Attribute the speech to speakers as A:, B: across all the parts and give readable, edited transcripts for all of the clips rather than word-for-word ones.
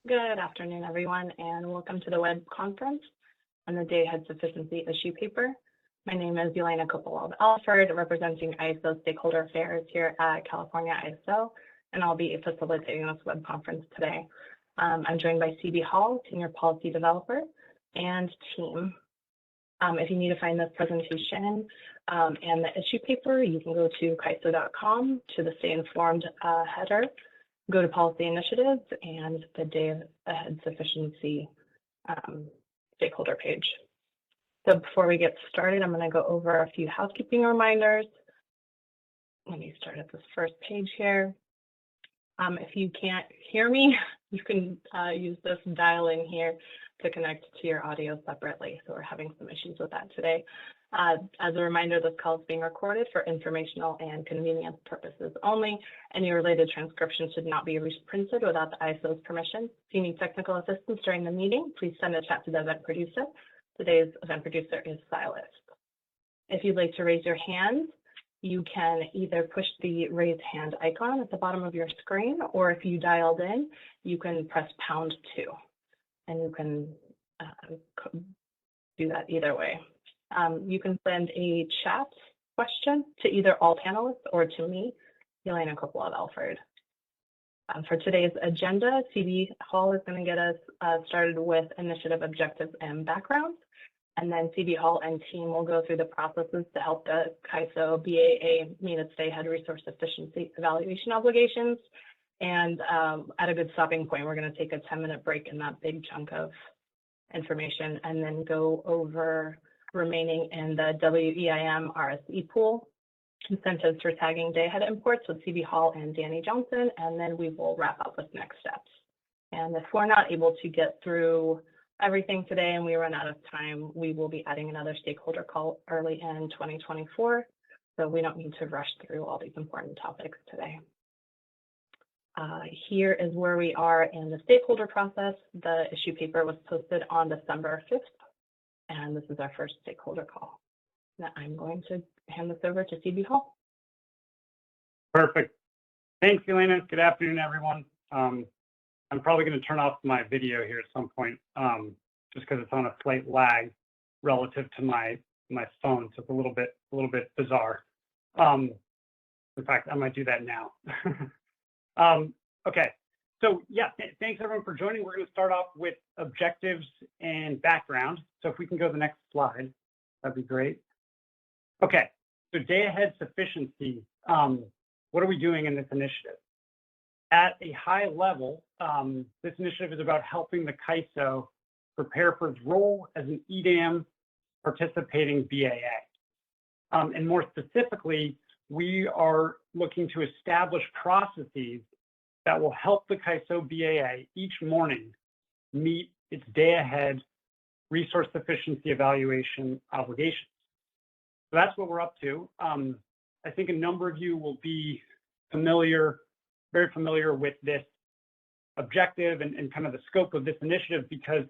A: Good afternoon, everyone, and welcome to the web conference on the Day-Ahead Sufficiency issue paper. My name is Elena Alford, representing ISO Stakeholder Affairs here at California ISO, and I'll be facilitating this web conference today. I'm joined by CB Hall, Senior Policy Developer, and team. If you need to find this presentation and the issue paper, you can go to CAISO.com to the Stay Informed header, go to Policy Initiatives and the Day-Ahead Sufficiency stakeholder page. So before we get started, I'm going to go over a few housekeeping reminders. Let me start at this first page here. If you can't hear me, you can use this dial-in here to connect to your audio separately. So we're having some issues with that today. As a reminder, this call is being recorded for informational and convenience purposes only. Any related transcription should not be reprinted without the ISO's permission. If you need technical assistance during the meeting, please send a chat to the event producer. Today's event producer is Silas. If you'd like to raise your hand, you can either push the raise hand icon at the bottom of your screen, or if you dialed in, you can press #2, and you can do that either way. You can send a chat question to either all panelists or to me, Elena Alford. For today's agenda, CB Hall is going to get us started with initiative objectives and background, and then CB Hall and team will go through the processes to help the CAISO BAA meet its Day-Ahead resource efficiency evaluation obligations. And at a good stopping point, we're going to take a 10-minute break in that big chunk of information and then go over remaining in the WEIM RSE Pool, incentives for tagging Day-Ahead imports with CB Hall and Danny Johnson, and then we will wrap up with next steps. And if we're not able to get through everything today and we run out of time, we will be adding another stakeholder call early in 2024, so we don't need to rush through all these important topics today. Here is where we are in the stakeholder process. The issue paper was posted on December 5th, and this is our first stakeholder call. Now I'm going to hand this over to CB Hall.
B: Perfect. Thanks, Elena. Good afternoon, everyone. I'm probably going to turn off my video here at some point, just because it's on a slight lag relative to my phone, so it's a little bit bizarre. In fact, I might do that now. Okay, so yeah, thanks everyone for joining. We're going to start off with objectives and background. So if we can go to the next slide, that'd be great. Okay, so Day-Ahead Sufficiency, what are we doing in this initiative? At a high level, this initiative is about helping the CAISO prepare for its role as an EDAM participating BAA. And more specifically, we are looking to establish processes that will help the CAISO BAA each morning meet its day-ahead resource efficiency evaluation obligations. So that's what we're up to. I think a number of you will be very familiar with this objective and kind of the scope of this initiative, because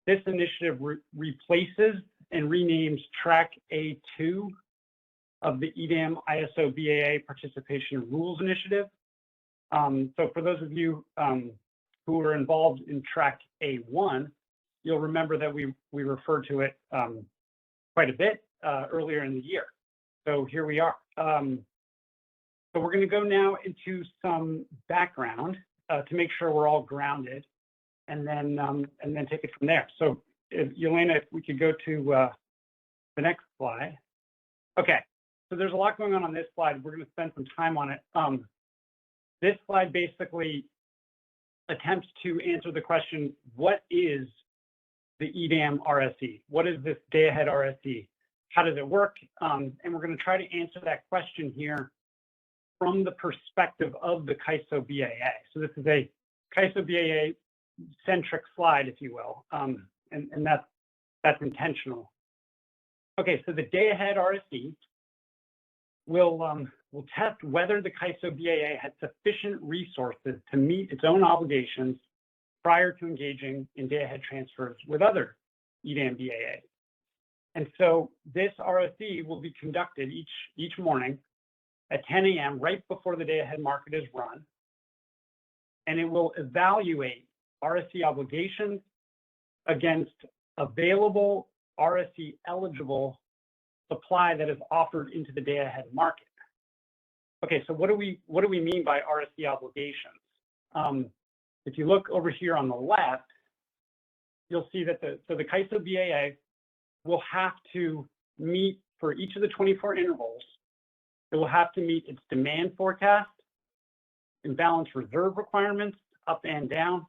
B: this initiative replaces and renames Track A2 of the EDAM ISO BAA Participation Rules Initiative. So for those of you who are involved in Track A1, you'll remember that we referred to it quite a bit earlier in the year. So here we are. So we're going to go now into some background to make sure we're all grounded, and then take it from there. So Elena, if we could go to the next slide. Okay, so there's a lot going on this slide. We're going to spend some time on it. This slide basically attempts to answer the question, what is the EDAM RSE? What is this Day-Ahead RSE? How does it work? And we're going to try to answer that question here from the perspective of the CAISO BAA. So this is a CAISO BAA-centric slide, if you will, and that's intentional. Okay, so the Day-Ahead RSE will test whether the CAISO BAA had sufficient resources to meet its own obligations prior to engaging in day-ahead transfers with other EDAM BAA. And so this RSE will be conducted each morning at 10 a.m. right before the day-ahead market is run. And it will evaluate RSE obligations against available RSE eligible supply that is offered into the day-ahead market. Okay, so what do we mean by RSE obligations? If you look over here on the left, you'll see that the CAISO BAA will have to meet, for each of the 24 intervals, it will have to meet its demand forecast, imbalance reserve requirements, up and down,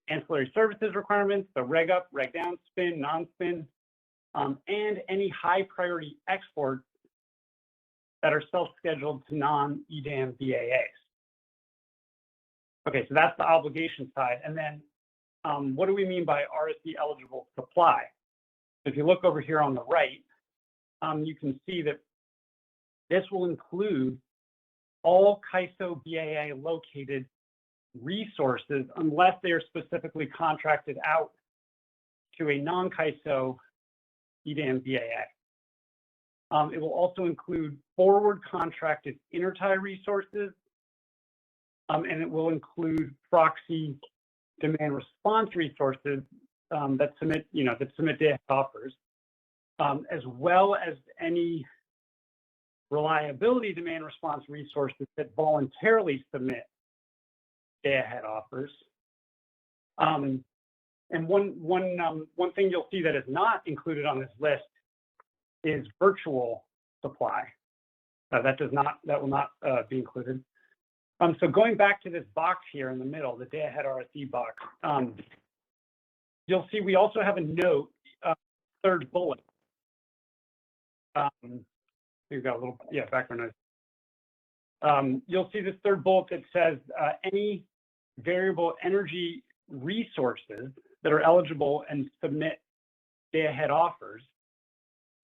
B: ancillary services requirements, the reg up, reg down, spin, non-spin, and any high priority exports that are self-scheduled to non-EDAM BAAs. Okay, so that's the obligation side. And then what do we mean by RSE eligible supply? If you look over here on the right, you can see that this will include all CAISO BAA located resources unless they are specifically contracted out to a non-CAISO EDAM BAA. It will also include forward contracted intertie resources, and it will include proxy demand response resources that submit day-ahead offers, as well as any reliability demand response resources that voluntarily submit day-ahead offers. And one thing you'll see that is not included on this list is virtual supply. That will not be included. So going back to this box here in the middle, the day-ahead RSE box, you'll see we also have a note, third bullet. You've got a little, background noise. You'll see this third bullet that says any variable energy resources that are eligible and submit day-ahead offers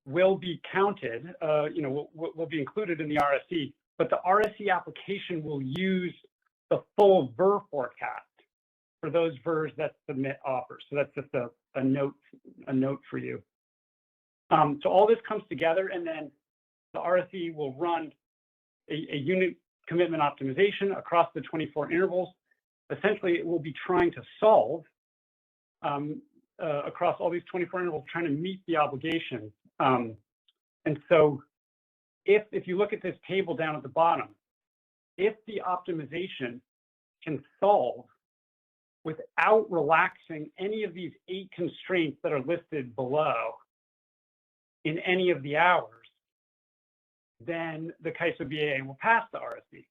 B: will be counted, will be included in the RSE, but the RSE application will use the full VER forecast for those VERs that submit offers. So that's just a note for you. So all this comes together, and then the RSE will run a unit commitment optimization across the 24 intervals. Essentially, it will be trying to solve across all these 24 intervals, trying to meet the obligation. And so if you look at this table down at the bottom, if the optimization can solve without relaxing any of these 8 constraints that are listed below in any of the hours, then the CAISO BAA will pass the RSE.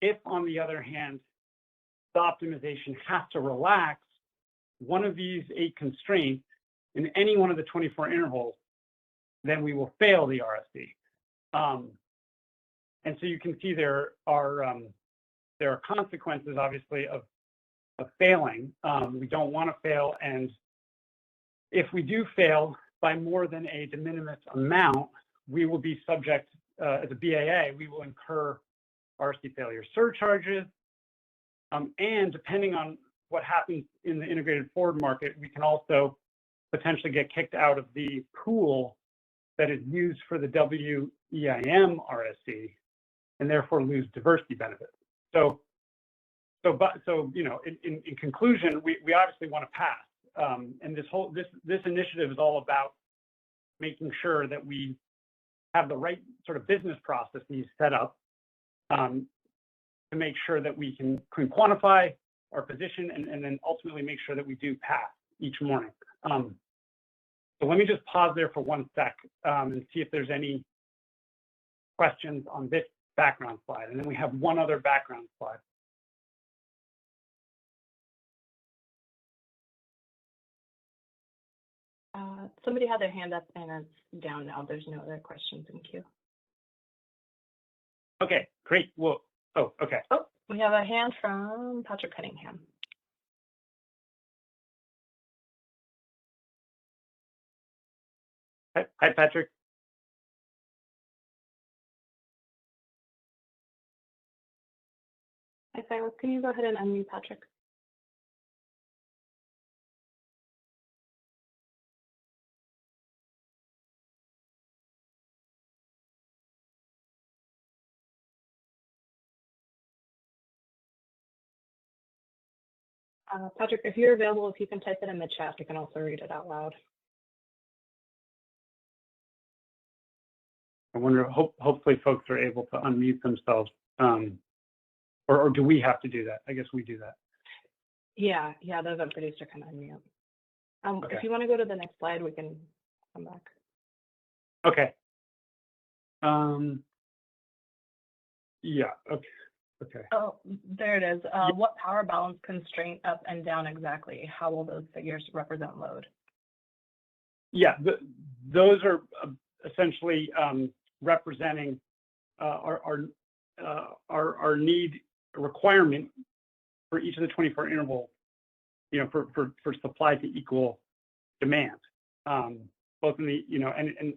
B: If, on the other hand, the optimization has to relax one of these 8 constraints in any one of the 24 intervals, then we will fail the RSE. And so you can see there are consequences, obviously, of failing. We don't want to fail, and if we do fail by more than a de minimis amount, we will be subject, as a BAA, we will incur RSE failure surcharges, and depending on what happens in the integrated forward market, we can also potentially get kicked out of the pool that is used for the WEIM RSE, and therefore lose diversity benefits. So in conclusion, we obviously want to pass, and this initiative is all about making sure that we have the right sort of business processes set up to make sure that we can quantify our position and then ultimately make sure that we do pass each morning. So let me just pause there for 1 sec and see if there's any questions on this background slide. And then we have one other background slide.
A: Somebody had their hand up and it's down now. There's no other questions in queue.
B: Okay, great. Well, okay.
A: Oh, we have a hand from Patrick Cunningham.
B: Hi, Patrick.
A: Hi, Silas. Can you go ahead and unmute Patrick? Patrick, if you're available, if you can type it in the chat, I can also read it out loud.
B: I wonder, hopefully folks are able to unmute themselves, or do we have to do that? I guess we do that.
A: Yeah, those are producer can unmute.
B: Okay.
A: If you want to go to the next slide, we can come back.
B: Okay. Yeah, okay.
A: Oh, there it is. What power balance constraint up and down exactly? How will those figures represent load?
B: Yeah, those are essentially representing our need requirement for each of the 24 intervals, for supply to equal demand. Both in the, and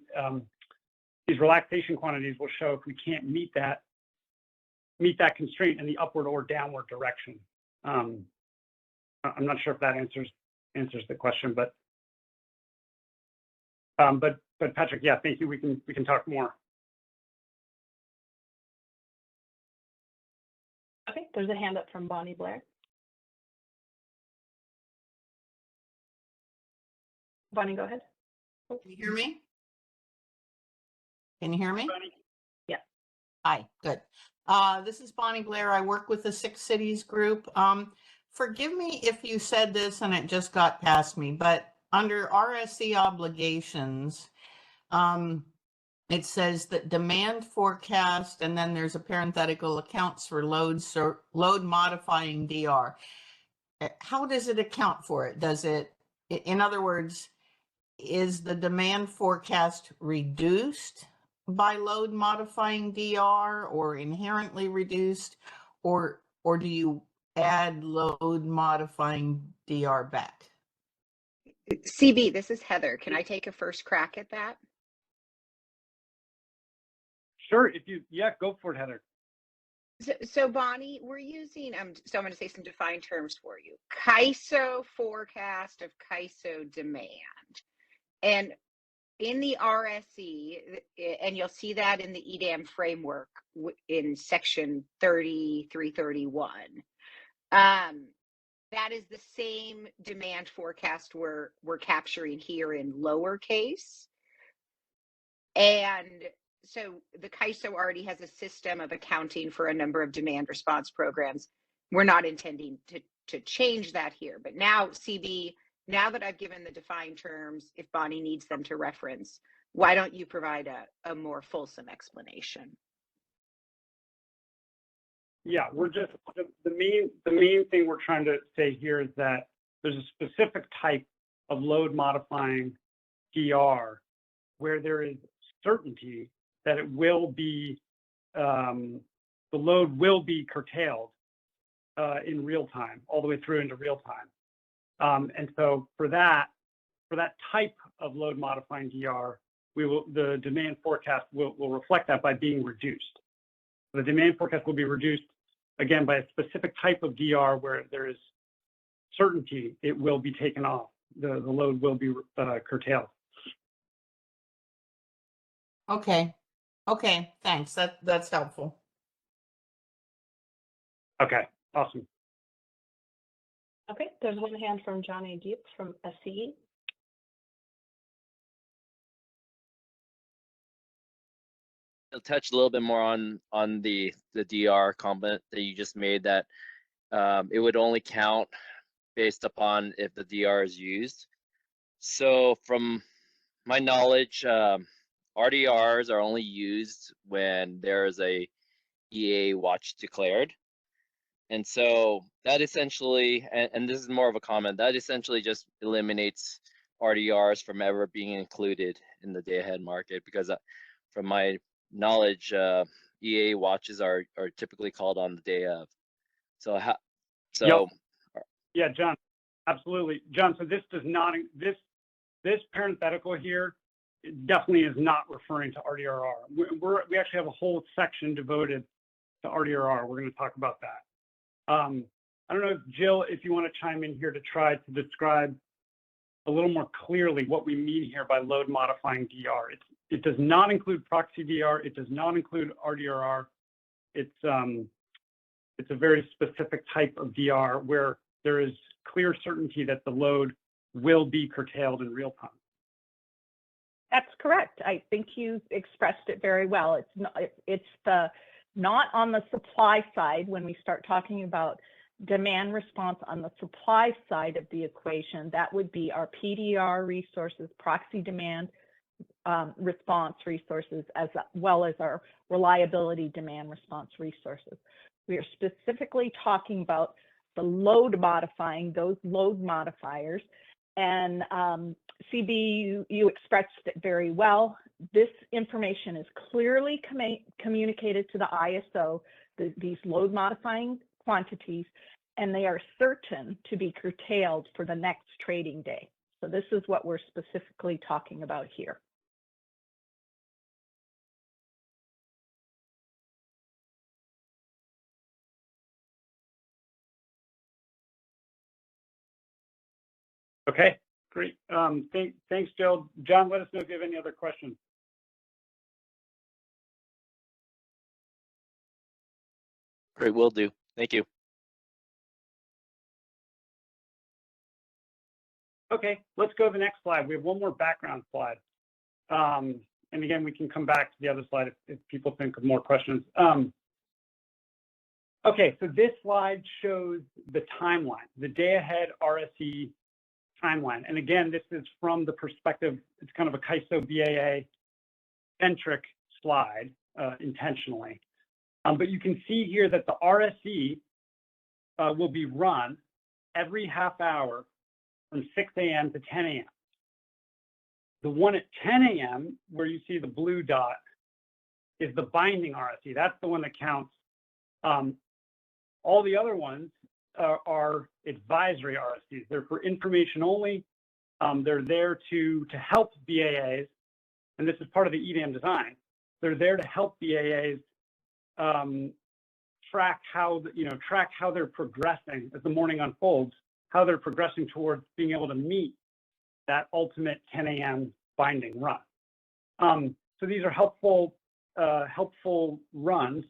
B: these relaxation quantities will show if we can't meet that constraint in the upward or downward direction. I'm not sure if that answers the question, but Patrick, yeah, thank you. We can talk more.
A: Okay, there's a hand up from Bonnie Blair. Bonnie, go ahead.
C: Can you hear me? Can you hear me?
B: Bonnie?
A: Yeah.
C: Hi, good. This is Bonnie Blair. I work with the 6 Cities group. Forgive me if you said this and it just got past me, but under RSE obligations, it says that demand forecast, and then there's a parenthetical accounts for loads or load modifying DR. How does it account for it? Does it, in other words, is the demand forecast reduced by load modifying DR or inherently reduced, or do you add load modifying DR back?
D: CB, this is Heather. Can I take a first crack at that?
B: Sure, go for it, Heather.
D: So Bonnie, we're using, so I'm going to say some defined terms for you. CAISO forecast of CAISO demand. And in the RSE, and you'll see that in the EDAM framework in section 3331, that is the same demand forecast we're capturing here in lowercase. And so the CAISO already has a system of accounting for a number of demand response programs. We're not intending to change that here, but now CB, now that I've given the defined terms, if Bonnie needs them to reference, why don't you provide a more fulsome explanation?
B: Yeah, we're just, the main thing we're trying to say here is that there's a specific type of load modifying DR where there is certainty that it will be, the load will be curtailed in real time, all the way through into real time. And so for that type of load modifying DR, the demand forecast will reflect that by being reduced. The demand forecast will be reduced, again, by a specific type of DR where there is certainty it will be taken off. The load will be curtailed.
C: Okay, thanks. That's helpful.
B: Okay, awesome.
A: Okay, there's one hand from Johnny Deep from SCE.
E: I'll touch a little bit more on the DR comment that you just made, that it would only count based upon if the DR is used. So from my knowledge, RDRs are only used when there is a EA watch declared. And so that essentially, and this is more of a comment, that essentially just eliminates RDRs from ever being included in the day-ahead market, because from my knowledge, EA watches are typically called on the day of. So
B: Yep. Yeah, John, absolutely. John, so this does not, this parenthetical here, it definitely is not referring to RDRR. We actually have a whole section devoted to RDRR. We're going to talk about that. I don't know, Jill, if you want to chime in here to try to describe a little more clearly what we mean here by load modifying DR. It does not include proxy DR. It does not include RDRR. It's a very specific type of DR where there is clear certainty that the load will be curtailed in real time.
F: That's correct. I think you expressed it very well. It's not on the supply side when we start talking about demand response on the supply side of the equation. That would be our PDR resources, proxy demand response resources, as well as our reliability demand response resources. We are specifically talking about the load modifying, those load modifiers. And CB, you expressed it very well. This information is clearly communicated to the ISO, these load modifying quantities, and they are certain to be curtailed for the next trading day. So this is what we're specifically talking about here.
B: Okay, great. Thanks, Jill. John, let us know if you have any other questions.
E: Great, will do. Thank you.
B: Okay, let's go to the next slide. We have one more background slide. And again, we can come back to the other slide if people think of more questions. Okay, so this slide shows the timeline, the Day-Ahead RSE timeline. And again, this is from the perspective, it's kind of a CAISO BAA centric slide intentionally. But you can see here that the RSE will be run every half hour from 6 a.m. to 10 a.m. The one at 10 a.m., where you see the blue dot, is the binding RSE. That's the one that counts. All the other ones are advisory RSEs. They're for information only. They're there to help BAAs, and this is part of the EDAM design. They're there to help BAAs track how they're progressing as the morning unfolds, how they're progressing towards being able to meet that ultimate 10 a.m. binding run. So these are helpful runs.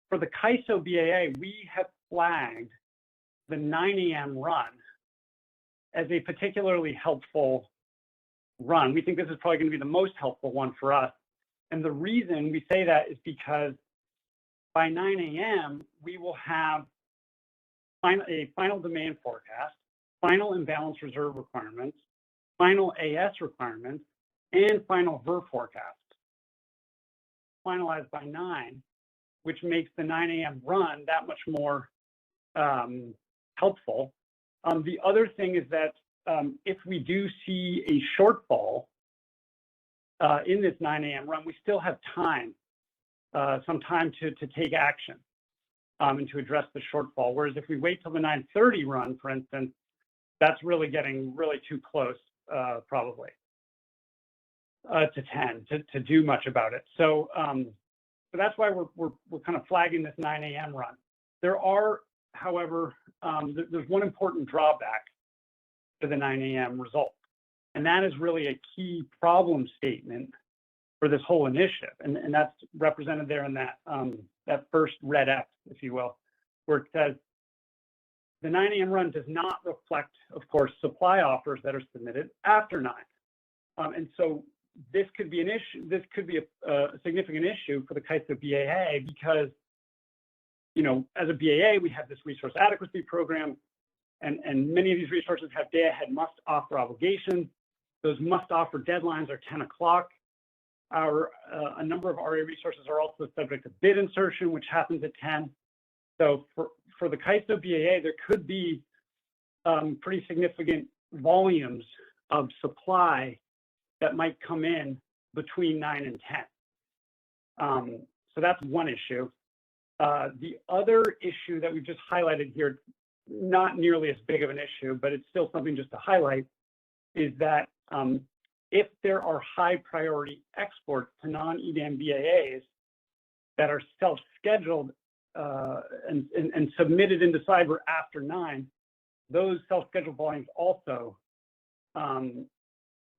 B: For the CAISO BAA, we have flagged the 9 a.m. run as a particularly helpful run. We think this is probably going to be the most helpful one for us. And the reason we say that is because by 9 a.m., we will have a final demand forecast, final imbalance reserve requirements, final AS requirements, and final VER forecast finalized by 9, which makes the 9 a.m. run that much more helpful. The other thing is that if we do see a shortfall in this 9 a.m. run, we still have time, some time to take action and to address the shortfall. Whereas if we wait till the 9:30 run, for instance, that's really getting too close, probably, to 10 to do much about it. So that's why we're kind of flagging this 9 a.m. run. There are, however, there's one important drawback to the 9 a.m. result, and that is really a key problem statement for this whole initiative, and that's represented there in that that first red X, if you will, where it says the 9 a.m. run does not reflect, of course, supply offers that are submitted after 9, and so this could be an issue. This could be a significant issue for the CAISO BAA because, you know, as a BAA, we have this resource adequacy program, and many of these resources have day-ahead must-offer obligations. Those must-offer deadlines are 10 o'clock. A number of RA resources are also subject to bid insertion, which happens at 10. So for the CAISO BAA, there could be pretty significant volumes of supply that might come in between 9 and 10. So that's one issue. The other issue that we've just highlighted here, not nearly as big of an issue, but it's still something just to highlight, is that if there are high priority exports to non-EDAM BAAs that are self-scheduled and submitted into cyber after 9, those self-scheduled volumes also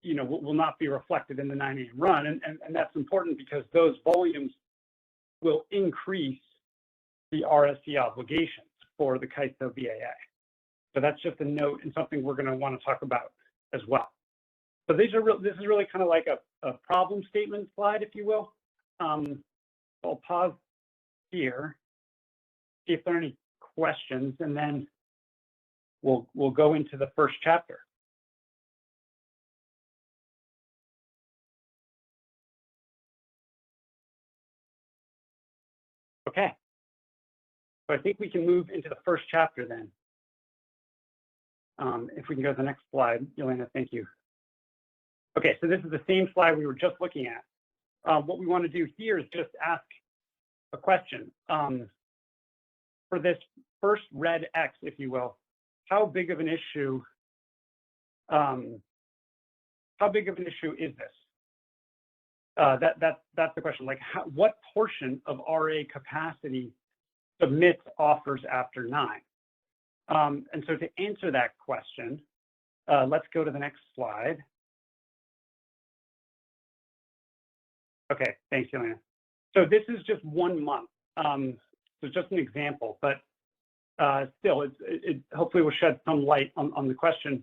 B: will not be reflected in the 9 a.m. run. And that's important because those volumes will increase the RSE obligations for the CAISO BAA. So that's just a note and something we're going to want to talk about as well. So this is really kind of like a problem statement slide, if you will. I'll pause here, see if there are any questions, and then we'll go into the first chapter. Okay. So I think we can move into the first chapter then. If we can go to the next slide, Yelena, thank you. Okay, so this is the same slide we were just looking at. What we want to do here is just ask a question. For this first red X, if you will, how big of an issue? How big of an issue is this? That's the question. Like, what portion of RA capacity submits offers after 9? And so to answer that question, let's go to the next slide. Okay, thanks, Yelena. So this is just 1 month. So just an example, but still, it hopefully will shed some light on the question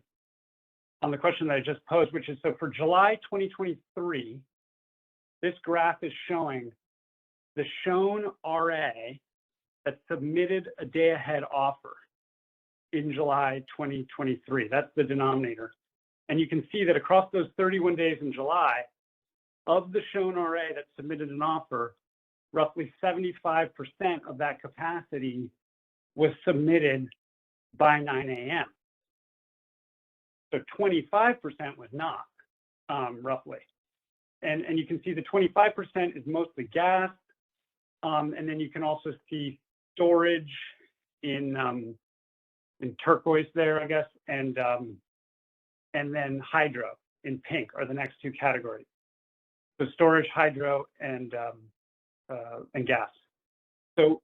B: that I just posed, which is, so for July 2023, this graph is showing the shown RA that submitted a day-ahead offer in July 2023. That's the denominator. And you can see that across those 31 days in July, of the shown RA that submitted an offer, roughly 75% of that capacity was submitted by 9 a.m. So 25% was not, roughly. And you can see the 25% is mostly gas. And then you can also see storage in turquoise there, I guess, and then hydro in pink are the next two categories. So storage, hydro, and gas. So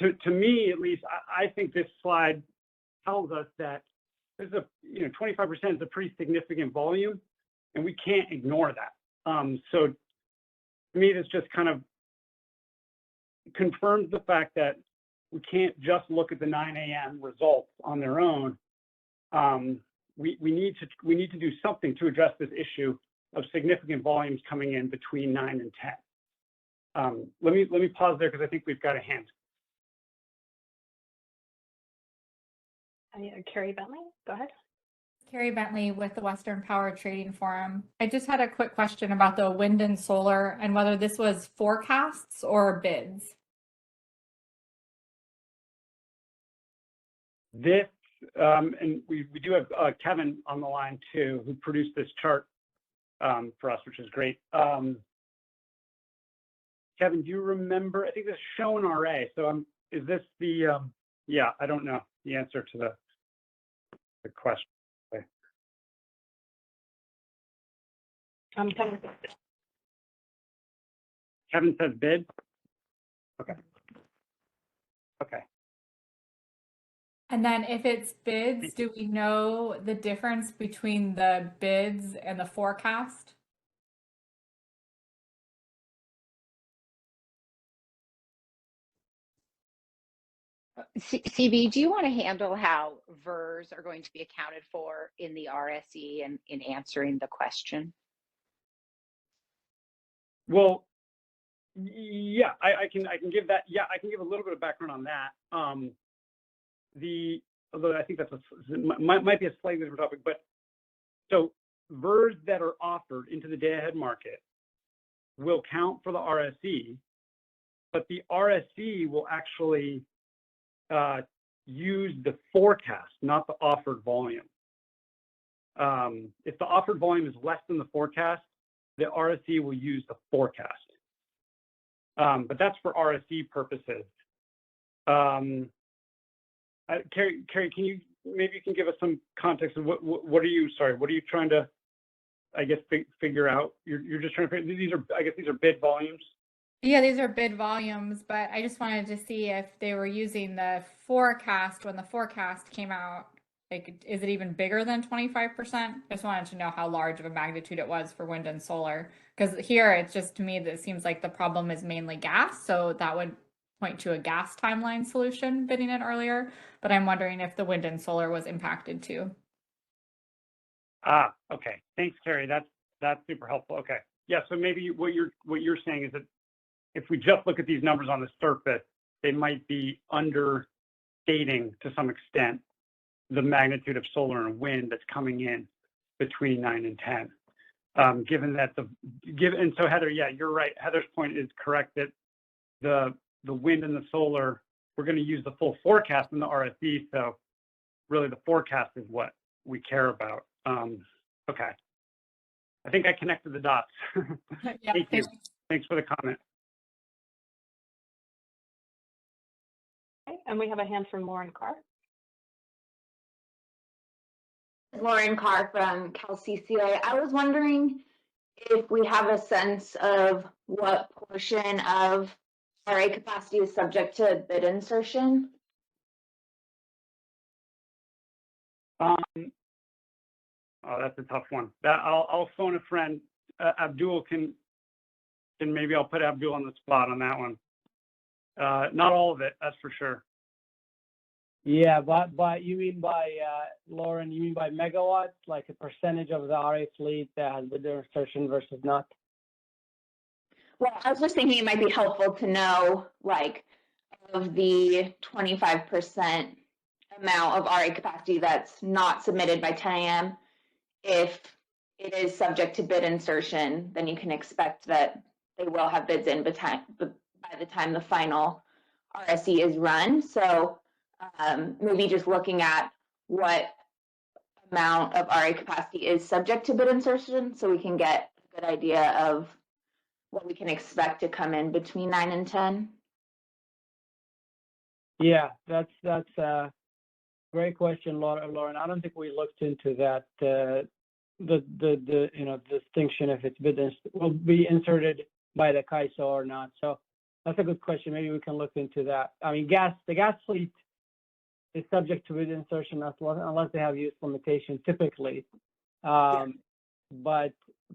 B: to me, at least, I think this slide tells us that this is 25% is a pretty significant volume, and we can't ignore that. So to me, this just kind of confirms the fact that we can't just look at the 9 a.m. results on their own. We need to do something to address this issue of significant volumes coming in between 9 and 10. Let me pause there because I think we've got a hand.
A: Carrie Bentley, go ahead.
G: Carrie Bentley with the Western Power Trading Forum. I just had a quick question about the wind and solar and whether this was forecasts or bids.
B: This, and we do have Kevin on the line too, who produced this chart for us, which is great. Kevin, do you remember? I think this is shown RA. So is this the? Yeah, I don't know the answer to the question. Okay. Kevin says bid. Okay. Okay.
G: And then if it's bids, do we know the difference between the bids and the forecast?
D: CB, do you want to handle how VERS are going to be accounted for in the RSE and in answering the question?
B: Well, yeah, I can give that. Yeah, I can give a little bit of background on that. Although I think might be a slightly different topic, but so VERS that are offered into the day-ahead market will count for the RSE, but the RSE will actually use the forecast, not the offered volume. If the offered volume is less than the forecast, the RSE will use the forecast. But that's for RSE purposes. Carrie, can you give us some context of what are you trying to, I guess, figure out? You're just trying to figure, these are bid volumes.
G: Yeah, these are bid volumes, but I just wanted to see if they were using the forecast when the forecast came out. Like, is it even bigger than 25%? I just wanted to know how large of a magnitude it was for wind and solar. Because here, it's just, to me, that it seems like the problem is mainly gas. So that would point to a gas timeline solution bidding in earlier, but I'm wondering if the wind and solar was impacted too.
B: Okay. Thanks, Carrie. That's super helpful. Okay. Yeah. So maybe what you're saying is that if we just look at these numbers on the surface, they might be understating to some extent the magnitude of solar and wind that's coming in between 9 and 10. Given that and so Heather, yeah, you're right. Heather's point is correct that the wind and the solar, we're going to use the full forecast in the RSE. So really the forecast is what we care about. Okay. I think I connected the dots.
G: Yeah,
B: Thank you. Thanks for the comment.
A: Okay, and we have a hand from Lauren Carr.
H: Lauren Carr from CalCCA. I was wondering if we have a sense of what portion of RA capacity is subject to bid insertion.
B: Oh, that's a tough one. I'll phone a friend. Abdul can maybe I'll put Abdul on the spot on that one. Not all of it, that's for sure.
I: Yeah, but you mean by Lauren? You mean by megawatts, like a percentage of the RA fleet that has bid insertion versus not?
H: Well, I was just thinking it might be helpful to know, like, of the 25% amount of RA capacity that's not submitted by 10 a.m. If it is subject to bid insertion, then you can expect that they will have bids in by the time the final RSE is run. So maybe just looking at what amount of RA capacity is subject to bid insertion so we can get a good idea of what we can expect to come in between 9 and 10.
I: Yeah, that's a great question, Lauren. I don't think we looked into that. The distinction if it's will be inserted by the CAISO or not. So that's a good question. Maybe we can look into that. I mean, the gas fleet is subject to bid insertion unless they have use limitation typically.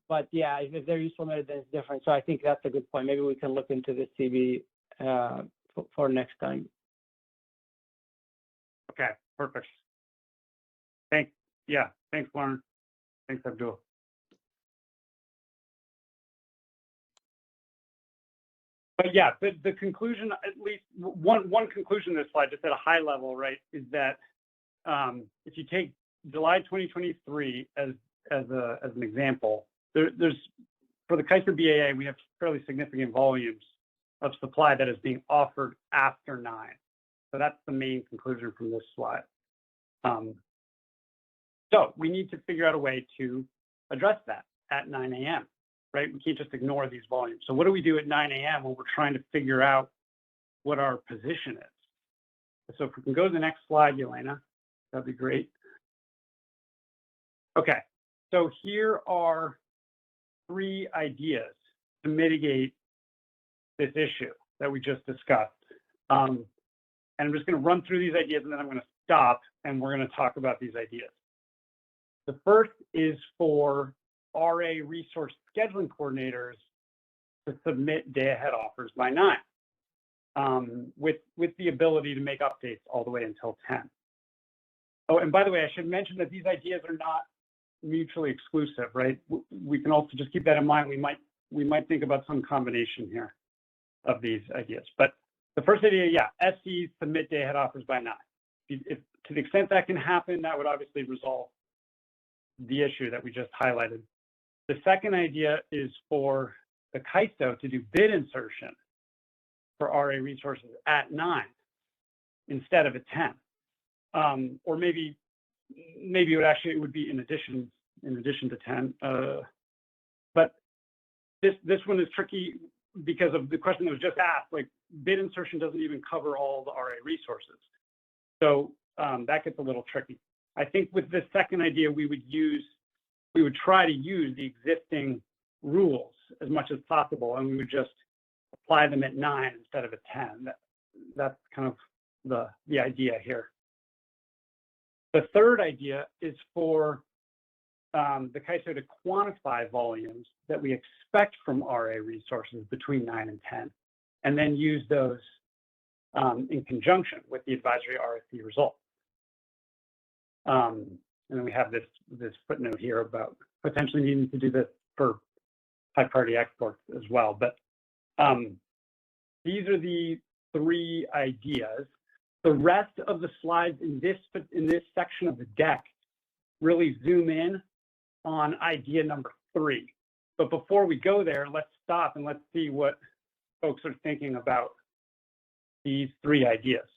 I: But yeah, if they're use limited, then it's different. So I think that's a good point. Maybe we can look into this CB for next time.
B: Okay, perfect. Thanks, Lauren. Thanks, Abdul. But yeah, the conclusion, at least one conclusion of this slide, just at a high level, right, is that if you take July 2023 as an example, there's for the CAISO BAA, we have fairly significant volumes of supply that is being offered after 9. So that's the main conclusion from this slide. So we need to figure out a way to address that at 9 a.m., right? We can't just ignore these volumes. So what do we do at 9 a.m. when we're trying to figure out what our position is? So if we can go to the next slide, Yelena, that'd be great. Okay, so here are 3 ideas to mitigate this issue that we just discussed. And I'm just going to run through these ideas and then I'm going to stop and we're going to talk about these ideas. The first is for RA resource scheduling coordinators to submit day-ahead offers by 9, with the ability to make updates all the way until 10. Oh, and by the way, I should mention that these ideas are not mutually exclusive, right? We can also just keep that in mind. We might think about some combination here of these ideas. But the first idea, yeah, SCs submit day-ahead offers by 9. If to the extent that can happen, that would obviously resolve the issue that we just highlighted. The second idea is for the CAISO to do bid insertion for RA resources at 9 instead of at 10, or maybe it would be in addition to 10. But this one is tricky because of the question that was just asked. Like bid insertion doesn't even cover all the RA resources, so that gets a little tricky. I think with this second idea, we would try to use the existing rules as much as possible, and we would just apply them at 9 instead of at 10. That's kind of the idea here. The third idea is for the CAISO to quantify volumes that we expect from RA resources between 9 and 10, and then use those in conjunction with the advisory RSE results. And then we have this footnote here about potentially needing to do this for high priority exports as well. But these are the 3 ideas. The rest of the slides in this section of the deck really zoom in on idea number 3. But before we go there, let's stop and let's see what folks are thinking about these 3 ideas.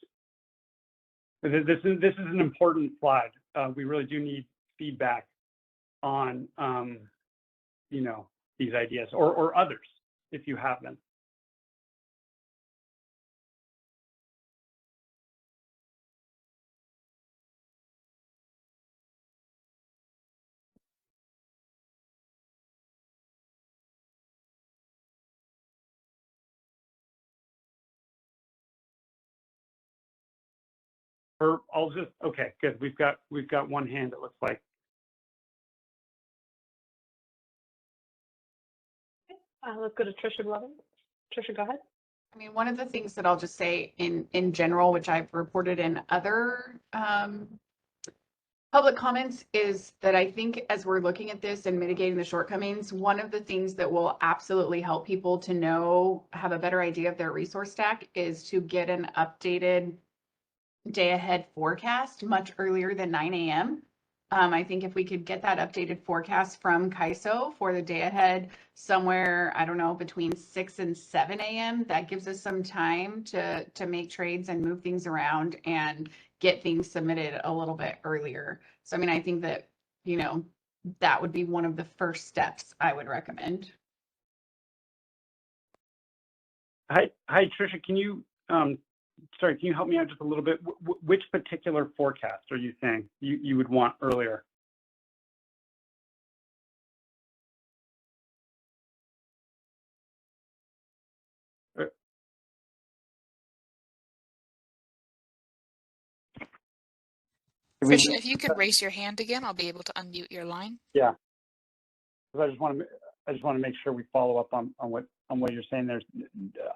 B: This is an important slide. We really do need feedback on you know, these ideas or others if you have them. Or I'll just, okay, good. We've got one hand, it looks like.
A: Let's go to Trisha Glover. Trisha, go ahead.
J: I mean, one of the things that I'll just say in general, which I've reported in other public comments, is that I think as we're looking at this and mitigating the shortcomings, one of the things that will absolutely help people to know, have a better idea of their resource stack is to get an updated day ahead forecast much earlier than 9 a.m. I think if we could get that updated forecast from CAISO for the day ahead somewhere, I don't know, between 6 and 7 a.m., that gives us some time to make trades and move things around and get things submitted a little bit earlier. So, I mean, I think that, you know, that would be one of the first steps I would recommend.
B: Hi, Trisha, can you, sorry, can you help me out just a little bit? Which particular forecast are you saying you would want earlier?
K: Trisha, if you could raise your hand again, I'll be able to unmute your line.
B: Yeah, because I just want to make sure we follow up on what you're saying.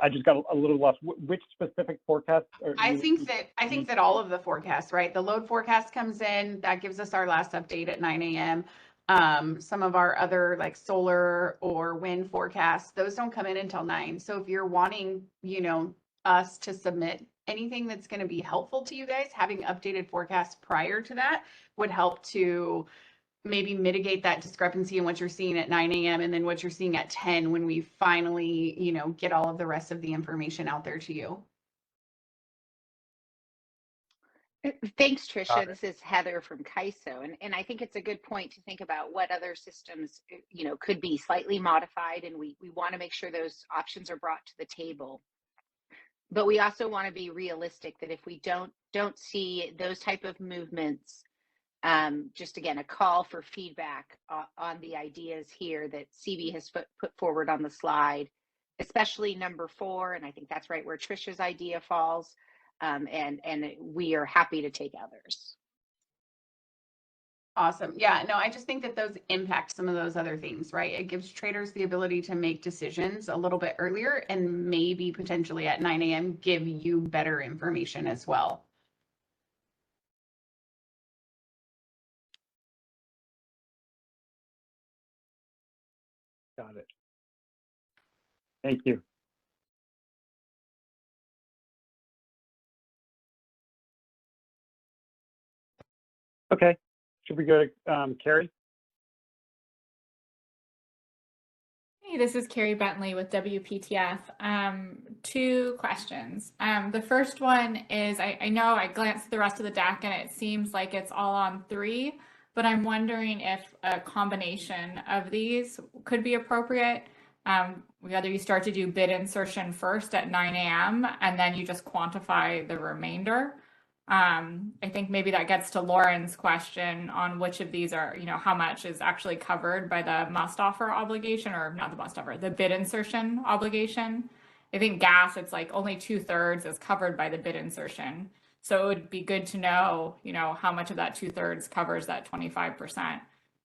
B: I just got a little lost. Which specific forecast?
J: I think that all of the forecasts, right? The load forecast comes in, that gives us our last update at 9 a.m. Some of our other like solar or wind forecasts, those don't come in until 9. So if you're wanting, you know, us to submit anything that's going to be helpful to you guys, having updated forecasts prior to that would help to maybe mitigate that discrepancy in what you're seeing at 9 a.m. and then what you're seeing at 10 when we finally, you know, get all of the rest of the information out there to you.
D: Thanks, Trisha. This is Heather from CAISO. And I think it's a good point to think about what other systems, you know, could be slightly modified. And we want to make sure those options are brought to the table. But we also want to be realistic that if we don't see those type of movements, just again, a call for feedback on the ideas here that CB has put forward on the slide, especially number 4. And I think that's right where Trisha's idea falls. And we are happy to take others.
J: Awesome. Yeah, no, I just think that those impact some of those other things, right? It gives traders the ability to make decisions a little bit earlier and maybe potentially at 9 a.m. give you better information as well.
B: Got it. Thank you. Okay, should we go to Carrie?
G: Hey, this is Carrie Bentley with WPTF. 2 questions. The first one is, I know I glanced at the rest of the deck and it seems like it's all on 3, but I'm wondering if a combination of these could be appropriate. Whether you start to do bid insertion first at 9 a.m. and then you just quantify the remainder. I think maybe that gets to Lauren's question on which of these are, you know, how much is actually covered by the must offer obligation, or not the must offer, the bid insertion obligation. I think gas, it's like only 2/3 is covered by the bid insertion. So it would be good to know, you know, how much of that 2/3 covers that 25%.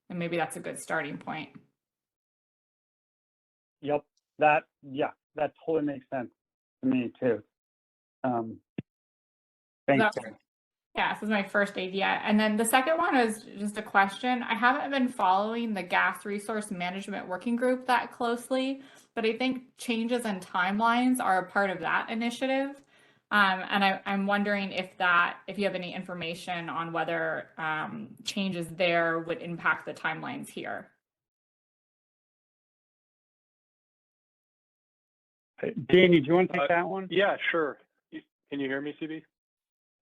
G: And maybe that's a good starting point.
B: Yep, that totally makes sense to me too. Thanks,
G: That's-
B: Terry.
G: Yeah, this is my first idea. And then the second one is just a question. I haven't been following the Gas Resource Management Working Group that closely, but I think changes in timelines are a part of that initiative. And I'm wondering if you have any information on whether changes there would impact the timelines here.
B: Danny, do you want to take that one?
L: Yeah, sure. Can you hear me, CB?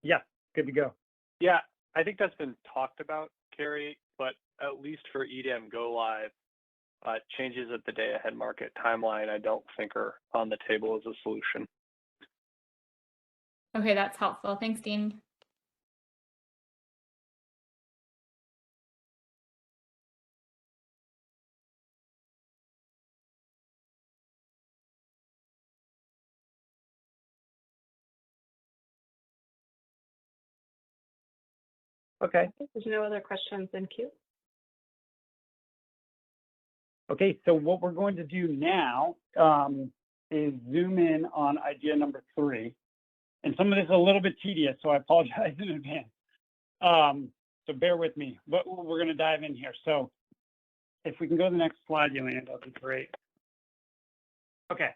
B: Yeah, good to go.
L: Yeah, I think that's been talked about, Carrie, but at least for EDM Go Live, changes at the day-ahead market timeline, I don't think are on the table as a solution.
G: Okay, that's helpful. Thanks, Dean.
B: Okay.
A: There's no other questions in queue.
B: Okay, so what we're going to do now is zoom in on idea number 3. And some of this is a little bit tedious, so I apologize in advance. So bear with me, but we're going to dive in here. So if we can go to the next slide, Yelena, that'd be great. Okay,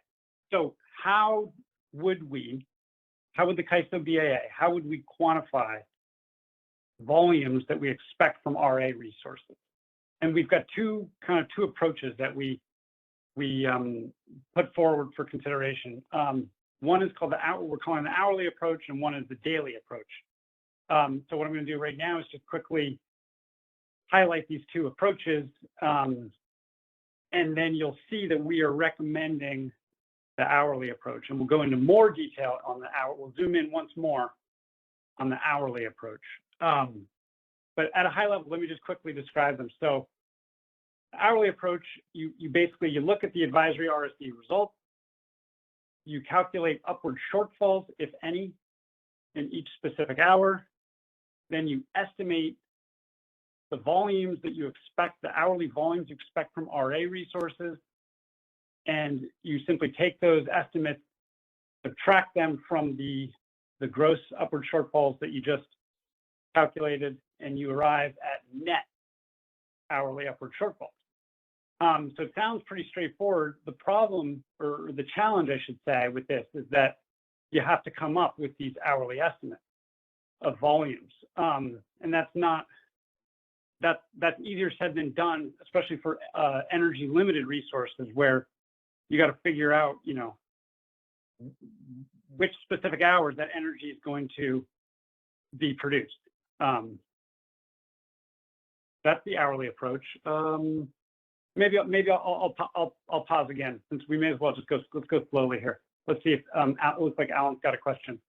B: so how would the CAISO BAA, how would we quantify volumes that we expect from RA resources? And we've got two approaches that we put forward for consideration. One is called we're calling the hourly approach, and one is the daily approach. So what I'm going to do right now is just quickly highlight these two approaches, and then you'll see that we are recommending the hourly approach, and we'll go into more detail on the hour. We'll zoom in once more on the hourly approach. But at a high level, let me just quickly describe them. So the hourly approach, you basically look at the advisory RSE results, you calculate upward shortfalls, if any, in each specific hour, then you estimate the volumes that you expect, the hourly volumes you expect from RA resources, and you simply take those estimates, subtract them from the gross upward shortfalls that you just calculated, and you arrive at net hourly upward shortfalls. So it sounds pretty straightforward. The problem, or the challenge, I should say, with this is that you have to come up with these hourly estimates of volumes, and that's easier said than done, especially for energy limited resources, where you got to figure out, which specific hours that energy is going to be produced. That's the hourly approach. Maybe I'll pause again, since we may as well let's go slowly here. Let's see if it looks like Alan's got a question.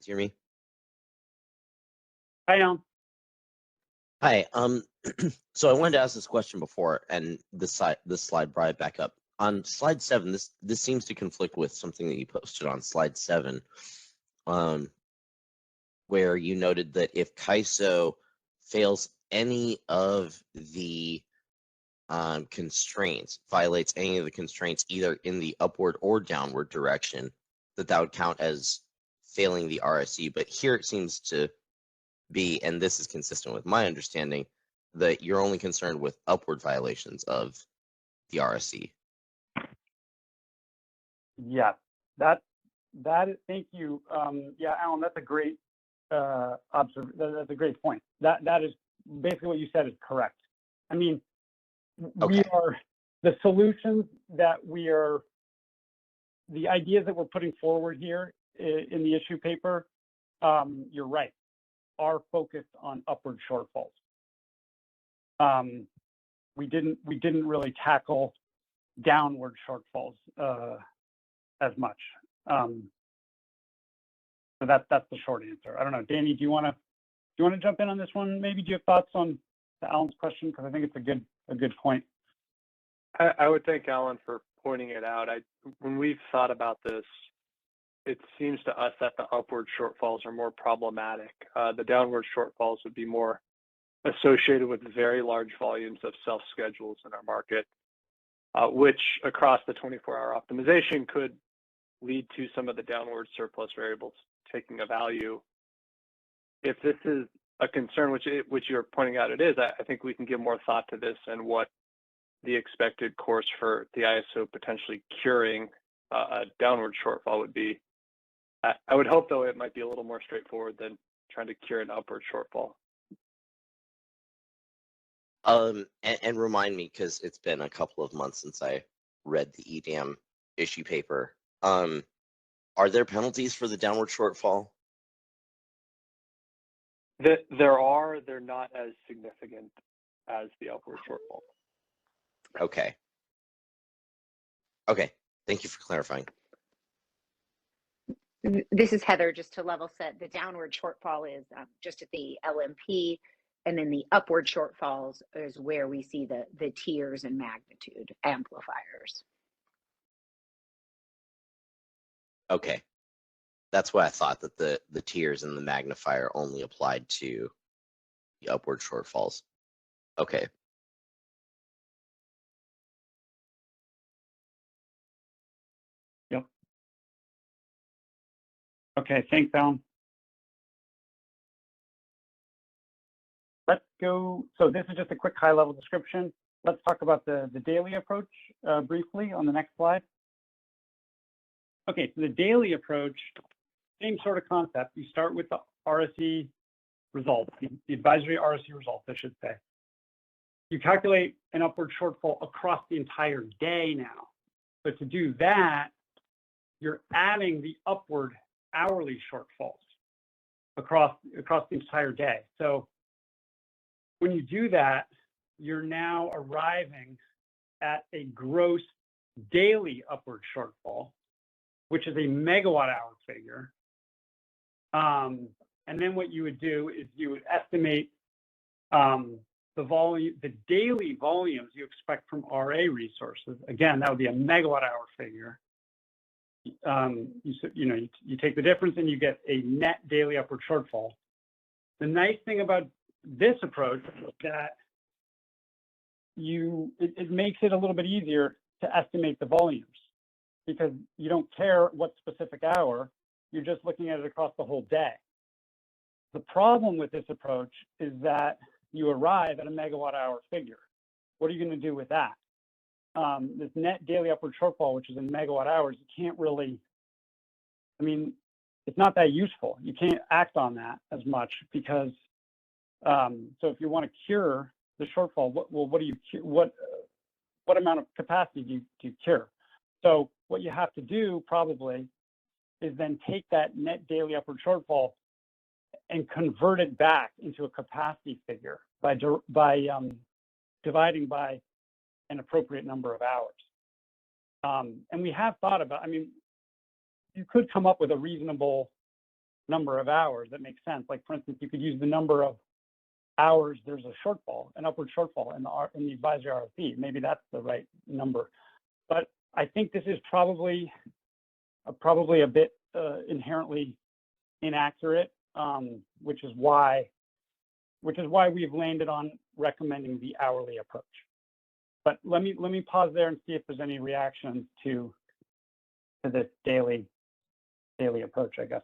M: Hear me?
B: Hi, Alan.
M: Hi. So I wanted to ask this question before, and this slide brought it back up. On slide 7, this seems to conflict with something that you posted on slide 7, where you noted that if CAISO fails any of the constraints, violates any of the constraints either in the upward or downward direction, that would count as failing the RSE. But here it seems to be, and this is consistent with my understanding, that you're only concerned with upward violations of the RSE.
B: Yeah, thank you. Yeah, Alan, that's a great observation. That's a great point. That is basically what you said is correct. I mean,
M: Okay.
B: The solutions that the ideas that we're putting forward here in the issue paper, you're right, are focused on upward shortfalls. We didn't really tackle downward shortfalls as much. So that's the short answer. I don't know, Danny, do you want to jump in on this one? Maybe do you have thoughts on Alan's question, because I think it's a good point.
L: I would thank Alan for pointing it out. When we've thought about this, it seems to us that the upward shortfalls are more problematic. The downward shortfalls would be more associated with very large volumes of self-schedules in our market. which across the 24-hour optimization could lead to some of the downward surplus variables taking a value. If this is a concern, which you're pointing out it is, I think we can give more thought to this and what the expected course for the ISO potentially curing a downward shortfall would be. I would hope, though, it might be a little more straightforward than trying to cure an upward shortfall.
M: And remind me, because it's been a couple of months since I read the EDAM issue paper. Are there penalties for the downward shortfall?
L: There are. They're not as significant as the upward shortfall.
M: Okay. Okay. Thank you for clarifying.
D: This is Heather, just to level set. The downward shortfall is just at the LMP, and then the upward shortfalls is where we see the tiers and magnitude amplifiers.
M: Okay. That's why I thought that the tiers and the magnifier only applied to the upward shortfalls. Okay.
B: Yep. Okay, thanks, Alan. Let's go. So this is just a quick high-level description. Let's talk about the daily approach briefly on the next slide. Okay, so the daily approach, same sort of concept. You start with the RSE results, the advisory RSE results, I should say. You calculate an upward shortfall across the entire day now. But to do that, you're adding the upward hourly shortfalls across the entire day. So when you do that, you're now arriving at a gross daily upward shortfall, which is a megawatt hour figure. And then what you would do is you would estimate the daily volumes you expect from RA resources. Again, that would be a megawatt hour figure. You take the difference and you get a net daily upward shortfall. The nice thing about this approach is that it makes it a little bit easier to estimate the volumes, because you don't care what specific hour, you're just looking at it across the whole day. The problem with this approach is that you arrive at a megawatt hour figure. What are you going to do with that? This net daily upward shortfall, which is in megawatt hours, you can't really, it's not that useful. You can't act on that as much because, so if you want to cure the shortfall, what amount of capacity do you cure? So what you have to do probably is then take that net daily upward shortfall and convert it back into a capacity figure by dividing by an appropriate number of hours. And we have thought about, you could come up with a reasonable number of hours that makes sense. Like, for instance, you could use the number of hours there's a shortfall, an upward shortfall in the advisory RFP. Maybe that's the right number. But I think this is probably a bit inherently inaccurate, which is why we've landed on recommending the hourly approach. But let me pause there and see if there's any reactions to this daily approach, I guess.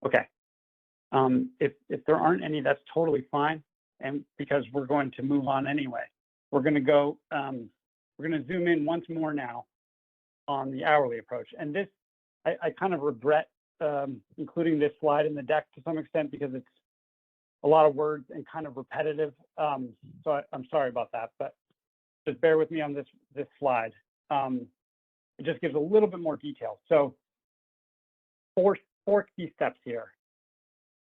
B: Okay. If there aren't any, that's totally fine. And because we're going to move on anyway, we're going to go, we're going to zoom in once more now on the hourly approach. And this, I kind of regret including this slide in the deck to some extent because it's a lot of words and kind of repetitive. So I'm sorry about that, but just bear with me on this slide. It just gives a little bit more detail. So four key steps here.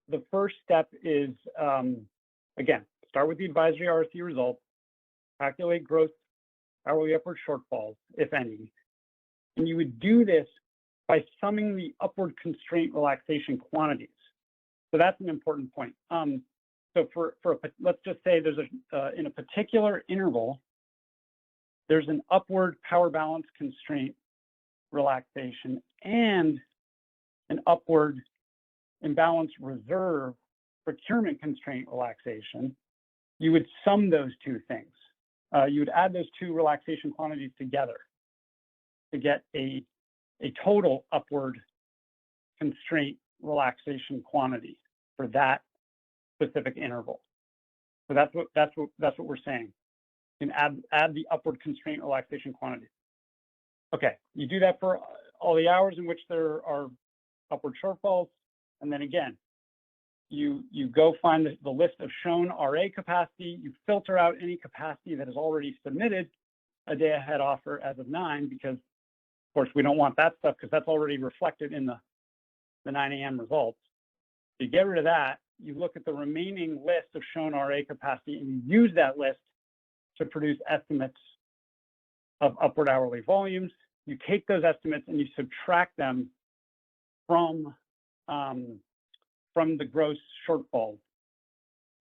B: The first step is, again, start with the advisory RSE results, calculate gross hourly upward shortfalls, if any. And you would do this by summing the upward constraint relaxation quantities. So that's an important point. So let's just say there's in a particular interval, there's an upward power balance constraint relaxation and an upward imbalance reserve procurement constraint relaxation. You would sum those two things. You would add those two relaxation quantities together to get a total upward constraint relaxation quantity for that specific interval. So that's what we're saying. You can add the upward constraint relaxation quantity. Okay, you do that for all the hours in which there are upward shortfalls, and then again, you go find the list of shown RA capacity. You filter out any capacity that is already submitted a day ahead offer as of 9, because of course we don't want that stuff because that's already reflected in the 9 a.m. results. You get rid of that. You look at the remaining list of shown RA capacity and you use that list to produce estimates of upward hourly volumes. You take those estimates and you subtract them from the gross shortfall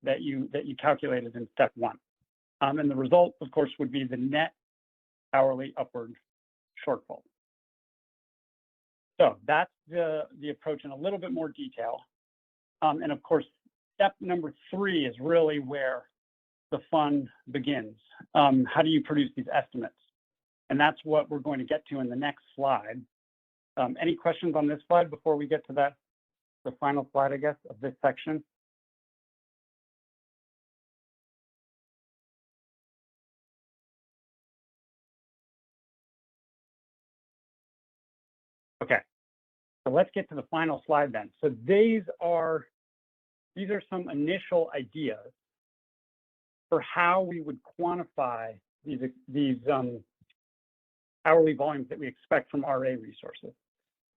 B: that you calculated in step 1. And the result, of course, would be the net hourly upward shortfall. So that's the approach in a little bit more detail. And of course, step number 3 is really where the fun begins. How do you produce these estimates? And that's what we're going to get to in the next slide. Any questions on this slide before we get to the final slide, I guess, of this section? Okay, so let's get to the final slide then. So these are some initial ideas for how we would quantify these hourly volumes that we expect from RA resources.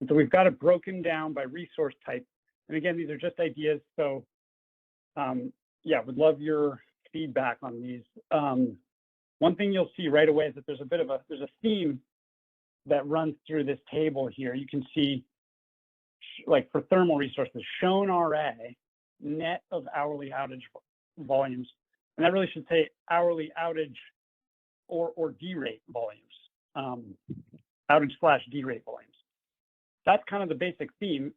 B: And so we've got it broken down by resource type. And again, these are just ideas. So yeah, would love your feedback on these. One thing you'll see right away is that there's a theme that runs through this table here. You can see, like for thermal resources, shown RA, net of hourly outage volumes. And that really should say hourly outage or derate volumes, outage/derate volumes. That's kind of the basic theme.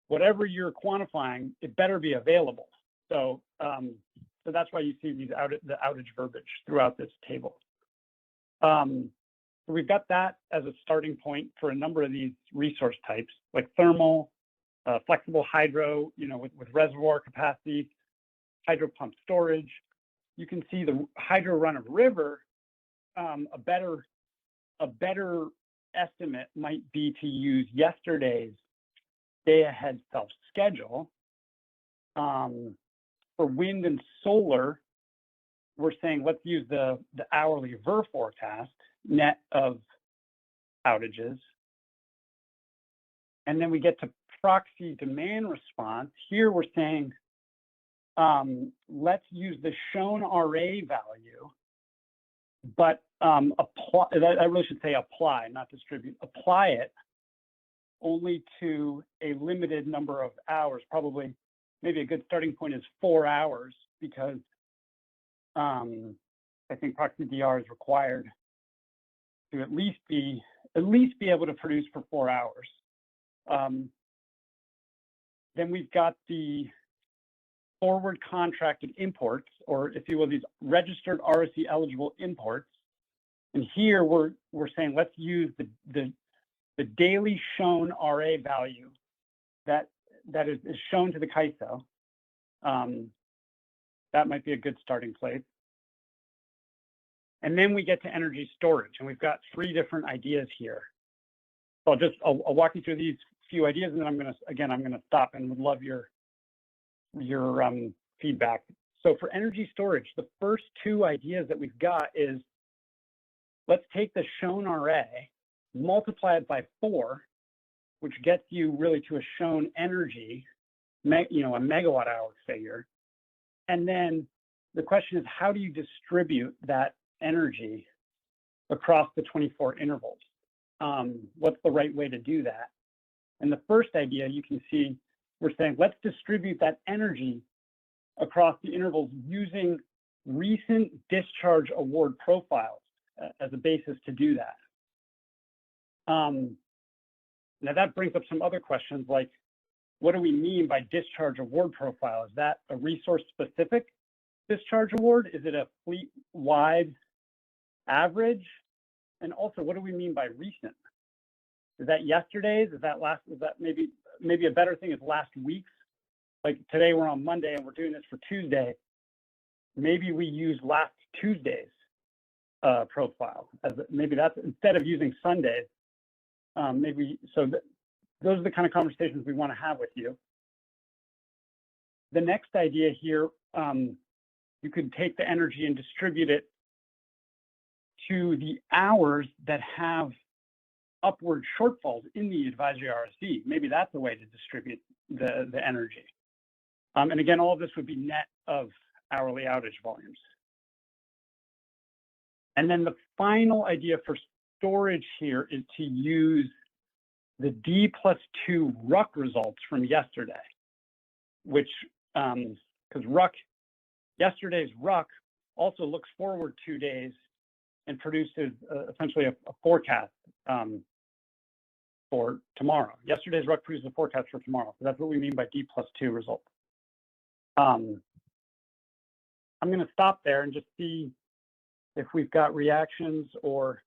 B: Whatever you're quantifying, it better be available. So, so that's why you see the outage verbiage throughout this table. So we've got that as a starting point for a number of these resource types, like thermal, flexible hydro, with reservoir capacity, hydro pump storage. You can see the hydro run of river. A better estimate might be to use yesterday's day-ahead self-schedule. For wind and solar, we're saying let's use the hourly VER forecast, net of outages. And then we get to proxy demand response. Here we're saying let's use the shown RA value, but apply, I really should say apply, not distribute, apply it only to a limited number of hours. Probably maybe a good starting point is 4 hours, because I think proxy DR is required to at least be able to produce for 4 hours. Then we've got the forward contracted imports, or if you will, these registered RSE eligible imports. And here we're saying let's use the daily shown RA value that is shown to the CAISO. That might be a good starting place. And then we get to energy storage, and we've got 3 different ideas here. So I'll walk you through these few ideas, and then I'm gonna stop and would love your feedback. So for energy storage, the first 2 ideas that we've got is let's take the shown RA, multiply it by 4, which gets you really to a shown energy, a megawatt hour figure. And then the question is, how do you distribute that energy across the 24 intervals? What's the right way to do that? And the first idea, you can see, we're saying let's distribute that energy across the intervals using recent discharge award profiles as a basis to do that. Now that brings up some other questions like, what do we mean by discharge award profile? Is that a resource specific discharge award? Is it a fleet wide average? And also, what do we mean by recent? Is that yesterday's? Is that maybe a better thing is last week's? Like today we're on Monday and we're doing this for Tuesday. Maybe we use last Tuesday's profile maybe that's instead of using Sundays. Those are the kind of conversations we want to have with you. The next idea here, you could take the energy and distribute it to the hours that have upward shortfalls in the advisory RSE. Maybe that's a way to distribute the energy. And again, all of this would be net of hourly outage volumes. And then the final idea for storage here is to use the D+2 RUC results from yesterday, which, because yesterday's RUC also looks forward 2 days and produces essentially a forecast for tomorrow. Yesterday's RUC produces a forecast for tomorrow. So that's what we mean by D+2 results. I'm going to stop there and just see if we've got reactions or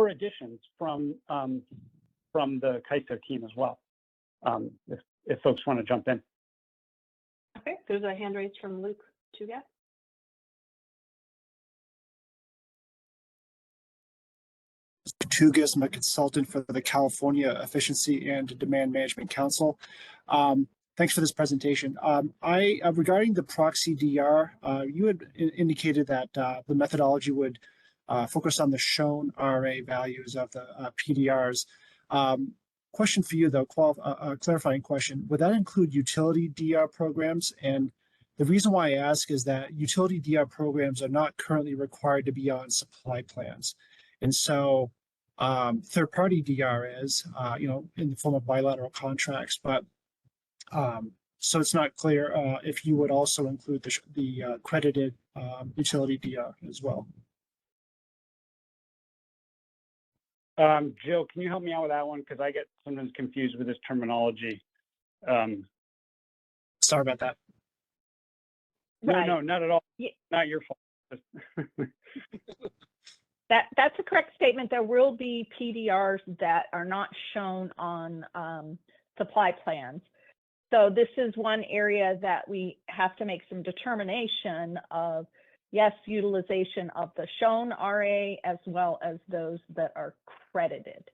B: additions from the CAISO team as well, if folks want to jump in.
A: Okay, there's a hand raised from Luke Tugat.
N: Tugas, I'm a consultant for the California Efficiency and Demand Management Council. Thanks for this presentation. Regarding the proxy DR, you had indicated that the methodology would focus on the shown RA values of the PDRs. Question for you though, clarifying question, would that include utility DR programs? And the reason why I ask is that utility DR programs are not currently required to be on supply plans. And so third-party DR is, in the form of bilateral contracts, but so it's not clear if you would also include the credited utility DR as well.
B: Jill, can you help me out with that one? Because I get sometimes confused with this terminology.
N: Sorry about that.
B: Right. No, not at all.
F: Yeah.
B: Not your fault.
F: That's a correct statement. There will be PDRs that are not shown on supply plans. So this is one area that we have to make some determination of, yes, utilization of the shown RA as well as those that are credited.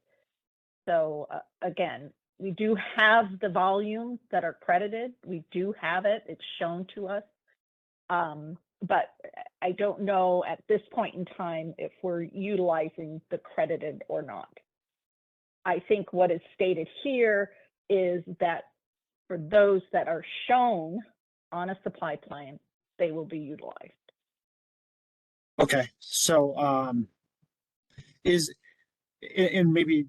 F: So again, we do have the volumes that are credited. We do have it. It's shown to us. But I don't know at this point in time if we're utilizing the credited or not. I think what is stated here is that for those that are shown on a supply plan, they will be utilized.
N: Okay, so and maybe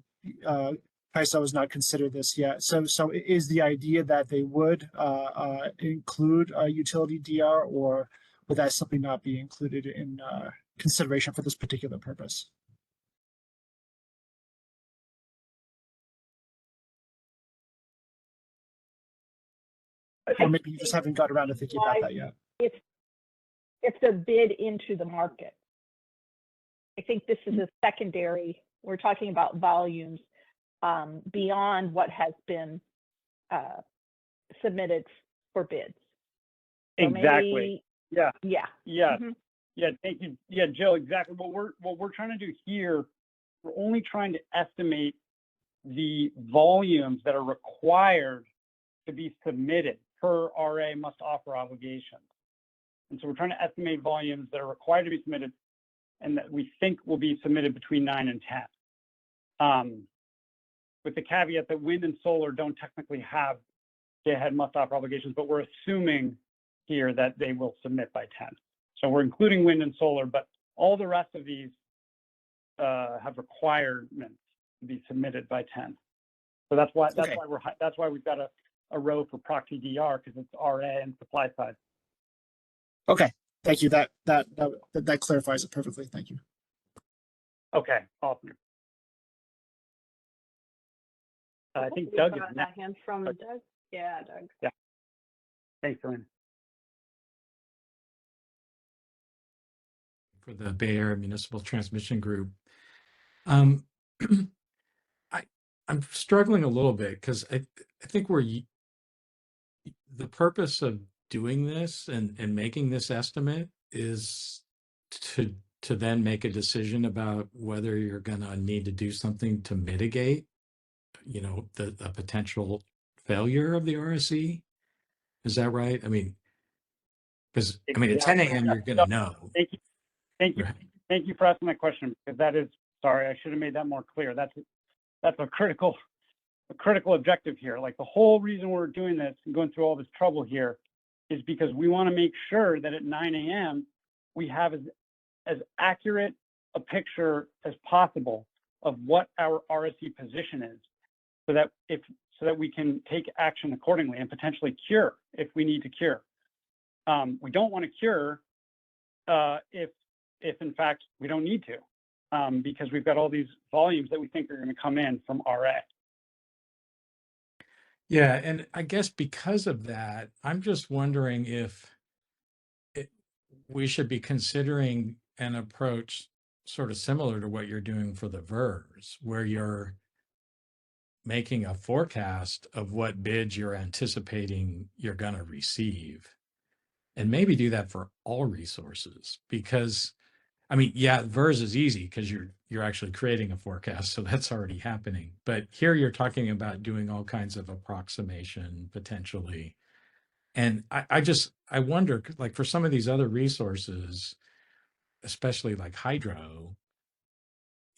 N: CAISO has not considered this yet. So is the idea that they would include a utility DR, or would that simply not be included in consideration for this particular purpose? Or maybe you just haven't got around to thinking about that yet.
F: It's a bid into the market. I think this is a secondary. We're talking about volumes beyond what has been submitted for bids. So
B: exactly.
F: Maybe,
B: yeah. Yeah. Thank you. Yeah, Jill. Exactly. What we're trying to do here, we're only trying to estimate the volumes that are required to be submitted per RA must offer obligations. And so we're trying to estimate volumes that are required to be submitted and that we think will be submitted between 9 and 10. With the caveat that wind and solar don't technically have day-ahead must offer obligations, but we're assuming here that they will submit by 10. So we're including wind and solar, but all the rest of these have requirements to be submitted by 10. So that's why we've got a row for proxy DR, because it's RA and supply side.
N: Okay, thank you. That clarifies it perfectly. Thank you.
B: Okay, awesome. I think
A: We've
B: Doug is
A: got a
B: next.
A: hand from Doug. Yeah, Doug.
B: Yeah. Thanks, Elena.
O: For the Bay Area Municipal Transmission Group. I'm struggling a little bit because I think the purpose of doing this and making this estimate is to then make a decision about whether you're going to need to do something to mitigate, the potential failure of the RSE. Is that right? I mean, because at 10 a.m. you're going to know.
B: Thank you for asking that question, because that is, sorry, I should have made that more clear. That's a critical objective here. Like, the whole reason we're doing this and going through all this trouble here is because we want to make sure that at 9 a.m. we have as accurate a picture as possible of what our RSE position is, so that we can take action accordingly and potentially cure if we need to cure. We don't want to cure if in fact we don't need to, because we've got all these volumes that we think are going to come in from RA.
O: Yeah, and I guess because of that, I'm just wondering if we should be considering an approach sort of similar to what you're doing for the VERS, where you're making a forecast of what bids you're anticipating you're going to receive, and maybe do that for all resources. Because yeah, VERS is easy because you're actually creating a forecast, so that's already happening. But here you're talking about doing all kinds of approximation potentially. And I wonder, like, for some of these other resources, especially like hydro,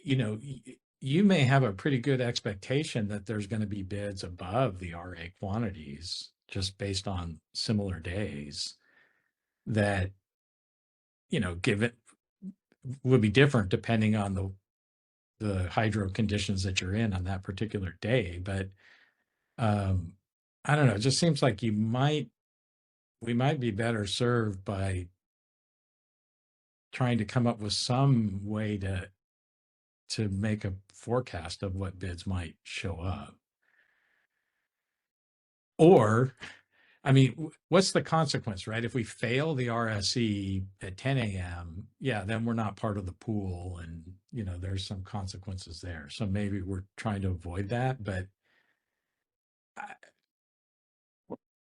O: you may have a pretty good expectation that there's going to be bids above the RA quantities just based on similar days that, give it would be different depending on the hydro conditions that you're in on that particular day. But I don't know, it just seems like we might be better served by trying to come up with some way to make a forecast of what bids might show up. Or, what's the consequence, right? If we fail the RSE at 10 a.m., yeah, then we're not part of the pool, and there's some consequences there. So maybe we're trying to avoid that, but I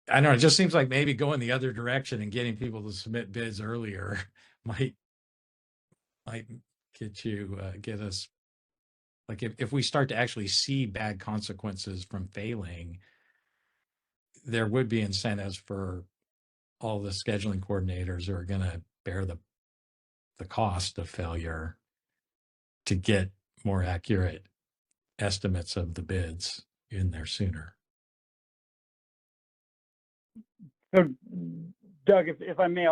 O: don't know. It just seems like maybe going the other direction and getting people to submit bids earlier might get us, like, if we start to actually see bad consequences from failing, there would be incentives for all the scheduling coordinators who are going to bear the cost of failure to get more accurate estimates of the bids in there sooner.
B: So, Doug, if I may,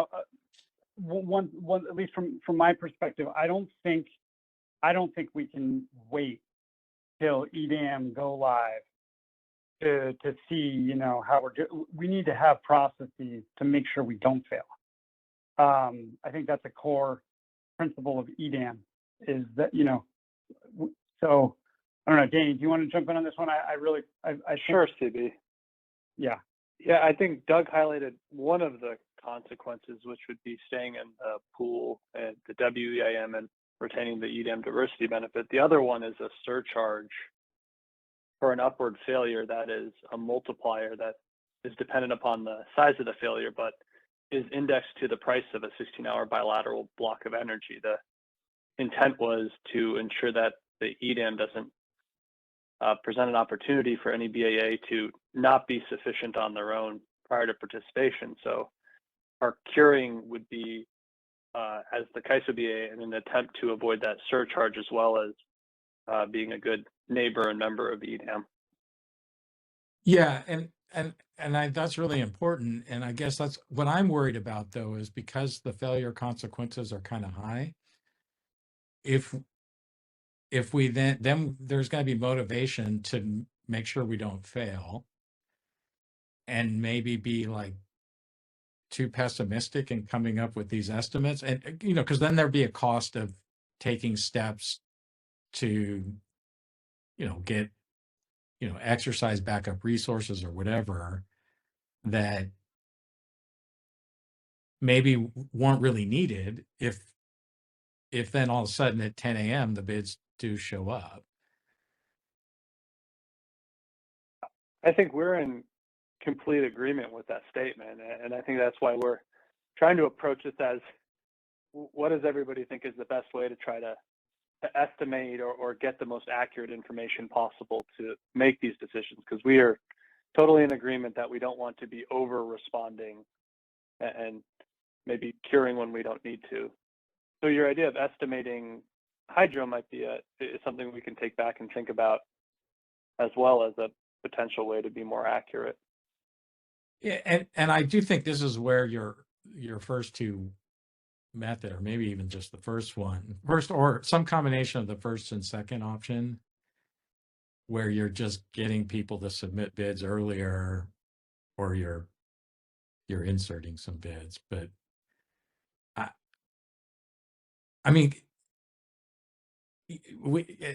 B: one at least from my perspective, I don't think we can wait till EDAM go live to see how we're doing. We need to have processes to make sure we don't fail. I think that's a core principle of EDAM, is that so I don't know, Danny, do you want to jump in on this one? I
L: Sure, CB.
B: Yeah.
L: Yeah, I think Doug highlighted one of the consequences, which would be staying in the pool and the WEIM and retaining the EDAM diversity benefit. The other one is a surcharge for an upward failure that is a multiplier that is dependent upon the size of the failure, but is indexed to the price of a 16-hour bilateral block of energy. The intent was to ensure that the EDAM doesn't present an opportunity for any BAA to not be sufficient on their own prior to participation. So our curing would be, as the CAISO BA, in an attempt to avoid that surcharge, as well as being a good neighbor and member of EDAM.
O: Yeah, and that's really important. And I guess that's what I'm worried about, though, is because the failure consequences are kind of high. If we then there's going to be motivation to make sure we don't fail, and maybe be like too pessimistic in coming up with these estimates? And, because then there'd be a cost of taking steps to, get, exercise backup resources or whatever that maybe weren't really needed if then all of a sudden at 10 a.m. the bids do show up.
L: I think we're in complete agreement with that statement. And I think that's why we're trying to approach this as, what does everybody think is the best way to try to estimate or get the most accurate information possible to make these decisions? Because we are totally in agreement that we don't want to be over responding and maybe curing when we don't need to. So your idea of estimating hydro might be is something we can take back and think about, as well as a potential way to be more accurate.
O: Yeah, and I do think this is where your first two method, or maybe even just the first or some combination of the first and second option, where you're just getting people to submit bids earlier, or you're inserting some bids. But I mean,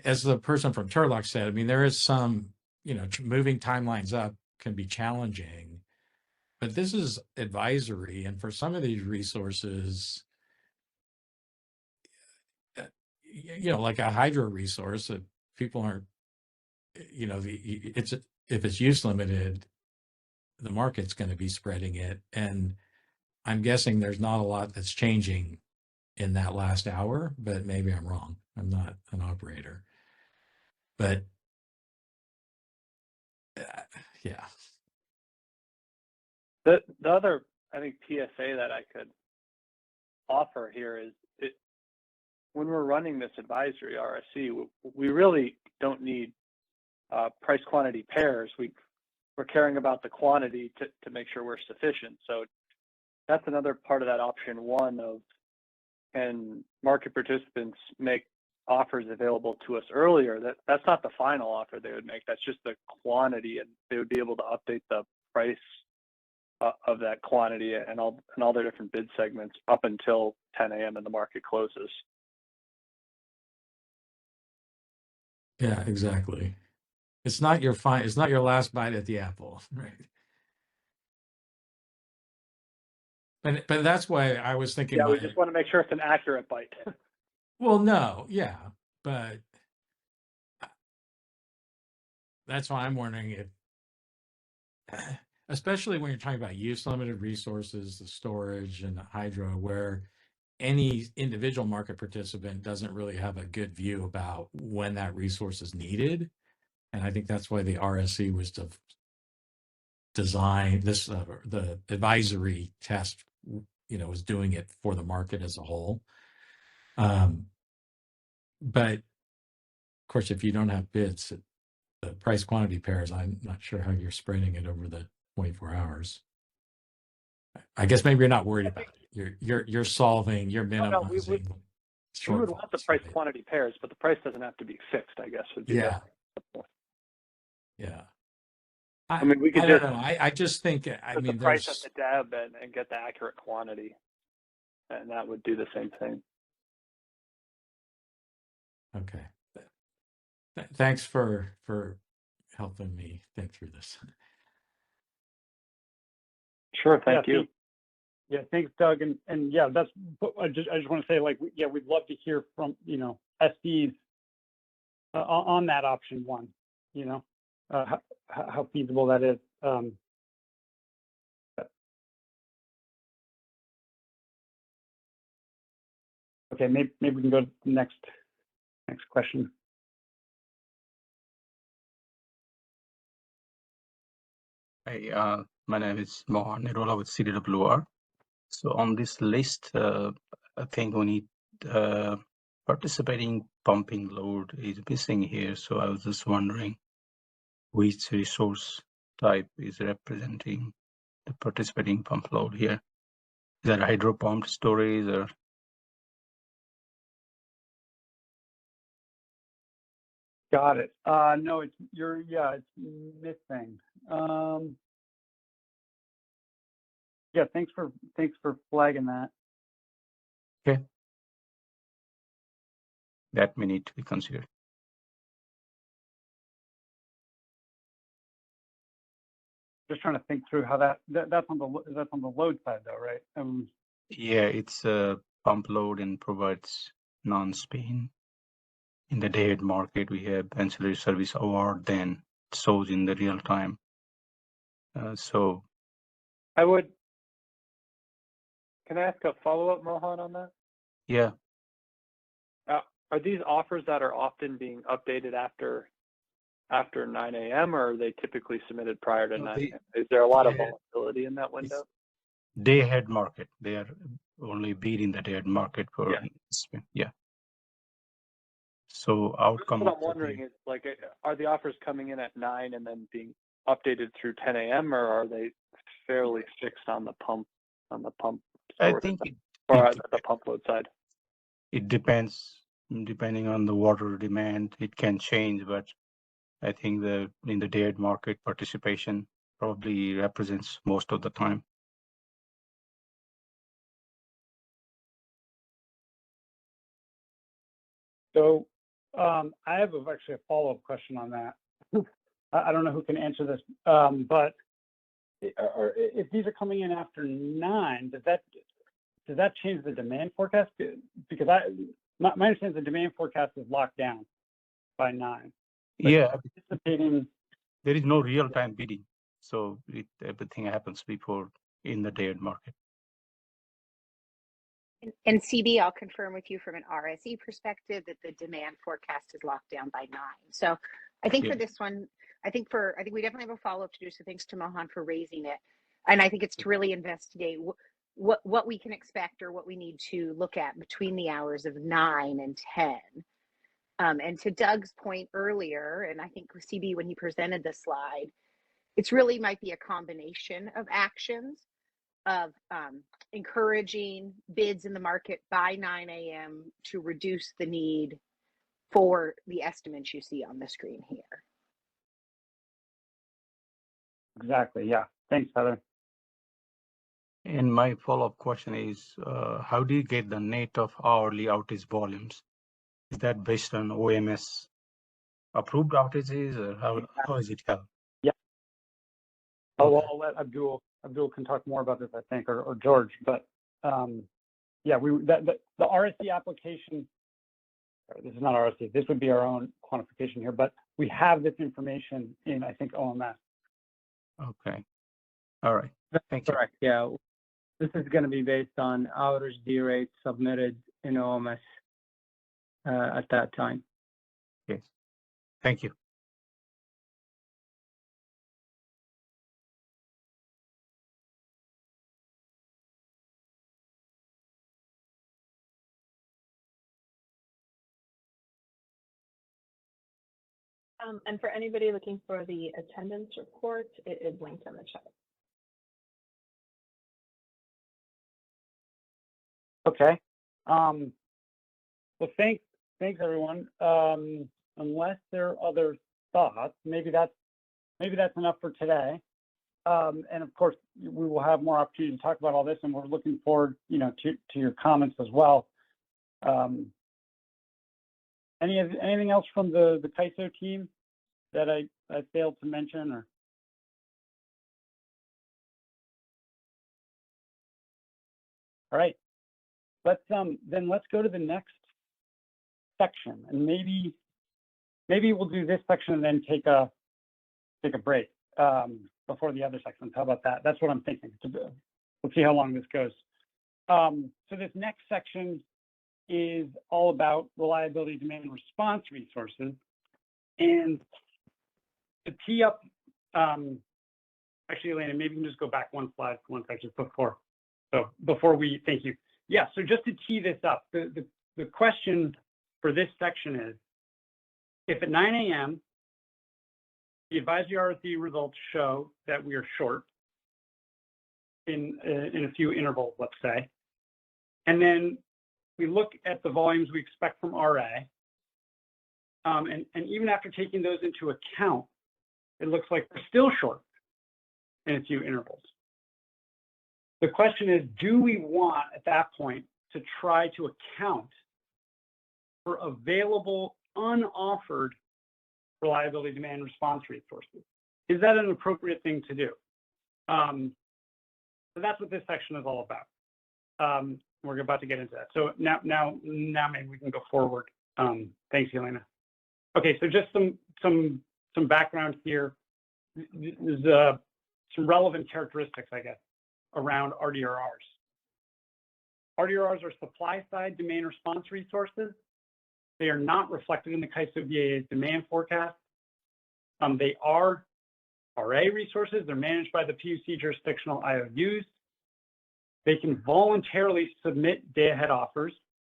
O: as the person from Turlock said, I mean, there is some, moving timelines up can be challenging, but this is advisory. And for some of these resources, like a hydro resource, if people aren't, if it's use limited, the market's going to be spreading it. And I'm guessing there's not a lot that's changing in that last hour, but maybe I'm wrong. I'm not an operator. But yeah.
L: The other, I think, PSA that I could offer here is, when we're running this advisory RSE, we really don't need price quantity pairs. We're caring about the quantity to make sure we're sufficient. So that's another part of that option one of, can market participants make offers available to us earlier? That's not the final offer they would make. That's just the quantity, and they would be able to update the price of that quantity and all their different bid segments up until 10 a.m. and the market closes.
O: Yeah, exactly. It's not your it's not your last bite at the apple, right? But that's why I was thinking.
L: Yeah, we just want to make sure it's an accurate bite.
O: Well, no, yeah, but that's why I'm wondering if, especially when you're talking about use limited resources, the storage and the hydro, where any individual market participant doesn't really have a good view about when that resource is needed. And I think that's why the RSE was designed, the advisory test, was doing it for the market as a whole. But of course, if you don't have bids, the price quantity pairs, I'm not sure how you're spreading it over the 24 hours. I guess maybe you're not worried about it. You're solving, you're minimizing.
L: We would want the price quantity pairs, but the price doesn't have to be fixed, I guess, would be the point.
O: Yeah.
L: I mean, we could
O: I don't know. I just think, I mean,
L: the price at the DEB and get the accurate quantity, and that would do the same thing.
O: Okay. Thanks for helping me think through this.
L: Sure, thank you.
B: Yeah, thanks, Doug. And yeah, that's, I just want to say, like, yeah, we'd love to hear from, SDs on that option one, how feasible that is. Okay, maybe we can go to the next question.
P: Hi, my name is Mohan Nirola with CDWR. So on this list, I think we need participating pumping load is missing here. So I was just wondering which resource type is representing the participating pump load here. Is that hydro pumped storage or?
B: Got it. No, it's missing. Yeah, thanks for flagging that.
P: Okay. That may need to be considered.
B: Just trying to think through how that's on the load side though, right?
P: Yeah, it's a pump load and provides non-spin. In the day-ahead market, we have ancillary service award, then it shows in the real time. So
L: Can I ask a follow-up, Mohan, on that?
P: yeah,
L: Are these offers that are often being updated after 9 a.m. or are they typically submitted prior to 9 a.m.? Is there a lot of volatility in that window?
P: day-ahead market. They are only bid in the day-ahead market for spin. Yeah. So outcome.
L: What I'm wondering is, like, are the offers coming in at 9 and then being updated through 10 a.m. or are they fairly fixed on the pump
P: I think
L: the pump load side?
P: It depends, depending on the water demand, it can change, but I think in the day-ahead market participation probably represents most of the time.
B: So I have actually a follow-up question on that. I don't know who can answer this, but if these are coming in after 9, does that change the demand forecast? Because my understanding is the demand forecast is locked down by 9.
P: Yeah,
B: anticipating
P: there is no real-time bidding, so everything happens before in the day-ahead market.
D: And CB, I'll confirm with you from an RSE perspective that the demand forecast is locked down by 9. So I think for this one, I think we definitely have a follow-up to do. So thanks to Mohan for raising it. And I think it's to really investigate what we can expect or what we need to look at between the hours of 9 and 10. And to Doug's point earlier, and I think CB, when he presented the slide, it's really might be a combination of actions of encouraging bids in the market by 9 a.m. to reduce the need for the estimates you see on the screen here.
B: Exactly. Yeah. Thanks, Heather.
P: And my follow-up question is, how do you get the net of hourly outage volumes? Is that based on OMS approved outages, or how is it held?
B: Yeah. Oh, well, I'll let Abdul can talk more about this, I think, or George. But yeah, the RSE application. Sorry, this is not RSE. This would be our own quantification here, but we have this information in, I think, OMS.
P: Okay. All right. Thank you.
I: Correct. Yeah. This is going to be based on outage D rates submitted in OMS at that time.
P: Yes. Thank you.
A: And for anybody looking for the attendance report, it is linked in the chat.
B: Okay. Well, thanks everyone. Unless there are other thoughts, maybe that's enough for today. And of course, we will have more opportunity to talk about all this, and we're looking forward, to your comments as well. Anything else from the CAISO team that I failed to mention, or? All right. Let's go to the next section, and maybe we'll do this section and then take a break before the other sections. How about that? That's what I'm thinking. We'll see how long this goes. So this next section is all about reliability, demand, and response resources. And to tee up, actually, Elena, maybe you can just go back one slide, one section before. So before we, thank you. Yeah, so just to tee this up, the question for this section is, if at 9 a.m., the advisory RSE results show that we are short in a few intervals, let's say, and then we look at the volumes we expect from RA, and even after taking those into account, it looks like we're still short in a few intervals. The question is, do we want at that point to try to account for available unoffered reliability demand response resources? Is that an appropriate thing to do? So that's what this section is all about. We're about to get into that. So now maybe we can go forward. Thanks, Elena. Okay, so just some background here. There's some relevant characteristics, I guess, around RDRRs. RDRRs are supply-side demand response resources. They are not reflected in the CAISO BAA's demand forecast. They are RA resources. They're managed by the PUC jurisdictional IOUs. They can voluntarily submit day-ahead offers,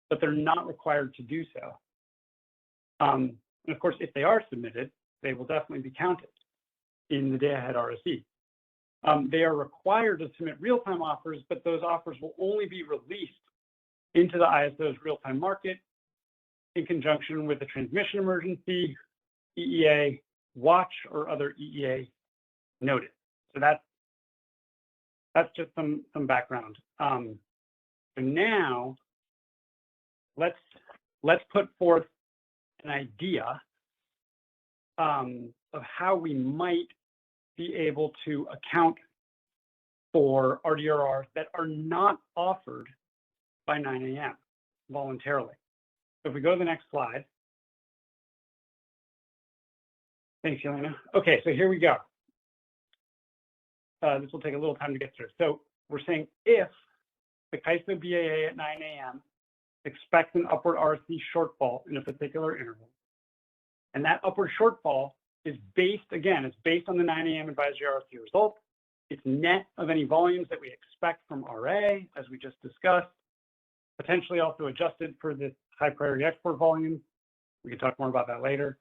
B: but they're not required to do so. And of course, if they are submitted, they will definitely be counted in the day-ahead RSE. They are required to submit real-time offers, but those offers will only be released into the ISO's real-time market in conjunction with a transmission emergency, EEA, watch, or other EEA notice. So that's just some background. So now let's put forth an idea of how we might be able to account for RDRRs that are not offered by 9 a.m. voluntarily. So if we go to the next slide. Thanks, Elena. Okay, so here we go. This will take a little time to get through. So we're saying if the CAISO BAA at 9 a.m. expects an upward RSE shortfall in a particular interval, and that upward shortfall is based, again, it's based on the 9 a.m. advisory RSE result. It's net of any volumes that we expect from RA, as we just discussed, potentially also adjusted for this high priority export volume. We can talk more about that later.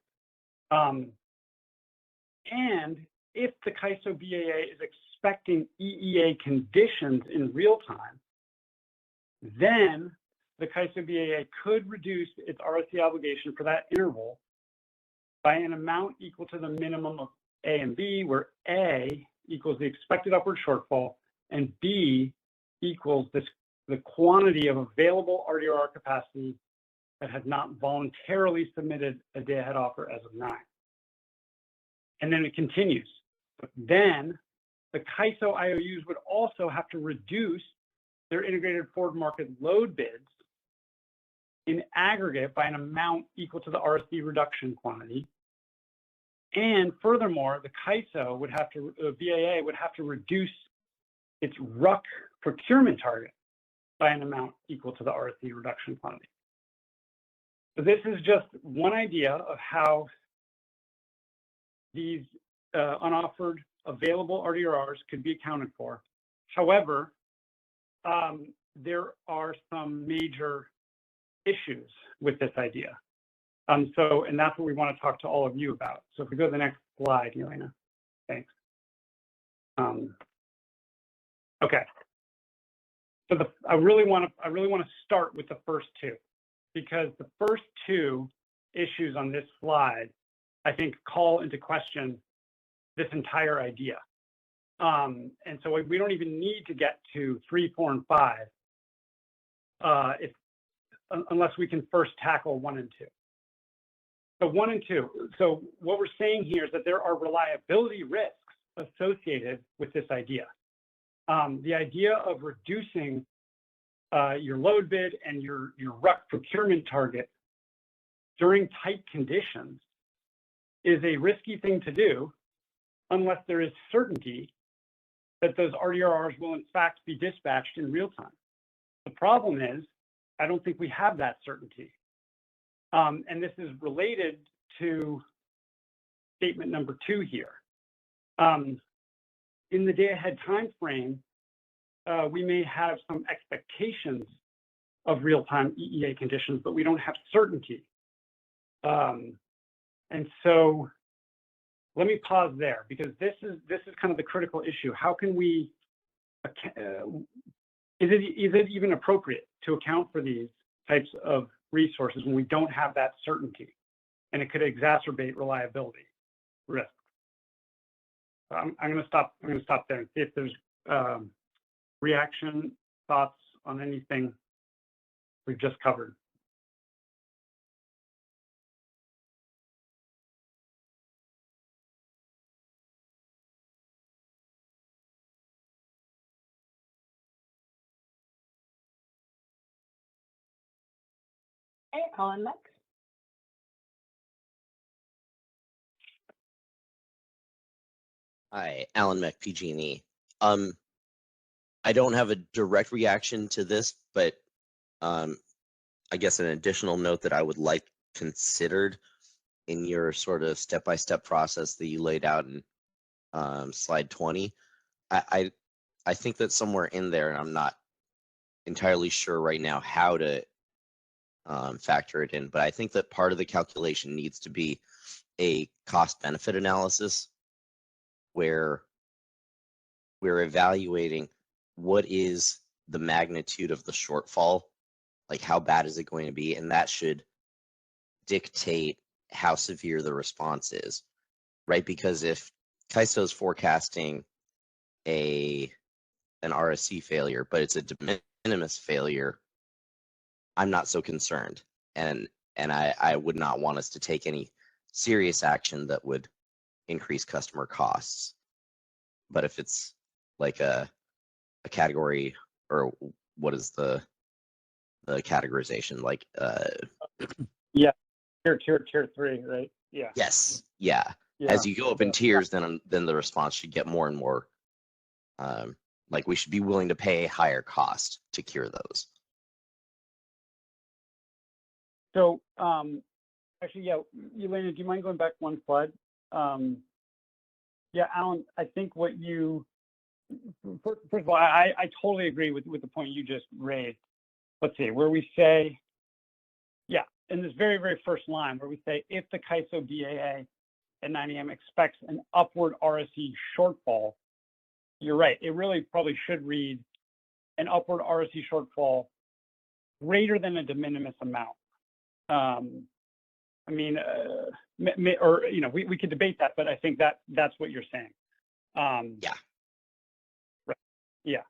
B: And if the CAISO BAA is expecting EEA conditions in real time, then the CAISO BAA could reduce its RSE obligation for that interval by an amount equal to the minimum of A and B, where A equals the expected upward shortfall and B equals the quantity of available RDRR capacity that has not voluntarily submitted a day-ahead offer as of 9. And then it continues. Then the CAISO IOUs would also have to reduce their integrated forward market load bids in aggregate by an amount equal to the RSE reduction quantity. And furthermore, the CAISO would have to, BAA would have to reduce its RUC procurement target by an amount equal to the RSE reduction quantity. So this is just one idea of how these unoffered available RDRRs could be accounted for. However, there are some major issues with this idea. And that's what we want to talk to all of you about. So if we go to the next slide, Elena, thanks. Okay. So I really want to start with the first two, because the first two issues on this slide, I think, call into question this entire idea. And so we don't even need to get to 3, 4, and 5 unless we can first tackle 1 and 2. So 1 and 2. So what we're saying here is that there are reliability risks associated with this idea. The idea of reducing your load bid and your RUC procurement target during tight conditions is a risky thing to do unless there is certainty that those RDRRs will in fact be dispatched in real time. The problem is, I don't think we have that certainty. And this is related to statement number 2 here. In the day-ahead time frame, we may have some expectations of real-time EEA conditions, but we don't have certainty. And so let me pause there, because this is kind of the critical issue. How can we, is it even appropriate to account for these types of resources when we don't have that certainty, and it could exacerbate reliability risks? I'm going to stop there and see if there's reaction, thoughts on anything we've just covered?
A: Okay, Colin next.
M: Hi, Alan Meck, PG&E. I don't have a direct reaction to this, but I guess an additional note that I would like considered in your sort of step-by-step process that you laid out in slide 20. I think that somewhere in there, and I'm not entirely sure right now how to factor it in, but I think that part of the calculation needs to be a cost-benefit analysis where we're evaluating what is the magnitude of the shortfall, like how bad is it going to be, and that should dictate how severe the response is, right? Because if CAISO is forecasting an RSE failure, but it's a de minimis failure, I'm not so concerned, and I would not want us to take any serious action that would increase customer costs. But if it's like a category, or what is the categorization, like
B: yeah, tier 3, right? Yeah.
M: Yes, yeah. As you go up in tiers, then the response should get more and more like we should be willing to pay a higher cost to cure those.
B: So actually, yeah, Elena, do you mind going back one slide? Yeah, Alan, I think what you, first of all, I totally agree with the point you just raised. Let's see, where we say, yeah, in this very, very first line, where we say, if the CAISO BAA at 9 a.m. expects an upward RSE shortfall, you're right, it really probably should read an upward RSE shortfall greater than a de minimis amount. I mean, or, you know, we could debate that, but I think that's what you're saying.
M: Yeah.
B: Right. Yeah.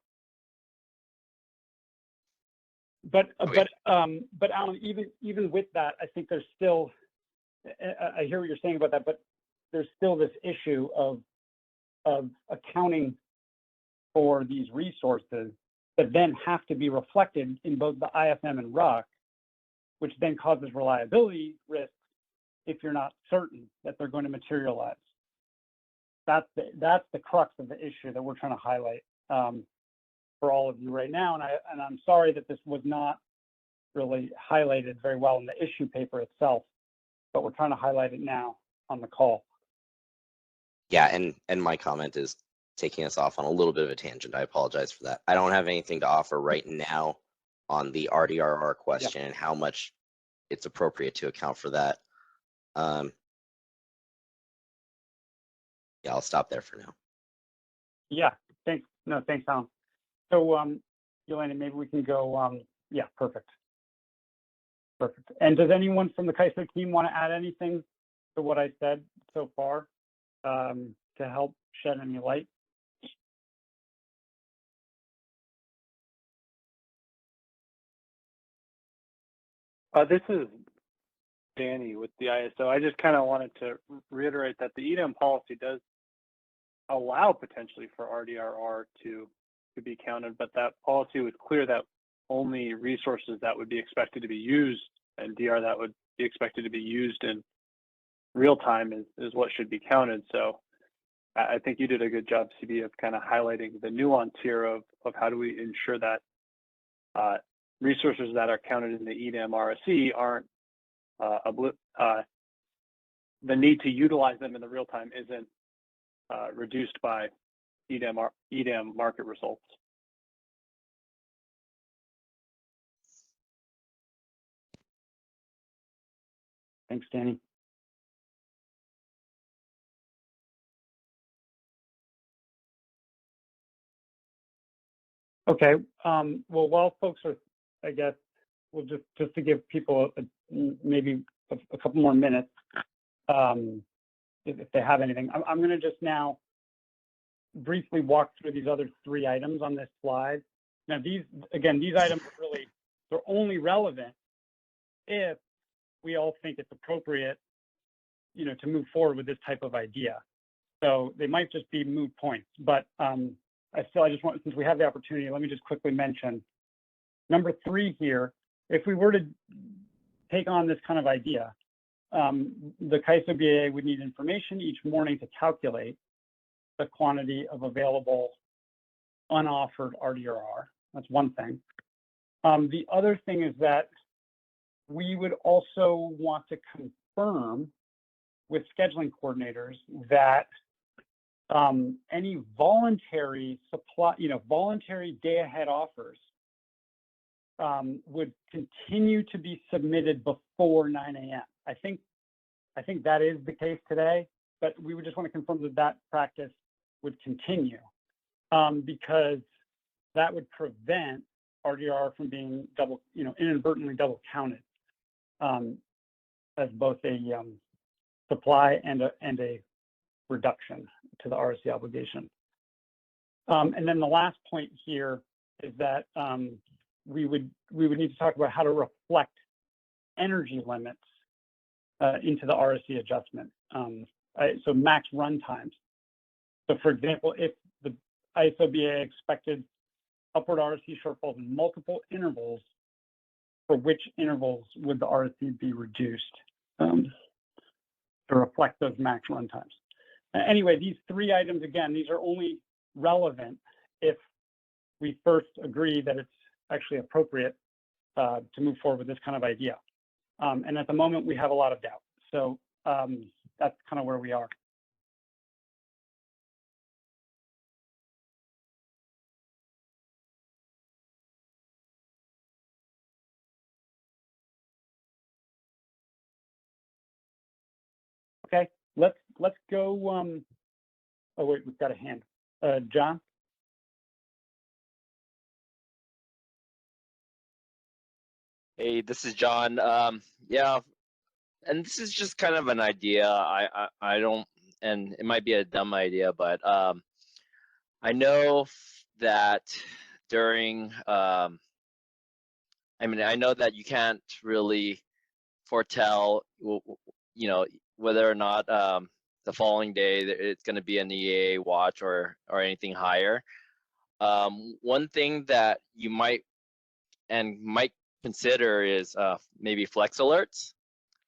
B: But Alan, even with that, I think there's still, I hear what you're saying about that, but there's still this issue of accounting for these resources that then have to be reflected in both the IFM and RUC, which then causes reliability risks if you're not certain that they're going to materialize. That's the crux of the issue that we're trying to highlight for all of you right now. And I'm sorry that this was not really highlighted very well in the issue paper itself, but we're trying to highlight it now on the call.
M: Yeah, and my comment is taking us off on a little bit of a tangent. I apologize for that. I don't have anything to offer right now on the RDRR question and how much it's appropriate to account for that. Yeah, I'll stop there for now.
B: Yeah, thanks. No, thanks, Alan. So, Yelena, maybe we can go, yeah, perfect. Perfect. And does anyone from the CAISO team want to add anything to what I said so far to help shed any light?
L: This is Danny with the ISO. I just kind of wanted to reiterate that the EDM policy does allow potentially for RDRR to be counted, but that policy was clear that only resources that would be expected to be used and DR that would be expected to be used in real time is what should be counted. So I think you did a good job, CB, of kind of highlighting the nuance here of how do we ensure that resources that are counted in the EDM RSE aren't the need to utilize them in the real time isn't reduced by EDM market results.
B: Thanks, Danny. Okay, well, while folks are, I guess, we'll just to give people maybe a couple more minutes, if they have anything. I'm going to just now briefly walk through these other 3 items on this slide. Now, these items are really, they're only relevant if we all think it's appropriate, to move forward with this type of idea. So they might just be moot points, but I just want, since we have the opportunity, let me just quickly mention number 3 here. If we were to take on this kind of idea, the CAISO BAA would need information each morning to calculate the quantity of available unoffered RDRR. That's one thing. The other thing is that we would also want to confirm with scheduling coordinators that any voluntary supply, voluntary day-ahead offers would continue to be submitted before 9 a.m. I think that is the case today, but we would just want to confirm that that practice would continue because that would prevent RDR from being inadvertently double counted as both a supply and a reduction to the RSE obligation. And then the last point here is that we would need to talk about how to reflect energy limits into the RSE adjustment. So max run times. So for example, if the ISO BA expected upward RSE shortfalls in multiple intervals, for which intervals would the RSE be reduced to reflect those max run times? Anyway, these 3 items, again, these are only relevant if we first agree that it's actually appropriate to move forward with this kind of idea. And at the moment, we have a lot of doubt. So that's kind of where we are. Okay, let's go. Oh wait, we've got a hand. John.
E: Hey, this is John. Yeah, and this is just kind of an idea. I don't, and it might be a dumb idea, but I know that during, I know that you can't really foretell, whether or not the following day it's going to be an EA watch or anything higher. One thing that you might consider is maybe flex alerts.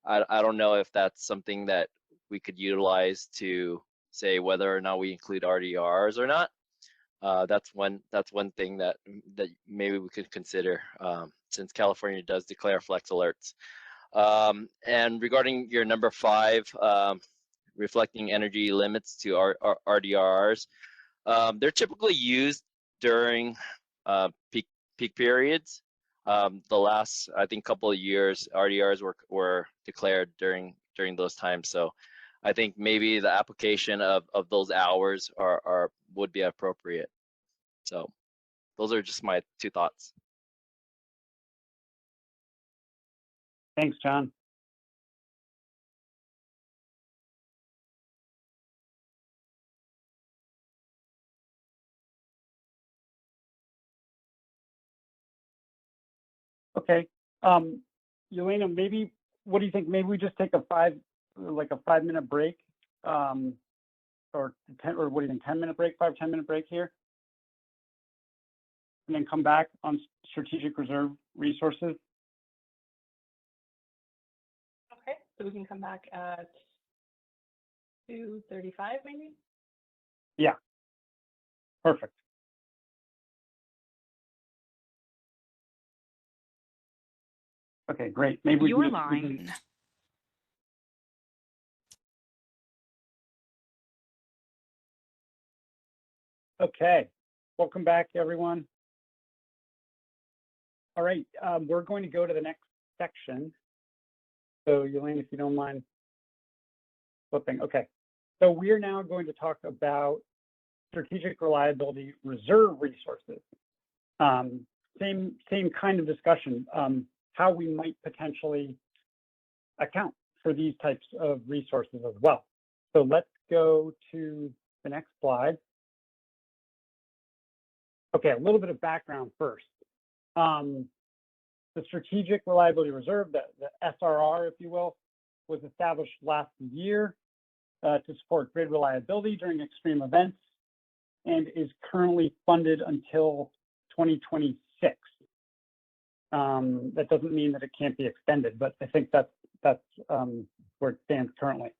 E: I don't know if that's something that we could utilize to say whether or not we include RDRs or not. That's one thing that maybe we could consider since California does declare flex alerts. And regarding your number 5, reflecting energy limits to RDRs, they're typically used during peak periods. The last, I think, couple of years, RDRs were declared during those times. So I think maybe the application of those hours would be appropriate. So those are just my 2 thoughts.
B: Thanks, John. Okay, Yelena, maybe, what do you think? Maybe we just take a 5-minute break, or what do you think? 10-minute break, 5-10-minute break here, and then come back on strategic reserve resources.
A: Okay, so we can come back at 2:35 maybe?
B: Yeah, perfect. Okay, great. Maybe
K: Your line.
B: Okay, welcome back, everyone. All right, we're going to go to the next section. So, Yelena, if you don't mind flipping. Okay, so we're now going to talk about strategic reliability reserve resources. Same kind of discussion, how we might potentially account for these types of resources as well. So let's go to the next slide. Okay, a little bit of background first. The Strategic Reliability Reserve, the SRR, if you will, was established last year to support grid reliability during extreme events and is currently funded until 2026. That doesn't mean that it can't be extended, but I think that's where it stands currently.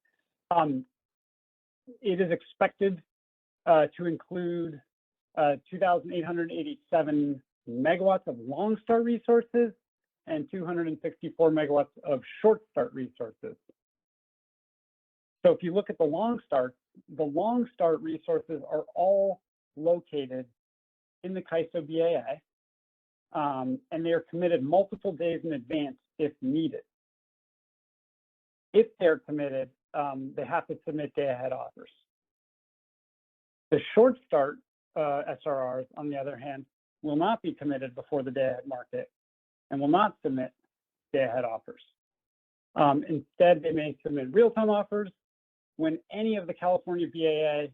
B: It is expected to include 2,887 megawatts of long start resources and 264 megawatts of short start resources. So if you look at the long start resources are all located in the CAISO BAA, and they are committed multiple days in advance if needed. If they're committed, they have to submit day-ahead offers. The short start SRRs, on the other hand, will not be committed before the day-ahead market and will not submit day-ahead offers. Instead, they may submit real-time offers when any of the California BAA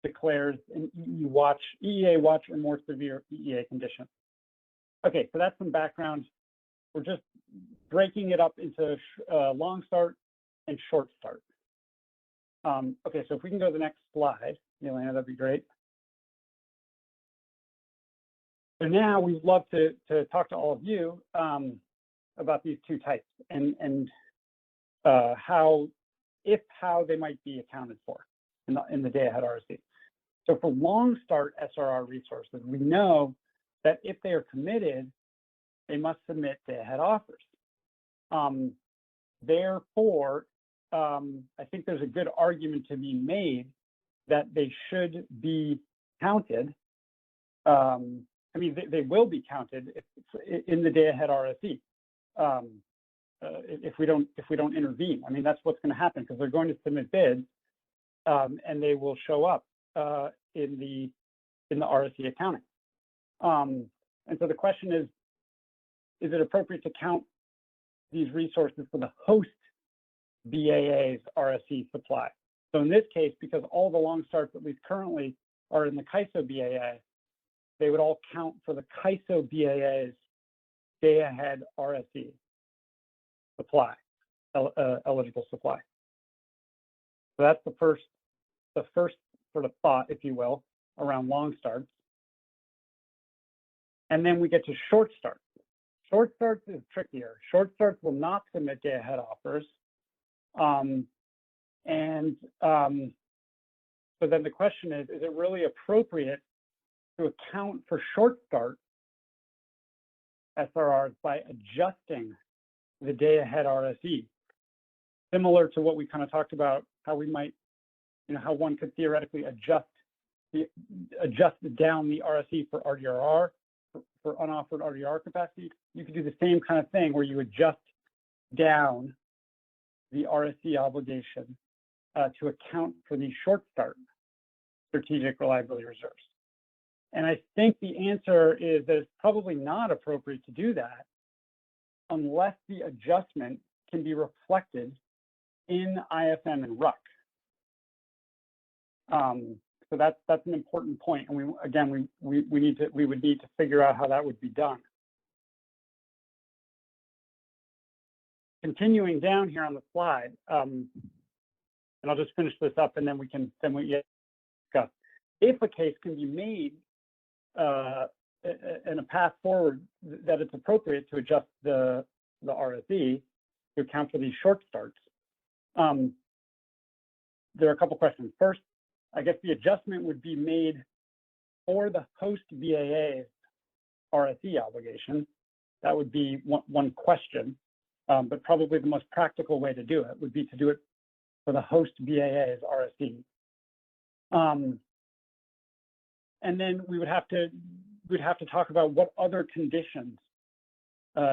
B: declares an EEA watch or more severe EEA condition. Okay, so that's some background. We're just breaking it up into long start and short start. Okay, so if we can go to the next slide, Elena, that'd be great. So now we'd love to talk to all of you about these two types and how they might be accounted for in the day-ahead RSE. So for long start SRR resources, we know that if they are committed, they must submit day-ahead offers. Therefore, I think there's a good argument to be made that they should be counted. I mean, they will be counted in the day-ahead RSE if we don't intervene. I mean, that's what's going to happen because they're going to submit bids and they will show up in the RSE accounting. And so the question is it appropriate to count these resources for the host BAA's RSE supply? So in this case, because all the long starts, at least currently, are in the CAISO BAA, they would all count for the CAISO BAA's day-ahead RSE supply, eligible supply. So that's the first sort of thought, if you will, around long starts. And then we get to short starts. Short starts is trickier. Short starts will not submit day-ahead offers. So then the question is it really appropriate to account for short start SRRs by adjusting the day-ahead RSE? Similar to what we kind of talked about, how we might, how one could theoretically adjust down the RSE for RDRR, for unoffered RDR capacity. You could do the same kind of thing where you adjust down the RSE obligation to account for the short start strategic reliability reserves. And I think the answer is that it's probably not appropriate to do that unless the adjustment can be reflected in IFM and RUC. So that's an important point, and we would need to figure out how that would be done. Continuing down here on the slide, and I'll just finish this up, and then we discuss. If a case can be made and a path forward that it's appropriate to adjust the RSE to account for these short starts, there are a couple questions. First, I guess the adjustment would be made for the host BAA's RSE obligation. That would be one question, but probably the most practical way to do it would be to do it for the host BAA's RSE. And then we'd have to talk about what other conditions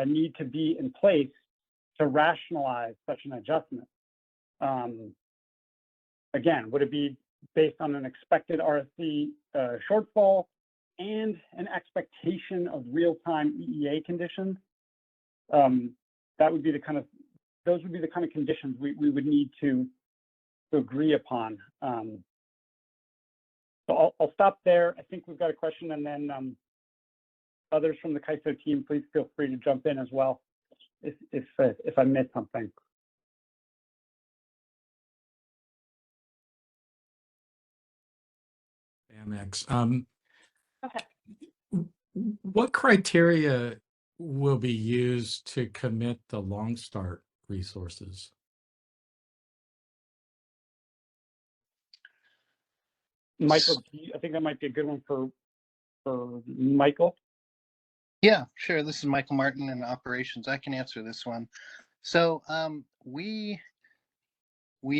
B: need to be in place to rationalize such an adjustment. Again, would it be based on an expected RSE shortfall and an expectation of real-time EEA conditions? That would be those would be the kind of conditions we would need to agree upon. So I'll I'll stop there. I think we've got a question, and then others from the CAISO team, please feel free to jump in as well if I missed something.
O: Amex.
A: Okay.
O: What criteria will be used to commit the long start resources?
B: Michael, I think that might be a good one for Michael.
Q: Yeah, sure. This is Michael Martin in operations. I can answer this one. So we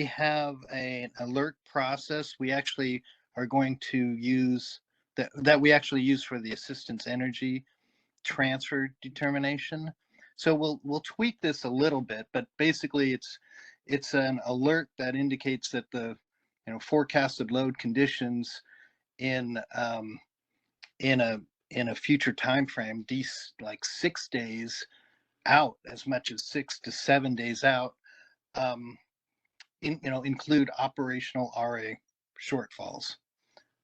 Q: have an alert process. We actually are going to use that we actually use for the assistance energy transfer determination. So we'll tweak this a little bit, but basically it's an alert that indicates that the forecasted load conditions in a future time frame, these like 6 days out, as much as 6 to 7 days out, include operational RA shortfalls.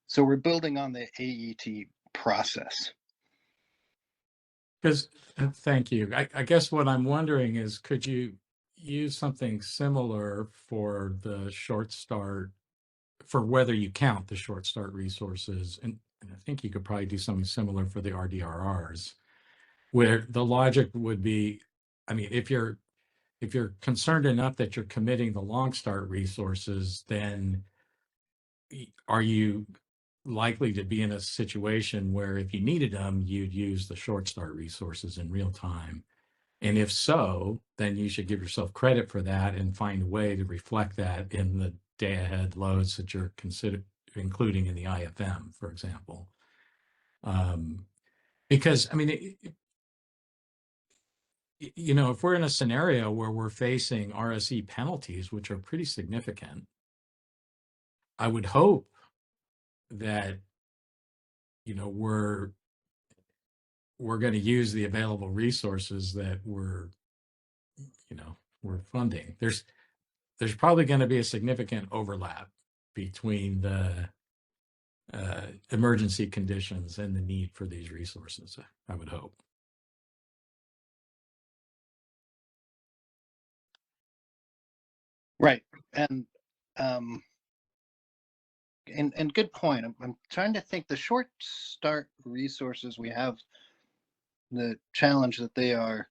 Q: So we're building on the AET process.
O: Because, thank you. I guess what I'm wondering is, could you use something similar for the short start, for whether you count the short start resources? And I think you could probably do something similar for the RDRRs, where the logic would be, I mean, if you're concerned enough that you're committing the long start resources, then are you likely to be in a situation where if you needed them, you'd use the short start resources in real time? And if so, then you should give yourself credit for that and find a way to reflect that in the day ahead loads that you're including in the IFM, for example. Because, I mean, if we're in a scenario where we're facing RSE penalties, which are pretty significant, I would hope that, we're going to use the available resources that we're funding. There's probably going to be a significant overlap between the emergency conditions and the need for these resources, I would hope.
Q: Right. And good point. I'm trying to think, the short start resources we have, the challenge that they are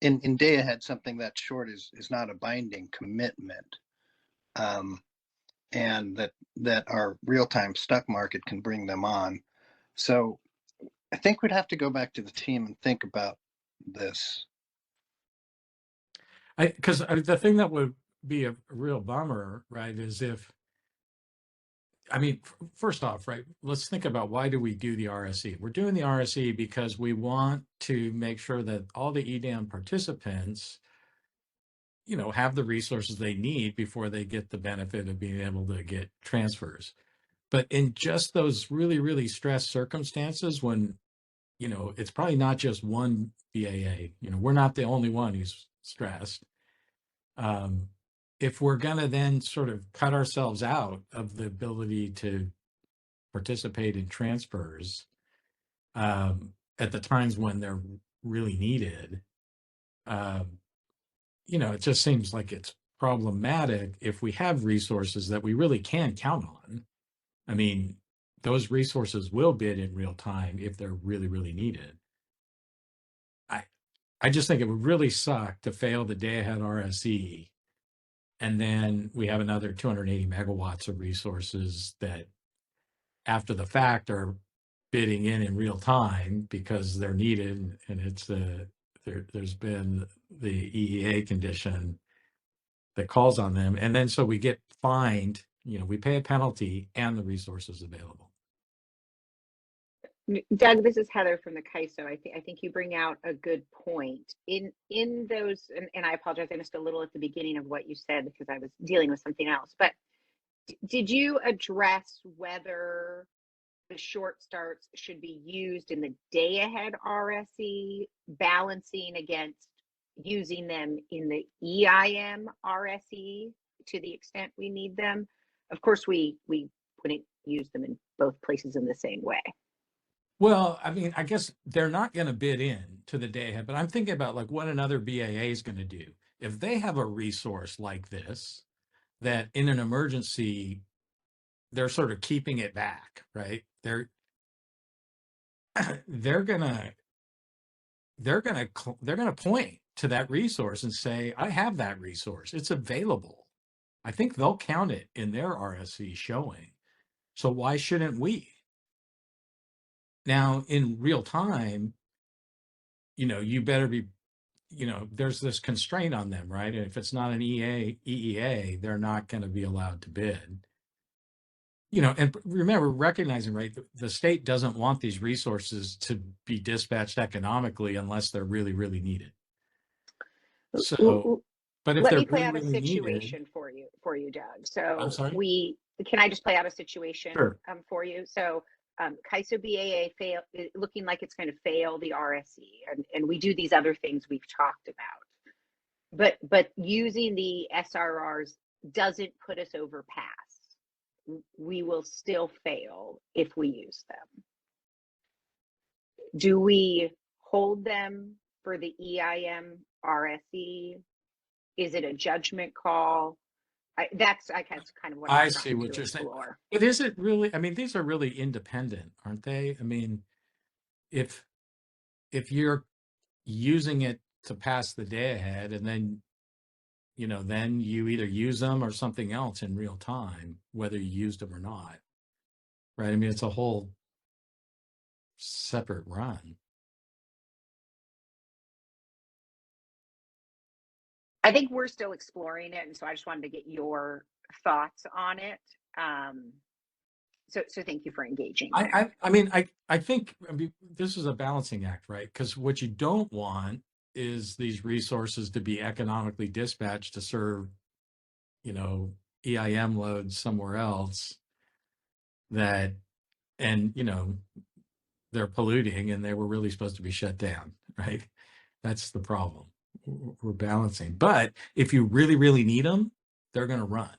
Q: in day ahead, something that short is not a binding commitment, and that our real-time stock market can bring them on. So I think we'd have to go back to the team and think about this.
O: Because the thing that would be a real bummer, right, is if, I mean, first off, right, let's think about, why do we do the RSE? We're doing the RSE because we want to make sure that all the EDAM participants, have the resources they need before they get the benefit of being able to get transfers. But in just those really, really stressed circumstances, when, it's probably not just one BAA, we're not the only one who's stressed. If we're going to then sort of cut ourselves out of the ability to participate in transfers at the times when they're really needed, it just seems like it's problematic if we have resources that we really can count on. I mean, those resources will bid in real time if they're really, really needed. I just think it would really suck to fail the day ahead RSE, and then we have another 280 megawatts of resources that after the fact are bidding in real time because they're needed, and it's there's been the EEA condition that calls on them, and then so we get fined, we pay a penalty and the resources available.
D: Doug, this is Heather from the CAISO. I think you bring out a good point. In those, and I apologize, I missed a little at the beginning of what you said because I was dealing with something else. But did you address whether the short starts should be used in the day ahead RSE, balancing against using them in the EIM RSE to the extent we need them? Of course, we wouldn't use them in both places in the same way.
O: Well, I mean, I guess they're not going to bid in to the day ahead, but I'm thinking about like what another BAA is going to do. If they have a resource like this, that in an emergency, they're sort of keeping it back, right? They're gonna point to that resource and say, I have that resource. It's available. I think they'll count it in their RSE showing. So why shouldn't we? Now, in real time, you better be, there's this constraint on them, right? And if it's not an EEA, they're not going to be allowed to bid. And remember, recognizing, right, the state doesn't want these resources to be dispatched economically unless they're really, really needed. So, but if
D: let
O: they're
D: me play
O: really,
D: out a
O: really
D: situation
O: needed,
D: for you, Doug.
O: I'm
D: So
O: sorry?
D: can I just play out a situation
O: Sure.
D: for you? So CAISO BAA looking like it's going to fail the RSE, and we do these other things we've talked about. But using the SRRs doesn't put us over pass. We will still fail if we use them. Do we hold them for the EIM RSE? Is it a judgment call? That's kind of what
O: I
D: I'm
O: see
D: trying
O: what
D: to
O: you're saying.
D: explore.
O: But is it really, I mean, these are really independent, aren't they? I mean, if you're using it to pass the day ahead and then then you either use them or something else in real time, whether you used them or not, right? I mean, it's a whole separate run.
D: I think we're still exploring it, and so I just wanted to get your thoughts on it. So thank you for engaging.
O: I think this is a balancing act, right? Because what you don't want is these resources to be economically dispatched to serve, EIM loads somewhere else that, and they're polluting and they were really supposed to be shut down, right? That's the problem. We're balancing. But if you really, really need them, they're going to run.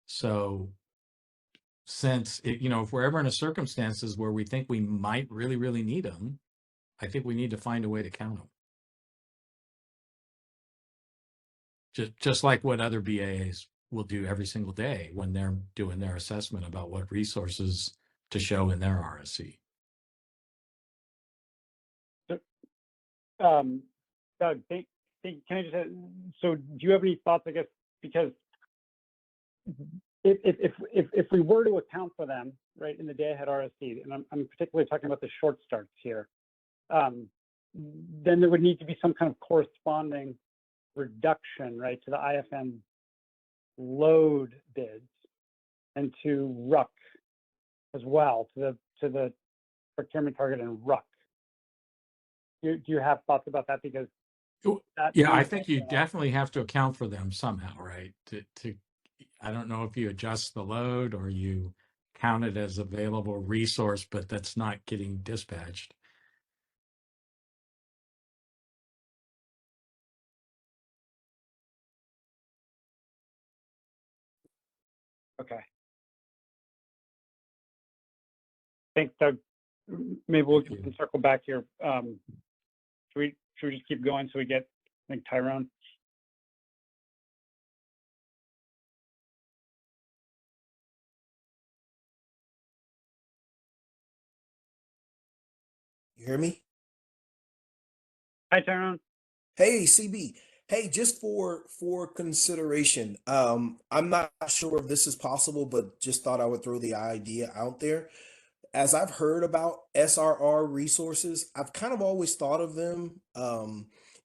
O: So since, if we're ever in a circumstances where we think we might really, really need them, I think we need to find a way to count them. Just like what other BAAs will do every single day when they're doing their assessment about what resources to show in their RSE.
B: Doug, can I just so do you have any thoughts, I guess, because if we were to account for them, right, in the day ahead RSE, and I'm particularly talking about the short starts here, then there would need to be some kind of corresponding reduction, right, to the IFM load bids and to RUC as well, to the procurement target and RUC. Do you have thoughts about that? Because
O: yeah, I think you definitely have to account for them somehow, right? I don't know if you adjust the load or you count it as available resource, but that's not getting dispatched.
B: Okay. Thanks, Doug. Maybe we can circle back here. Should we just keep going so we get, I think, Tyrone?
R: You hear me?
B: Hi, Tyrone.
R: Hey, CB. Hey, just for consideration, I'm not sure if this is possible, but just thought I would throw the idea out there. As I've heard about SRR resources, I've kind of always thought of them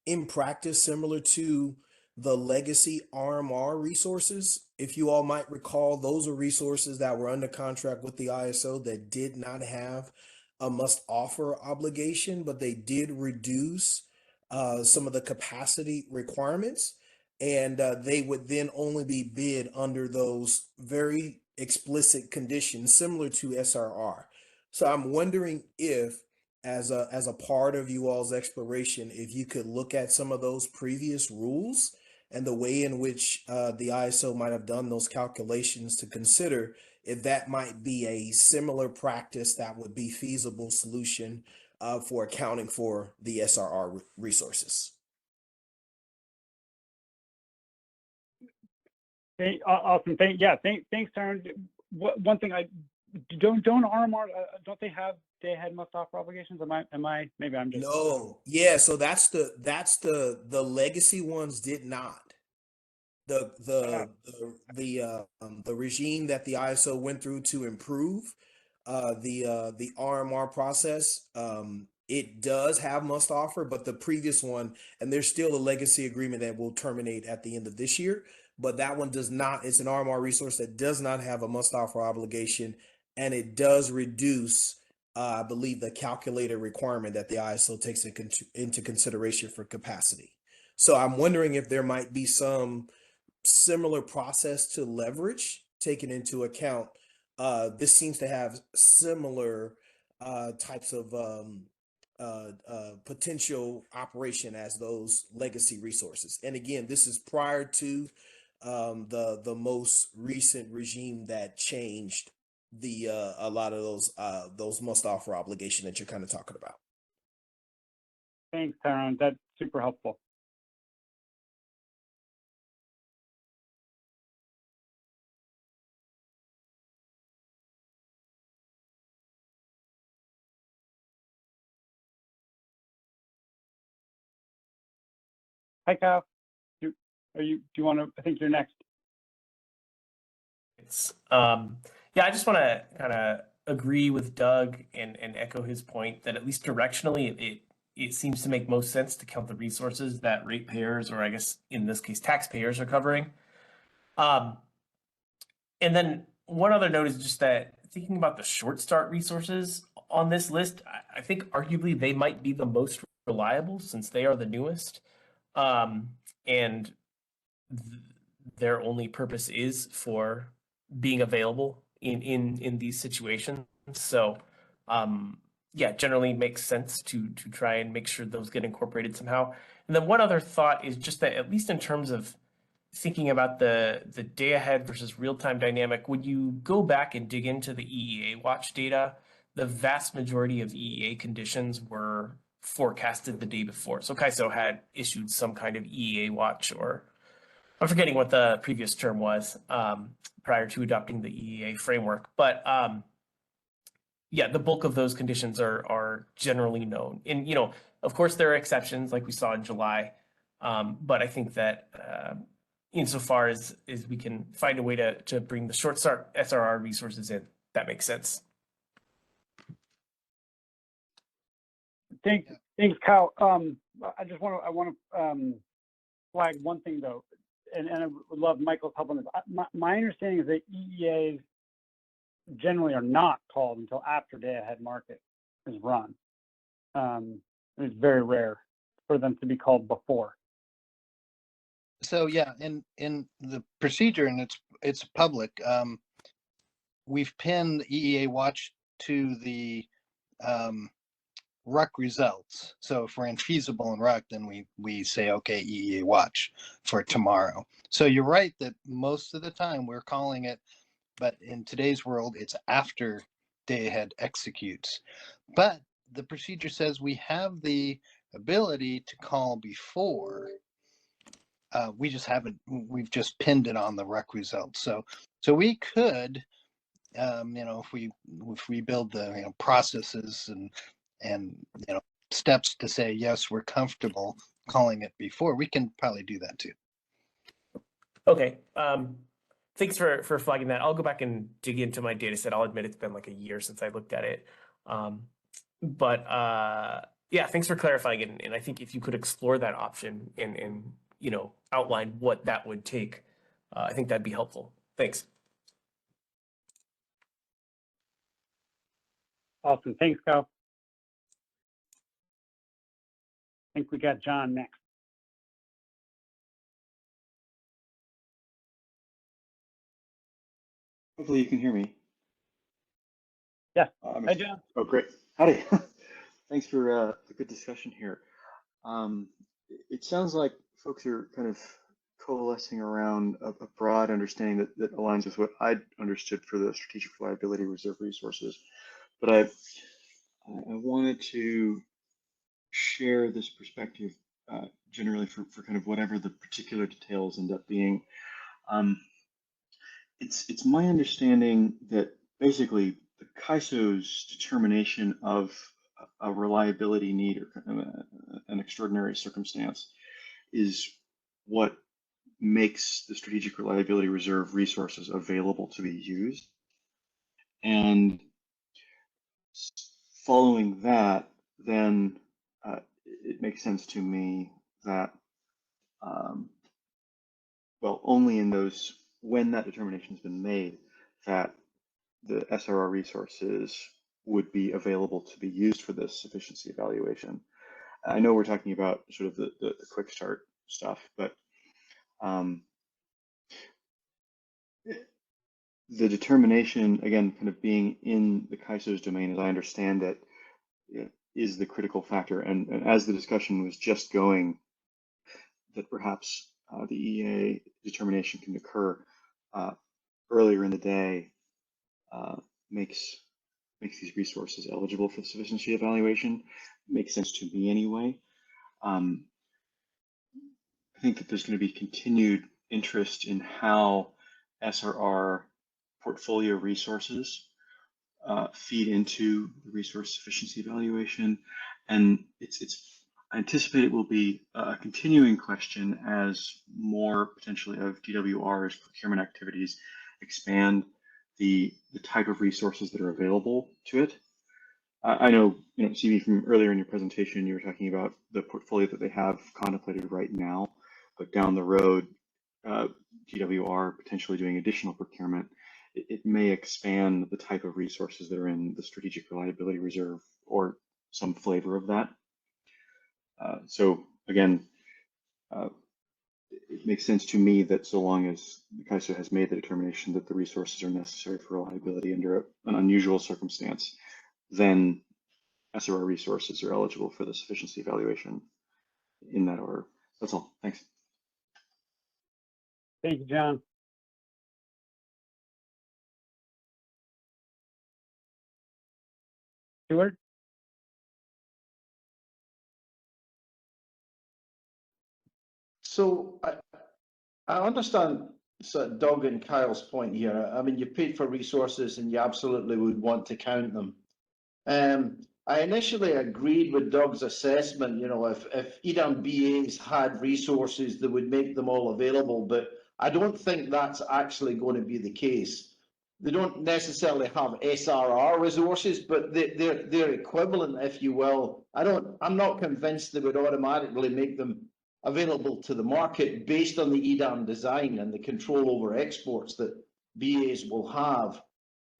R: in practice similar to the legacy RMR resources. If you all might recall, those are resources that were under contract with the ISO that did not have a must offer obligation, but they did reduce some of the capacity requirements. And they would then only be bid under those very explicit conditions similar to SRR. So I'm wondering if, as a part of you all's exploration, if you could look at some of those previous rules and the way in which the ISO might have done those calculations to consider if that might be a similar practice that would be feasible solution for accounting for the SRR resources.
B: Awesome. Thanks, Aaron. One thing don't RMR don't they have day-ahead must offer obligations? Maybe I'm just
R: no. Yeah, so that's the legacy ones did not. The regime that the ISO went through to improve the RMR process, it does have must offer, but the previous one, and there's still a legacy agreement that will terminate at the end of this year, but that one does not. It's an RMR resource that does not have a must offer obligation, and it does reduce I believe the calculator requirement that the ISO takes into consideration for capacity. So I'm wondering if there might be some similar process to leverage taken into account. This seems to have similar types of potential operation as those legacy resources. And again, this is prior to the most recent regime that changed the a lot of those must offer obligation that you're kind of talking about.
B: Thanks, Aaron. That's super helpful. Hi, Kyle. Do you want to? I think you're next.
S: Yeah, I just want to kind of agree with Doug and echo his point that at least directionally, it seems to make most sense to count the resources that ratepayers, or I guess in this case taxpayers, are covering. And then one other note is just that thinking about the short start resources on this list, I think arguably they might be the most reliable since they are the newest. And their only purpose is for being available in these situations. So yeah, generally makes sense to try and make sure those get incorporated somehow. And then one other thought is just that at least in terms of thinking about the day ahead versus real-time dynamic, when you go back and dig into the EEA watch data, the vast majority of EEA conditions were forecasted the day before. So CAISO had issued some kind of EEA watch, or I'm forgetting what the previous term was prior to adopting the EEA framework. But yeah, the bulk of those conditions are generally known. And, of course, there are exceptions like we saw in July. But I think that insofar as we can find a way to bring the short start SRR resources in, that makes sense.
B: Thanks, Kyle. I want to flag one thing though, and I would love Michael's help on this. My understanding is that EEAs generally are not called until after day-ahead market is run. It's very rare for them to be called before.
Q: So yeah, in the procedure, and it's public. We've pinned EEA watch to the RUC results. So if we're infeasible in RUC, then we say, okay, EEA watch for tomorrow. So you're right that most of the time we're calling it, but in today's world, it's after day ahead executes. But the procedure says we have the ability to call before. We just haven't, we've just pinned it on the RUC results. So we could, if we build the processes and steps to say, yes, we're comfortable calling it before, we can probably do that too.
S: Okay. Thanks for flagging that. I'll go back and dig into my data set. I'll admit it's been like a year since I looked at it. But yeah, thanks for clarifying it. And I think if you could explore that option and outline what that would take, I think that'd be helpful. Thanks.
B: Awesome. Thanks, Kyle. I think we got John next.
T: Hopefully you can hear me.
B: Yeah. Hi, John.
T: Oh, great. Howdy. Thanks for the good discussion here. It sounds like folks are kind of
L: coalescing around a broad understanding that aligns with what I understood for the strategic reliability reserve resources. But I wanted to share this perspective generally for kind of whatever the particular details end up being. It's my understanding that basically the CAISO's determination of a reliability need or an extraordinary circumstance is what makes the strategic reliability reserve resources available to be used. And following that, then it makes sense to me that, well, only in those, when that determination has been made, that the SRR resources would be available to be used for this sufficiency evaluation. I know we're talking about sort of the quick start stuff, but the determination, again, kind of being in the CAISO's domain, as I understand it, is the critical factor. And as the discussion was just going, that perhaps the EA determination can occur earlier in the day makes these resources eligible for the sufficiency evaluation. Makes sense to me anyway. I think that there's going to be continued interest in how SRR portfolio resources feed into the resource sufficiency evaluation, and I anticipate it will be a continuing question as more potentially of DWR's procurement activities expand the type of resources that are available to it. I know, CB, from earlier in your presentation, you were talking about the portfolio that they have contemplated right now, but down the road, DWR potentially doing additional procurement. It may expand the type of resources that are in the strategic reliability reserve or some flavor of that. So again, it makes sense to me that so long as the CAISO has made the determination that the resources are necessary for reliability under an unusual circumstance, then SRR resources are eligible for the sufficiency evaluation in that order. That's all. Thanks.
I: Thank you, John. Stuart?
U: So I understand sort of Doug and Kyle's point here. I mean, you paid for resources and you absolutely would want to count them. I initially agreed with Doug's assessment, if EDAM BAs had resources that would make them all available, but I don't think that's actually going to be the case. They don't necessarily have SRR resources, but they're equivalent, if you will. I'm not convinced they would automatically make them available to the market based on the EDAM design and the control over exports that BAs will have.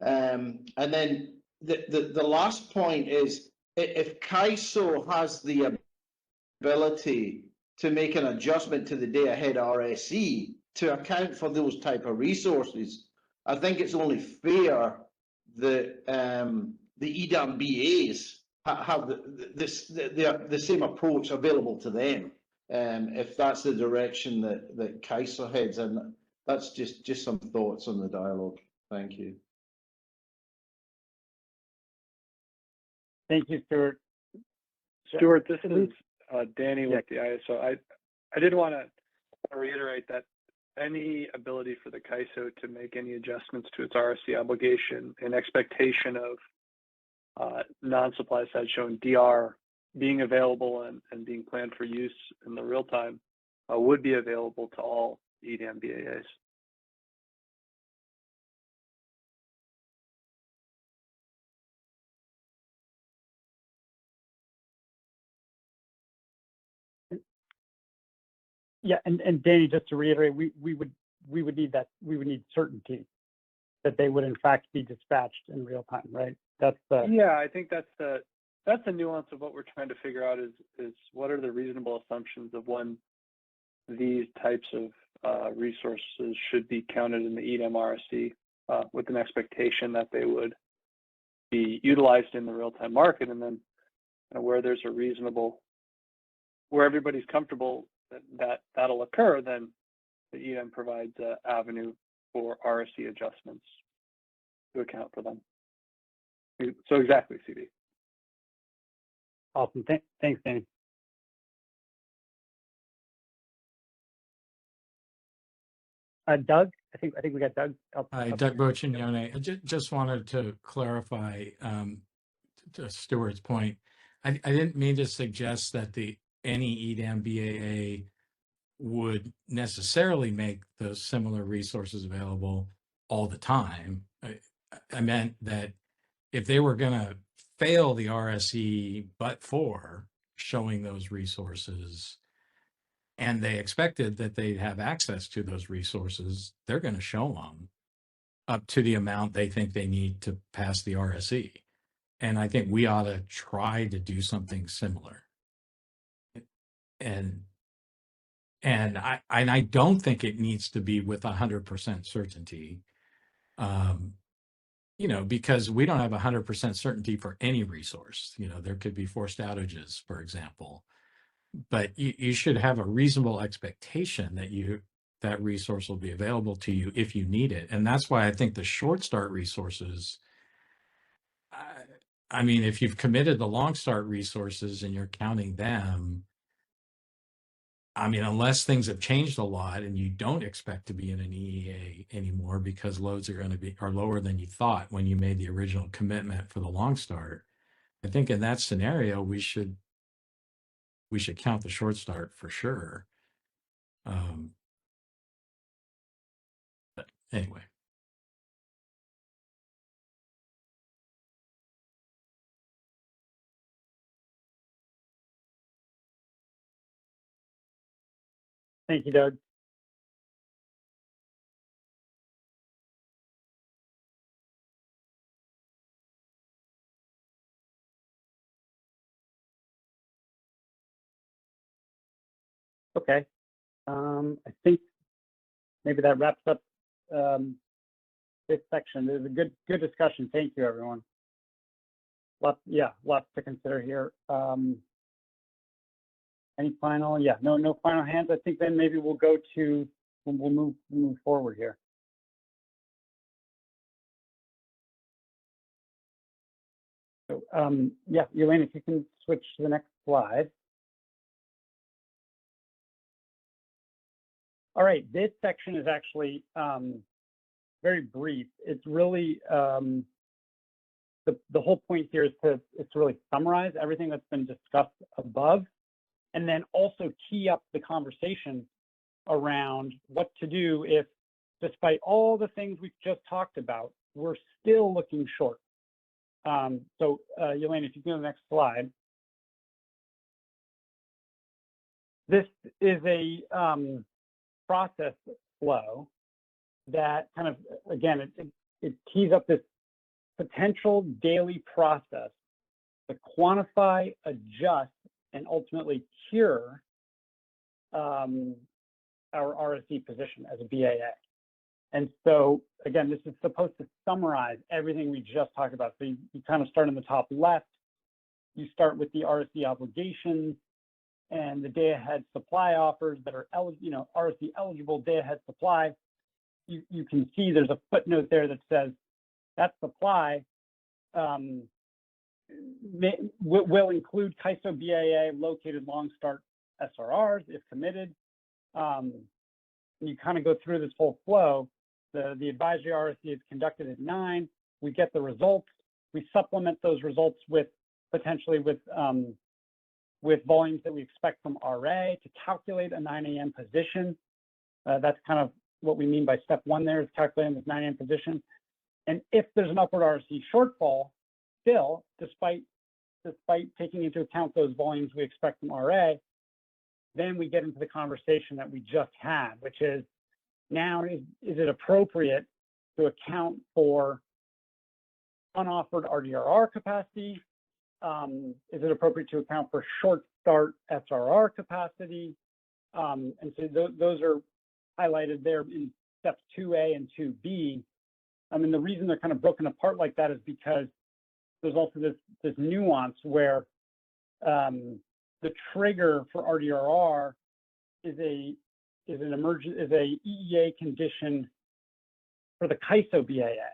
U: And then the last point is, if CAISO has the ability to make an adjustment to the Day-Ahead RSE to account for those type of resources, I think it's only fair that the EDAM BAs have the same approach available to them, if that's the direction that CAISO heads. And that's just some thoughts on the dialogue. Thank you.
I: Thank you, Stuart.
L: Stuart, this is Danny with the ISO. I did want to reiterate that any ability for the CAISO to make any adjustments to its RSE obligation in expectation of non-supply side showing DR being available and being planned for use in the real time would be available to all EDAM BAAs.
I: Yeah, and Danny, just to reiterate, we would need certainty that they would in fact be dispatched in real time, right?
L: Yeah, I think that's the nuance of what we're trying to figure out is what are the reasonable assumptions of when these types of resources should be counted in the EDAM RSE with an expectation that they would be utilized in the real-time market, and then where there's a reasonable, where everybody's comfortable that'll occur, then the EDM provides an avenue for RSE adjustments to account for them. So exactly, CD.
B: Awesome. Thanks, Danny. Doug, I think we got Doug.
O: Hi, Doug Boccignone. I just wanted to clarify to Stuart's point. I didn't mean to suggest that any EDM BAA would necessarily make those similar resources available all the time. I meant that if they were going to fail the RSE but for showing those resources, and they expected that they'd have access to those resources, they're going to show them up to the amount they think they need to pass the RSE. And I think we ought to try to do something similar. And I don't think it needs to be with 100% certainty, you know, because we don't have 100% certainty for any resource. You know, there could be forced outages, for example. But you should have a reasonable expectation that that resource will be available to you if you need it. And that's why I think the short start resources, I mean, if you've committed the long start resources and you're counting them, I mean, unless things have changed a lot and you don't expect to be in an EEA anymore because loads are lower than you thought when you made the original commitment for the long start, I think in that scenario we should count the short start for sure. But anyway.
B: Thank you, Doug. Okay. I think maybe that wraps up this section. There's a good discussion. Thank you, everyone. Lots to consider here. Any final? Yeah, no final hands. I think then maybe we'll move forward here. So yeah, Elaine, if you can switch to the next slide. All right, this section is actually very brief. It's really the whole point here is to really summarize everything that's been discussed above, and then also tee up the conversation around what to do if, despite all the things we've just talked about, we're still looking short. So, Elaine, if you go to the next slide. This is a process flow that kind of, again, it tees up this potential daily process to quantify, adjust, and ultimately cure our RSE position as a BAA. And so, again, this is supposed to summarize everything we just talked about. So you kind of start in the top left. You start with the RSE obligations and the day-ahead supply offers that are RSE eligible day-ahead supply. You can see there's a footnote there that says that supply will include CAISO BAA located long start SRRs if committed. You kind of go through this whole flow. The advisory RSE is conducted at 9. We get the results. We supplement those results with potentially with volumes that we expect from RA to calculate a 9 a.m. position. That's kind of what we mean by step 1 there, is calculating this 9 a.m. position. And if there's an upward RSE shortfall, still, despite taking into account those volumes we expect from RA, then we get into the conversation that we just had, which is, now is it appropriate to account for unoffered RDRR capacity? Is it appropriate to account for short start SRR capacity? And so those are highlighted there in steps 2A and 2B. I mean, the reason they're kind of broken apart like that is because there's also this nuance where the trigger for RDRR is is a EEA condition for the CAISO BAA,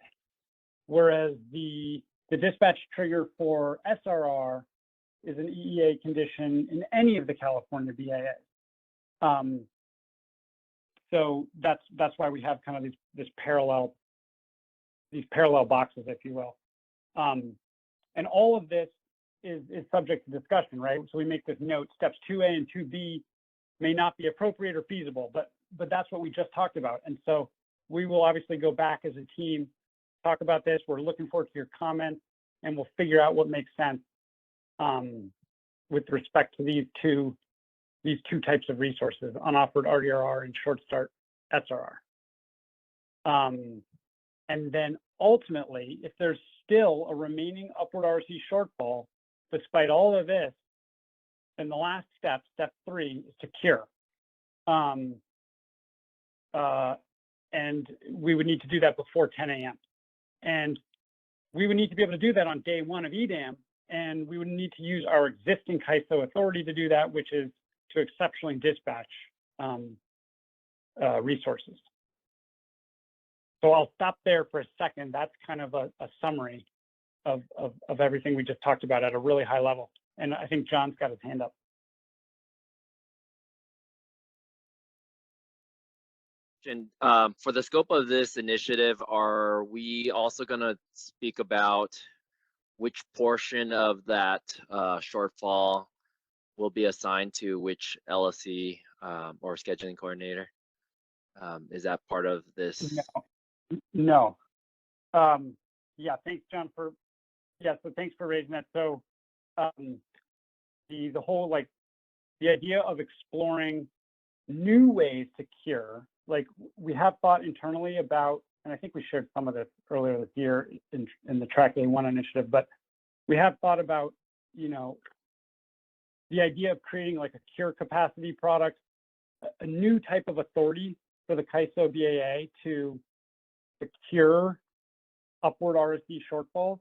B: whereas the dispatch trigger for SRR is an EEA condition in any of the California BAAs. So that's why we have kind of these parallel boxes, if you will. And all of this is subject to discussion, right? So we make this note: steps 2A and 2B may not be appropriate or feasible, but that's what we just talked about. And so we will obviously go back as a team, talk about this. We're looking forward to your comments, and we'll figure out what makes sense with respect to these two types of resources: unoffered RDRR and short start SRR. And then ultimately, if there's still a remaining upward RSE shortfall, despite all of this, then the last step, step 3, is to cure. And we would need to do that before 10 a.m. And we would need to be able to do that on day 1 of EDAM, and we would need to use our existing CAISO authority to do that, which is to exceptionally dispatch resources. So I'll stop there for a second. That's kind of a summary of everything we just talked about at a really high level. And I think John's got his hand up.
E: And for the scope of this initiative, are we also going to speak about which portion of that shortfall will be assigned to which LSE or scheduling coordinator? Is that part of this?
B: No. Yeah, thanks, John, so thanks for raising that. So the whole, like, the idea of exploring new ways to cure, like, we have thought internally about, and I think we shared some of this earlier this year in the Track A1 initiative, but we have thought about, you know, the idea of creating like a cure capacity product, a new type of authority for the CAISO BAA to cure upward RSE shortfalls.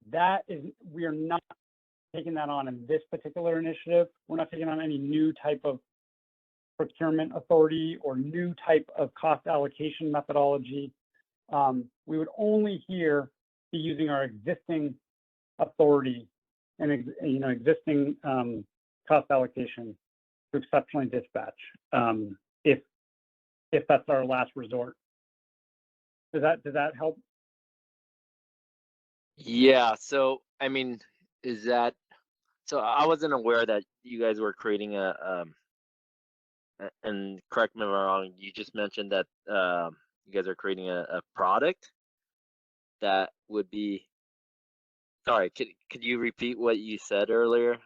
B: That is, we are not taking that on in this particular initiative. We're not taking on any new type of procurement authority or new type of cost allocation methodology. We would only here be using our existing authority and existing cost allocation to exceptionally dispatch if that's our last resort. Does that help?
E: Yeah, so I mean, is that, so I wasn't aware that you guys were creating and correct me if I'm wrong, you just mentioned that you guys are creating a product that would be, sorry, could you repeat what you said earlier?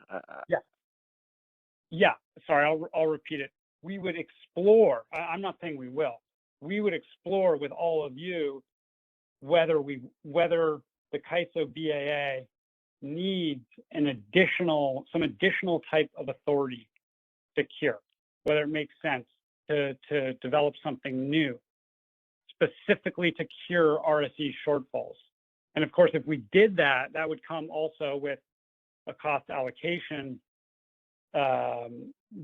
B: Yeah, sorry, I'll repeat it. We would explore, I'm not saying we will, we would explore with all of you whether the CAISO BAA needs some additional type of authority to cure, whether it makes sense to develop something new, specifically to cure RSE shortfalls. And of course, if we did that, that would come also with a cost allocation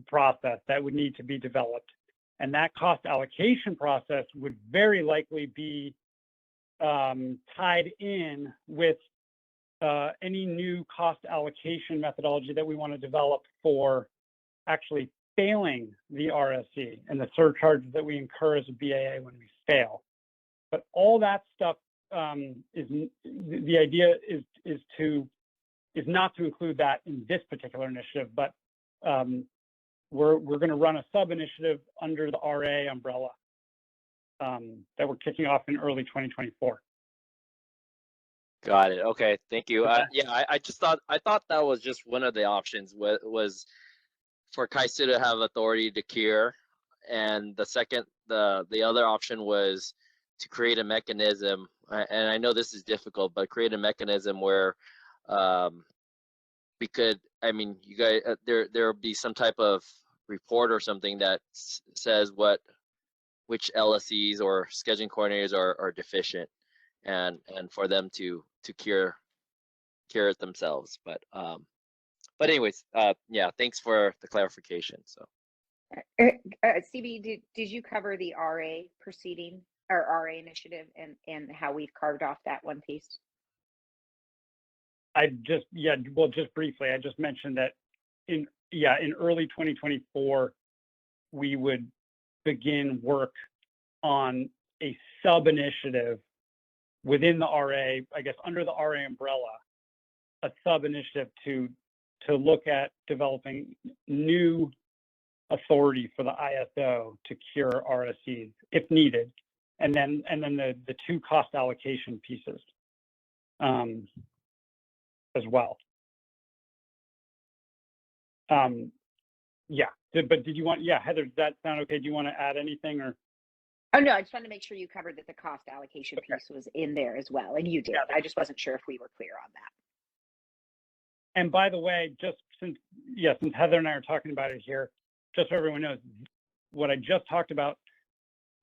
B: process that would need to be developed. And that cost allocation process would very likely be tied in with any new cost allocation methodology that we want to develop for actually failing the RSE and the surcharges that we incur as a BAA when we fail. But all that stuff is the idea is not to include that in this particular initiative, but we're going to run a sub-initiative under the RA umbrella that we're kicking off in early 2024.
E: Got it. Okay, thank you. Yeah, I thought that was just one of the options was for CAISO to have authority to cure, and the other option was to create a mechanism. And I know this is difficult, but create a mechanism where we could, I mean, you guys, there'll be some type of report or something that says which LSEs or scheduling coordinators are deficient, and for them to cure it themselves. But anyways, yeah, thanks for the clarification. So
D: CB, did you cover the RA proceeding or RA initiative and how we've carved off that one piece?
B: Well, just briefly, I just mentioned that in early 2024, we would begin work on a sub-initiative within the RA, I guess under the RA umbrella, a sub-initiative to look at developing new authority for the ISO to cure RSEs if needed, and then the two cost allocation pieces as well. But did you want, Heather, does that sound okay? Do you want to add anything or?
D: Oh, no, I just wanted to make sure you covered that the cost allocation piece was in there as well, and you did. I just wasn't sure if we were clear on that.
B: And by the way, just since Heather and I are talking about it here, just so everyone knows, what I just talked about,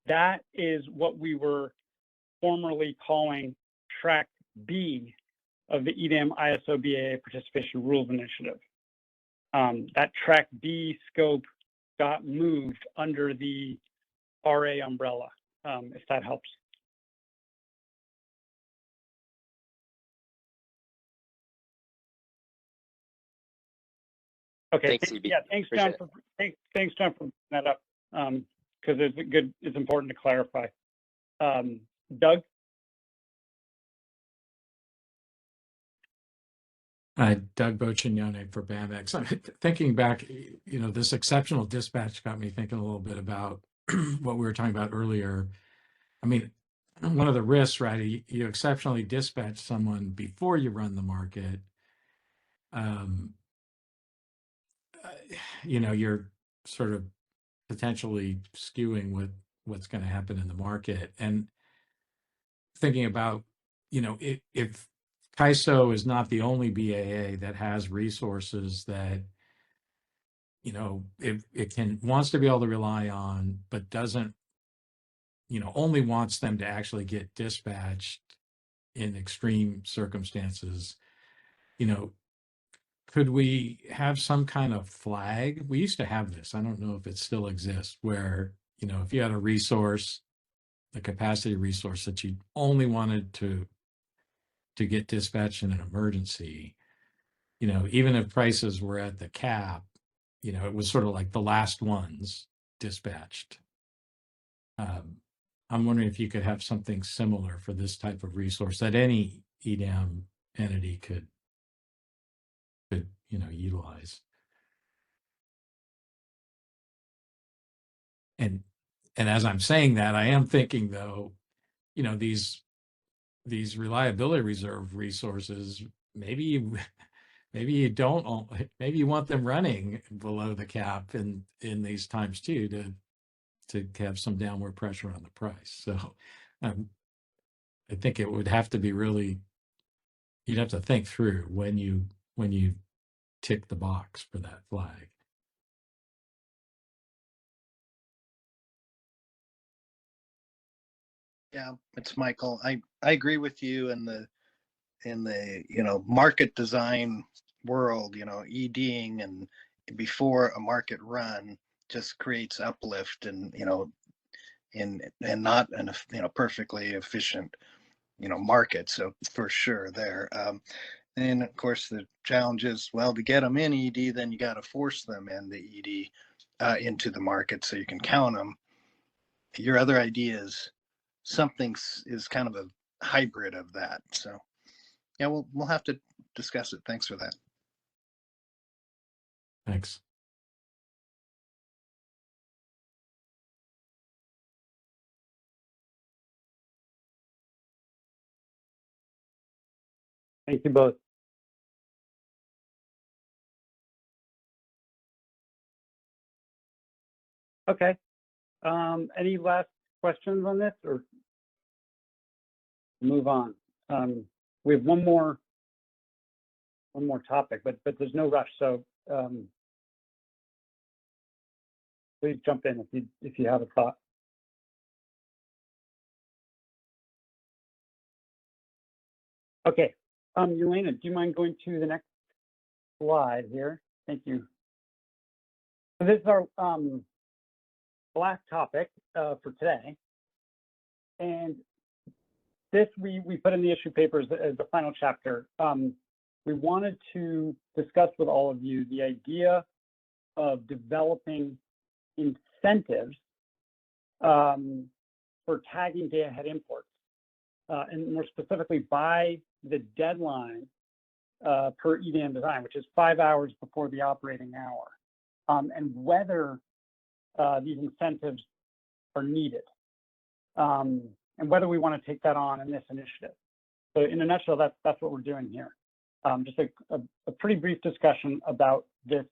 B: that is what we were formerly calling Track B of the EDAM ISO BAA Participation Rules Initiative. That Track B scope got moved under the RA umbrella, if that helps. Okay.
E: Thanks, CB.
B: Thanks, John. Thanks, John, for bringing that up, because it's important to clarify. Doug?
O: Doug Bocignone for BAMX. I'm thinking back, this exceptional dispatch got me thinking a little bit about what we were talking about earlier. I mean, one of the risks, right? You exceptionally dispatch someone before you run the market. You're sort of potentially skewing what's going to happen in the market. And thinking about, if CAISO is not the only BAA that has resources that, it wants to be able to rely on, but doesn't, only wants them to actually get dispatched in extreme circumstances, could we have some kind of flag? We used to have this. I don't know if it still exists, where, if you had a resource, a capacity resource that you only wanted to get dispatched in an emergency, even if prices were at the cap, it was sort of like the last ones dispatched. I'm wondering if you could have something similar for this type of resource that any EDAM entity could utilize. And as I'm saying that, I am thinking, though, these reliability reserve resources, maybe you don't, maybe you want them running below the cap in these times too, to have some downward pressure on the price. So I think it would have to be really, you'd have to think through when you tick the box for that flag.
Q: Yeah, it's Michael. I agree with you in the market design world, EDing and before a market run just creates uplift and and not an perfectly efficient market. So for sure there. And of course the challenge is, well, to get them in ED, then you got to force them in the ED into the market so you can count them. Your other idea is something is kind of a hybrid of that. So yeah, we'll have to discuss it. Thanks for that.
O: Thanks.
B: Thank you both. Okay. Any last questions on this, or move on? We have one more topic, but there's no rush. So please jump in if you have a thought. Okay. Elena, do you mind going to the next slide here? Thank you. So this is our last topic for today. And this we put in the issue papers as the final chapter. We wanted to discuss with all of you the idea of developing incentives for tagging day-ahead imports, and more specifically by the deadline per EDM design, which is 5 hours before the operating hour, and whether these incentives are needed, and whether we want to take that on in this initiative. So in a nutshell, that's what we're doing here. Just a pretty brief discussion about this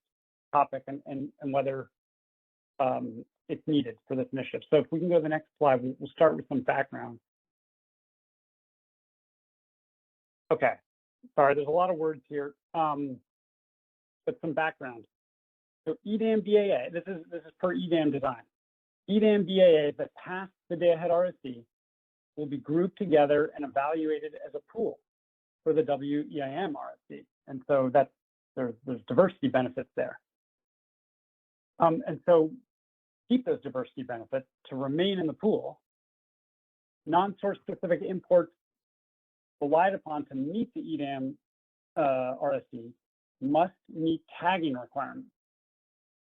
B: topic and whether it's needed for this initiative. So if we can go to the next slide, we'll start with some background. Okay, sorry, there's a lot of words here, but some background. So EDAM BAA, this is per EDAM design. EDAM BAA that passed the day-ahead RSE will be grouped together and evaluated as a pool for the WEIM RSE. And so there's diversity benefits there. And so keep those diversity benefits to remain in the pool. Non-source specific imports relied upon to meet the EDAM RSE must meet tagging requirements.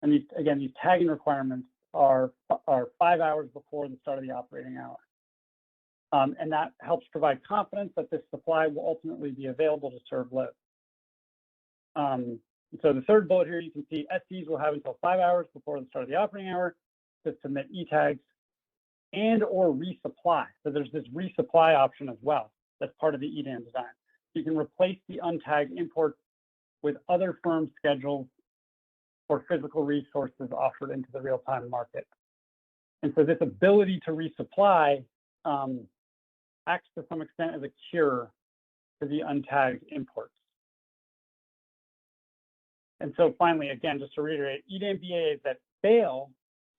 B: And these tagging requirements are 5 hours before the start of the operating hour. And that helps provide confidence that this supply will ultimately be available to serve load. So the third bullet here, you can see SCs will have until 5 hours before the start of the operating hour to submit E-tags and or resupply. So there's this resupply option as well. That's part of the EDAM design. You can replace the untagged imports with other firm schedules or physical resources offered into the real-time market. And so this ability to resupply acts to some extent as a cure for the untagged imports. And so finally, again, just to reiterate, EDAM BAAs that fail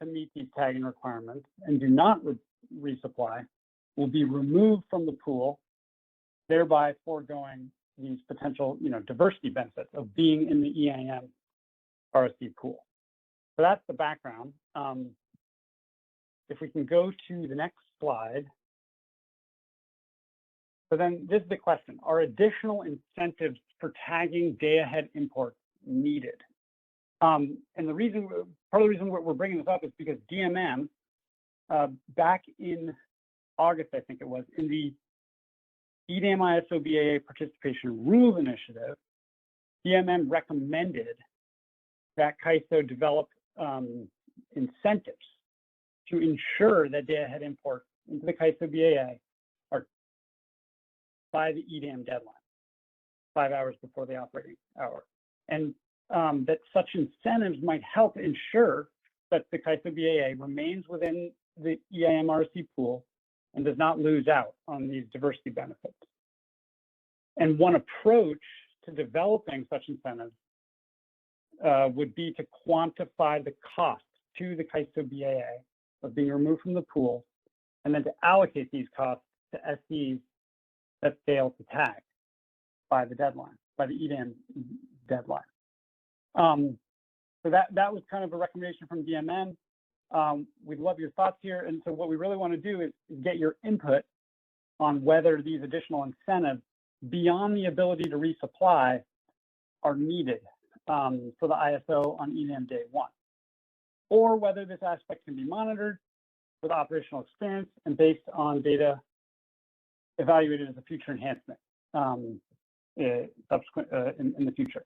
B: to meet these tagging requirements and do not resupply will be removed from the pool, thereby foregoing these potential, diversity benefits of being in the EIM RSE pool. So that's the background. If we can go to the next slide. So then this is the question, are additional incentives for tagging day-ahead imports needed? And part of the reason we're bringing this up is because DMM, back in August, I think it was, in the EDAM ISO BAA Participation Rules Initiative, DMM recommended that CAISO develop incentives to ensure that day-ahead imports into the CAISO BAA are by the EDAM deadline, 5 hours before the operating hour. And that such incentives might help ensure that the CAISO BAA remains within the EIM RSE pool and does not lose out on these diversity benefits. And one approach to developing such incentives would be to quantify the cost to the CAISO BAA of being removed from the pool, and then to allocate these costs to SEs that fail to tag by the deadline, by the EDAM deadline. So that was kind of a recommendation from DMM. We'd love your thoughts here. And so what we really want to do is get your input on whether these additional incentives beyond the ability to resupply are needed for the ISO on EDAM day one, or whether this aspect can be monitored with operational experience and based on data evaluated as a future enhancement subsequent in the future.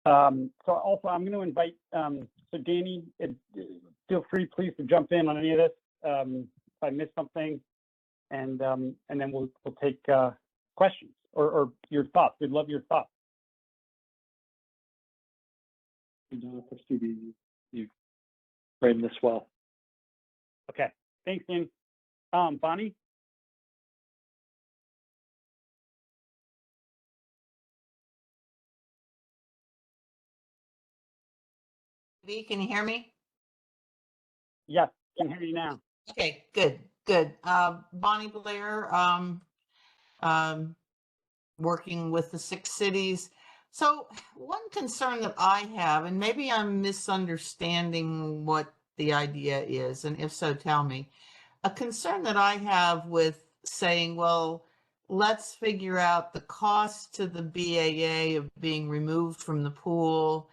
B: So also I'm going to invite, so Danny, feel free please to jump in on any of this if I missed something, and then we'll take questions or your thoughts. We'd love your thoughts.
L: You framed this well.
B: Okay, thanks, Danny. Bonnie?
C: Can you hear me?
B: Yes, can hear you now.
C: Okay, good. Bonnie Blair, working with the 6 cities. So one concern that I have, and maybe I'm misunderstanding what the idea is, and if so, tell me. A concern that I have with saying, well, let's figure out the cost to the BAA of being removed from the pool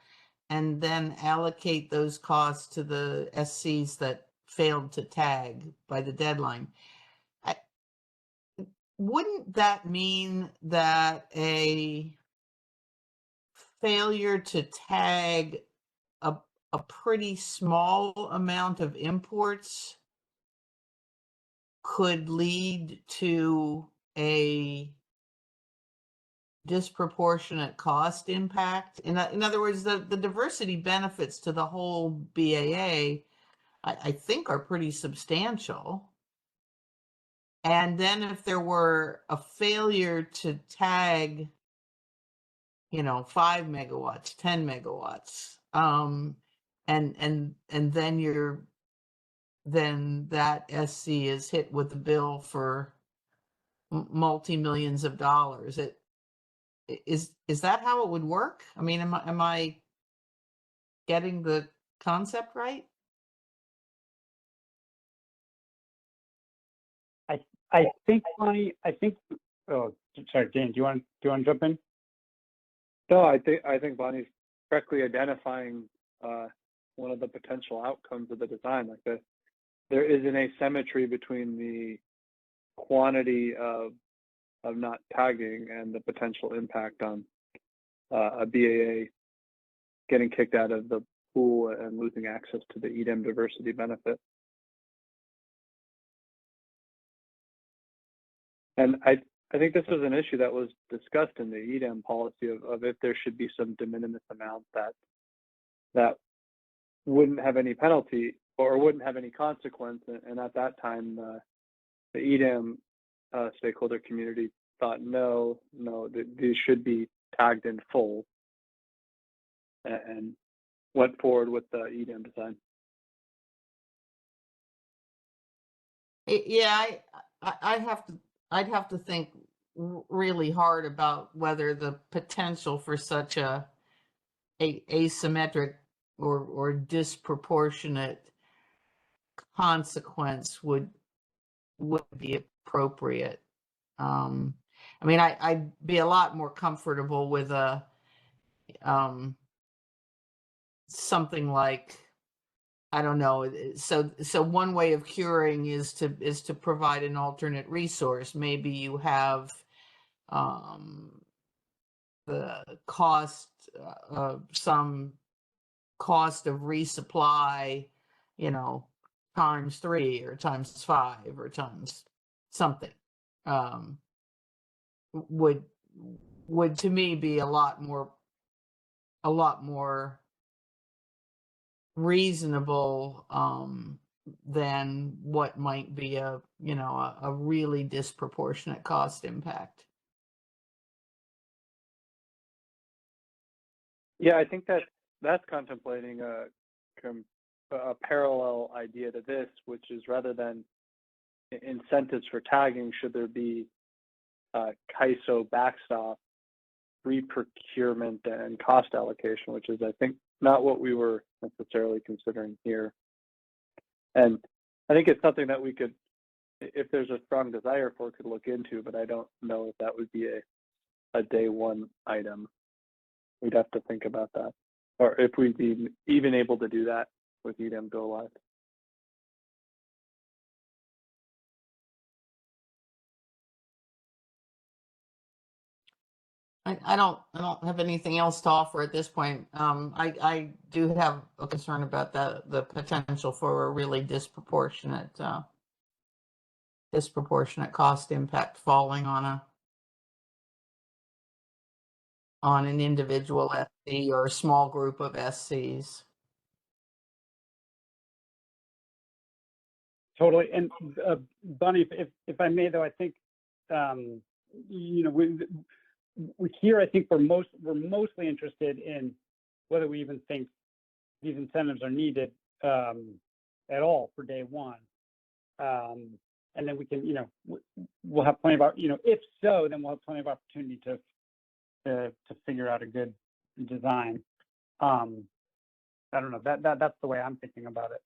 C: and then allocate those costs to the SCs that failed to tag by the deadline. Wouldn't that mean that a failure to tag a pretty small amount of imports could lead to a disproportionate cost impact? In other words, the diversity benefits to the whole BAA, I think, are pretty substantial. And then if there were a failure to tag, 5 megawatts, 10 megawatts, and then that SC is hit with a bill for multi-millions of dollars. Is that how it would work? I mean, am I getting the concept right?
B: I think, Bonnie, oh, sorry, Dan, do you want to jump in?
L: No, I think Bonnie's correctly identifying one of the potential outcomes of the design. Like there is an asymmetry between the quantity of not tagging and the potential impact on a BAA getting kicked out of the pool and losing access to the EDM diversity benefit. And I think this was an issue that was discussed in the EDM policy of if there should be some de minimis amount that wouldn't have any penalty or wouldn't have any consequence. And at that time, the EDM stakeholder community thought, no, these should be tagged in full, and went forward with the EDM design.
C: Yeah, I'd have to think really hard about whether the potential for such a asymmetric or disproportionate consequence would be appropriate. I mean, I'd be a lot more comfortable with a something like, I don't know. So one way of curing is to provide an alternate resource. Maybe you have the cost, some cost of resupply, times 3 or times 5 or times something, would to me be a lot more reasonable than what might be a really disproportionate cost impact.
L: Yeah, I think that's contemplating a parallel idea to this, which is rather than incentives for tagging, should there be CAISO backstop re-procurement and cost allocation, which is, I think, not what we were necessarily considering here. And I think it's something that we could, if there's a strong desire for, could look into, but I don't know if that would be a day one item. We'd have to think about that, or if we'd be even able to do that with EDM Go Live.
C: I don't have anything else to offer at this point. I do have a concern about the potential for a really disproportionate cost impact falling on an individual SC or a small group of SCs.
B: Totally. And Bonnie, if I may, though, I think we here, I think we're mostly interested in whether we even think these incentives are needed at all for day one. And then we can, we'll have plenty of, if so, then we'll have plenty of opportunity to figure out a good design. I don't know, that's the way I'm thinking about it.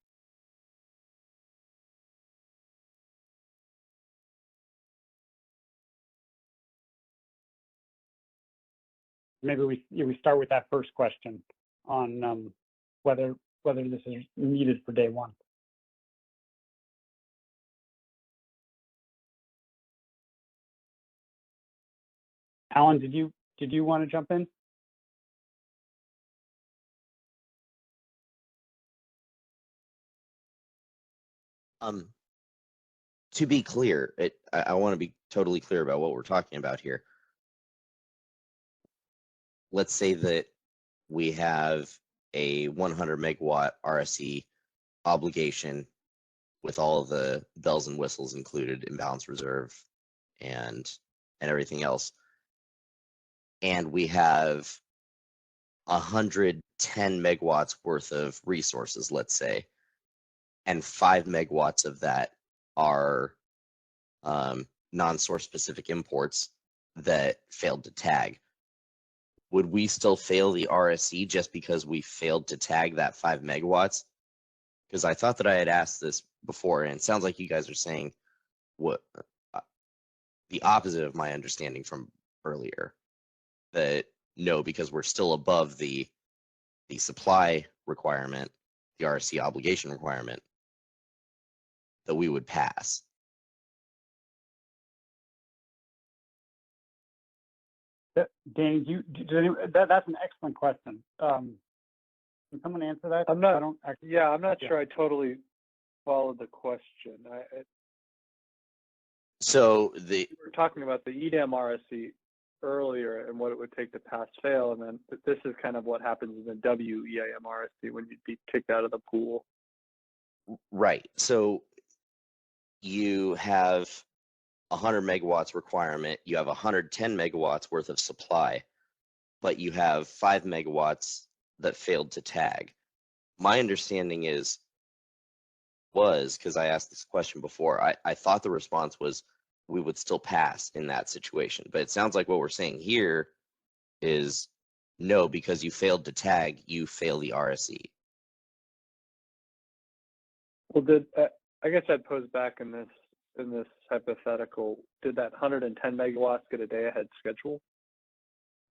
B: maybe we start with that first question on whether this is needed for day one. Alan, did you want to jump in?
M: To be clear, I want to be totally clear about what we're talking about here. Let's say that we have a 100 megawatt RSE obligation with all of the bells and whistles included, imbalance reserve and everything else. And we have 110 megawatts worth of resources, let's say, and 5 megawatts of that are non-source specific imports that failed to tag. Would we still fail the RSE just because we failed to tag that 5 megawatts? Because I thought that I had asked this before, and it sounds like you guys are saying what the opposite of my understanding from earlier. That no, because we're still above the supply requirement, the RSE obligation requirement, that we would pass.
B: Danny, that's an excellent question. Can someone answer that?
L: I'm not.
B: I don't actually,
L: Yeah, I'm not sure I totally followed the question.
M: So
L: we were talking about the EDAM RSE earlier and what it would take to pass fail, and then this is kind of what happens in the WEIM RSE when you'd be kicked out of the pool.
M: Right. So you have 100 megawatts requirement, you have 110 megawatts worth of supply, but you have 5 megawatts that failed to tag. My understanding was, because I asked this question before, I thought the response was we would still pass in that situation. But it sounds like what we're saying here is no, because you failed to tag, you fail the RSE.
L: Well, I guess I'd pose back in this hypothetical, did that 110 megawatts get a day-ahead schedule?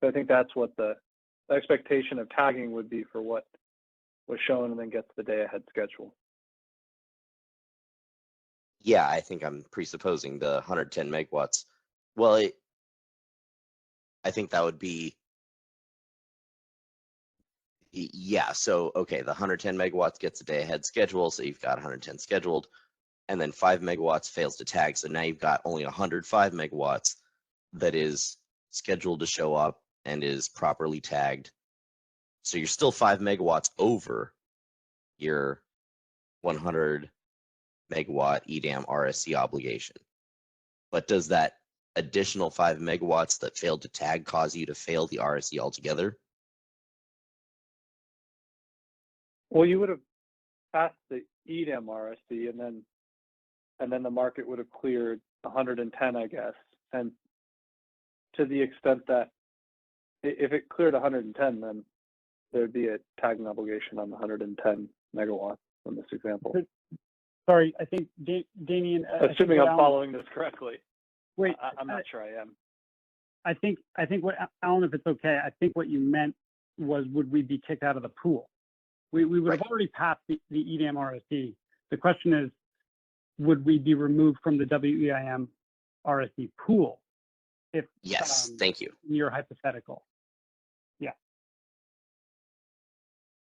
L: So I think that's what the expectation of tagging would be for what was shown and then gets the day-ahead schedule.
M: Yeah, I think I'm presupposing the 110 megawatts. Well, I think that would be, yeah, so, okay, the 110 megawatts gets a day-ahead schedule, so you've got 110 scheduled, and then 5 megawatts fails to tag, so now you've got only 105 megawatts that is scheduled to show up and is properly tagged. So you're still 5 megawatts over your 100 megawatt EDAM RSE obligation. But does that additional 5 megawatts that failed to tag cause you to fail the RSE altogether?
L: Well, you would have passed the EDAM RSE, and then the market would have cleared 110, I guess. And to the extent that if it cleared 110, then there'd be a tagging obligation on the 110 megawatts in this example.
B: Sorry, I think Damien.
L: Assuming I'm following this correctly.
B: Wait,
L: I'm not sure I am.
B: I think what Alan, if it's okay, I think what you meant was, would we be kicked out of the pool? We would have already passed the EDAM RSE. The question is, would we be removed from the WEIM RSE pool? If
M: yes, thank you.
B: You're hypothetical. Yeah.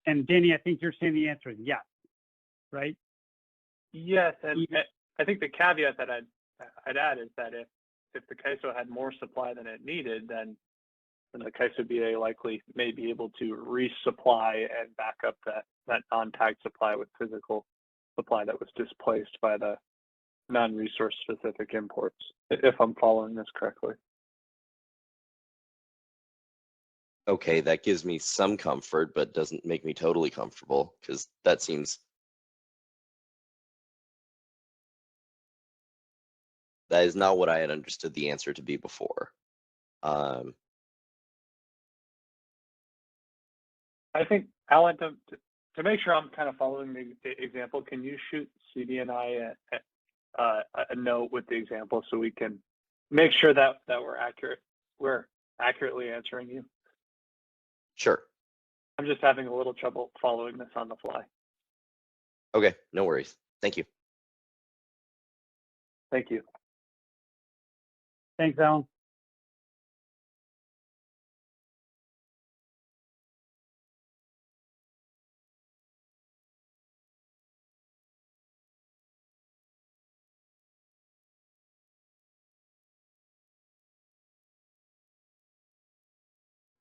B: And Danny, I think you're saying the answer is yes, right?
L: Yes, and I think the caveat that I'd add is that if the CAISO had more supply than it needed, then the CAISO BA likely may be able to resupply and back up that non-tagged supply with physical supply that was displaced by the non-resource specific imports, if I'm following this correctly.
M: Okay, that gives me some comfort, but doesn't make me totally comfortable, because that seems... That is not what I had understood the answer to be before.
L: I think, Alan, to make sure I'm kind of following the example, can you shoot CD and I a note with the example so we can make sure that we're accurately answering you?
M: Sure.
L: I'm just having a little trouble following this on the fly.
M: Okay, no worries. Thank you.
L: Thank you.
B: Thanks, Alan.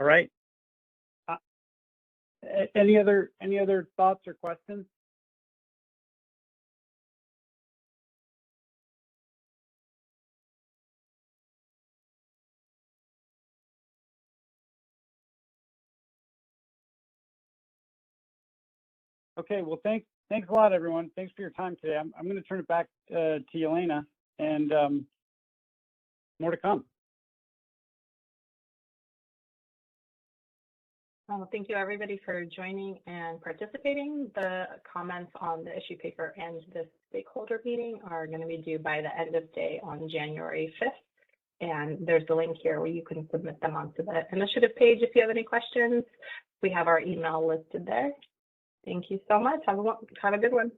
B: All right. Any other thoughts or questions? Okay, well, thanks a lot, everyone. Thanks for your time today. I'm going to turn it back to Yelena, and more to come.
A: Well, thank you everybody for joining and participating. The comments on the issue paper and the stakeholder meeting are going to be due by the end of day on January 5th. And there's a link here where you can submit them onto the initiative page if you have any questions. We have our email listed there. Thank you so much. Have a good one.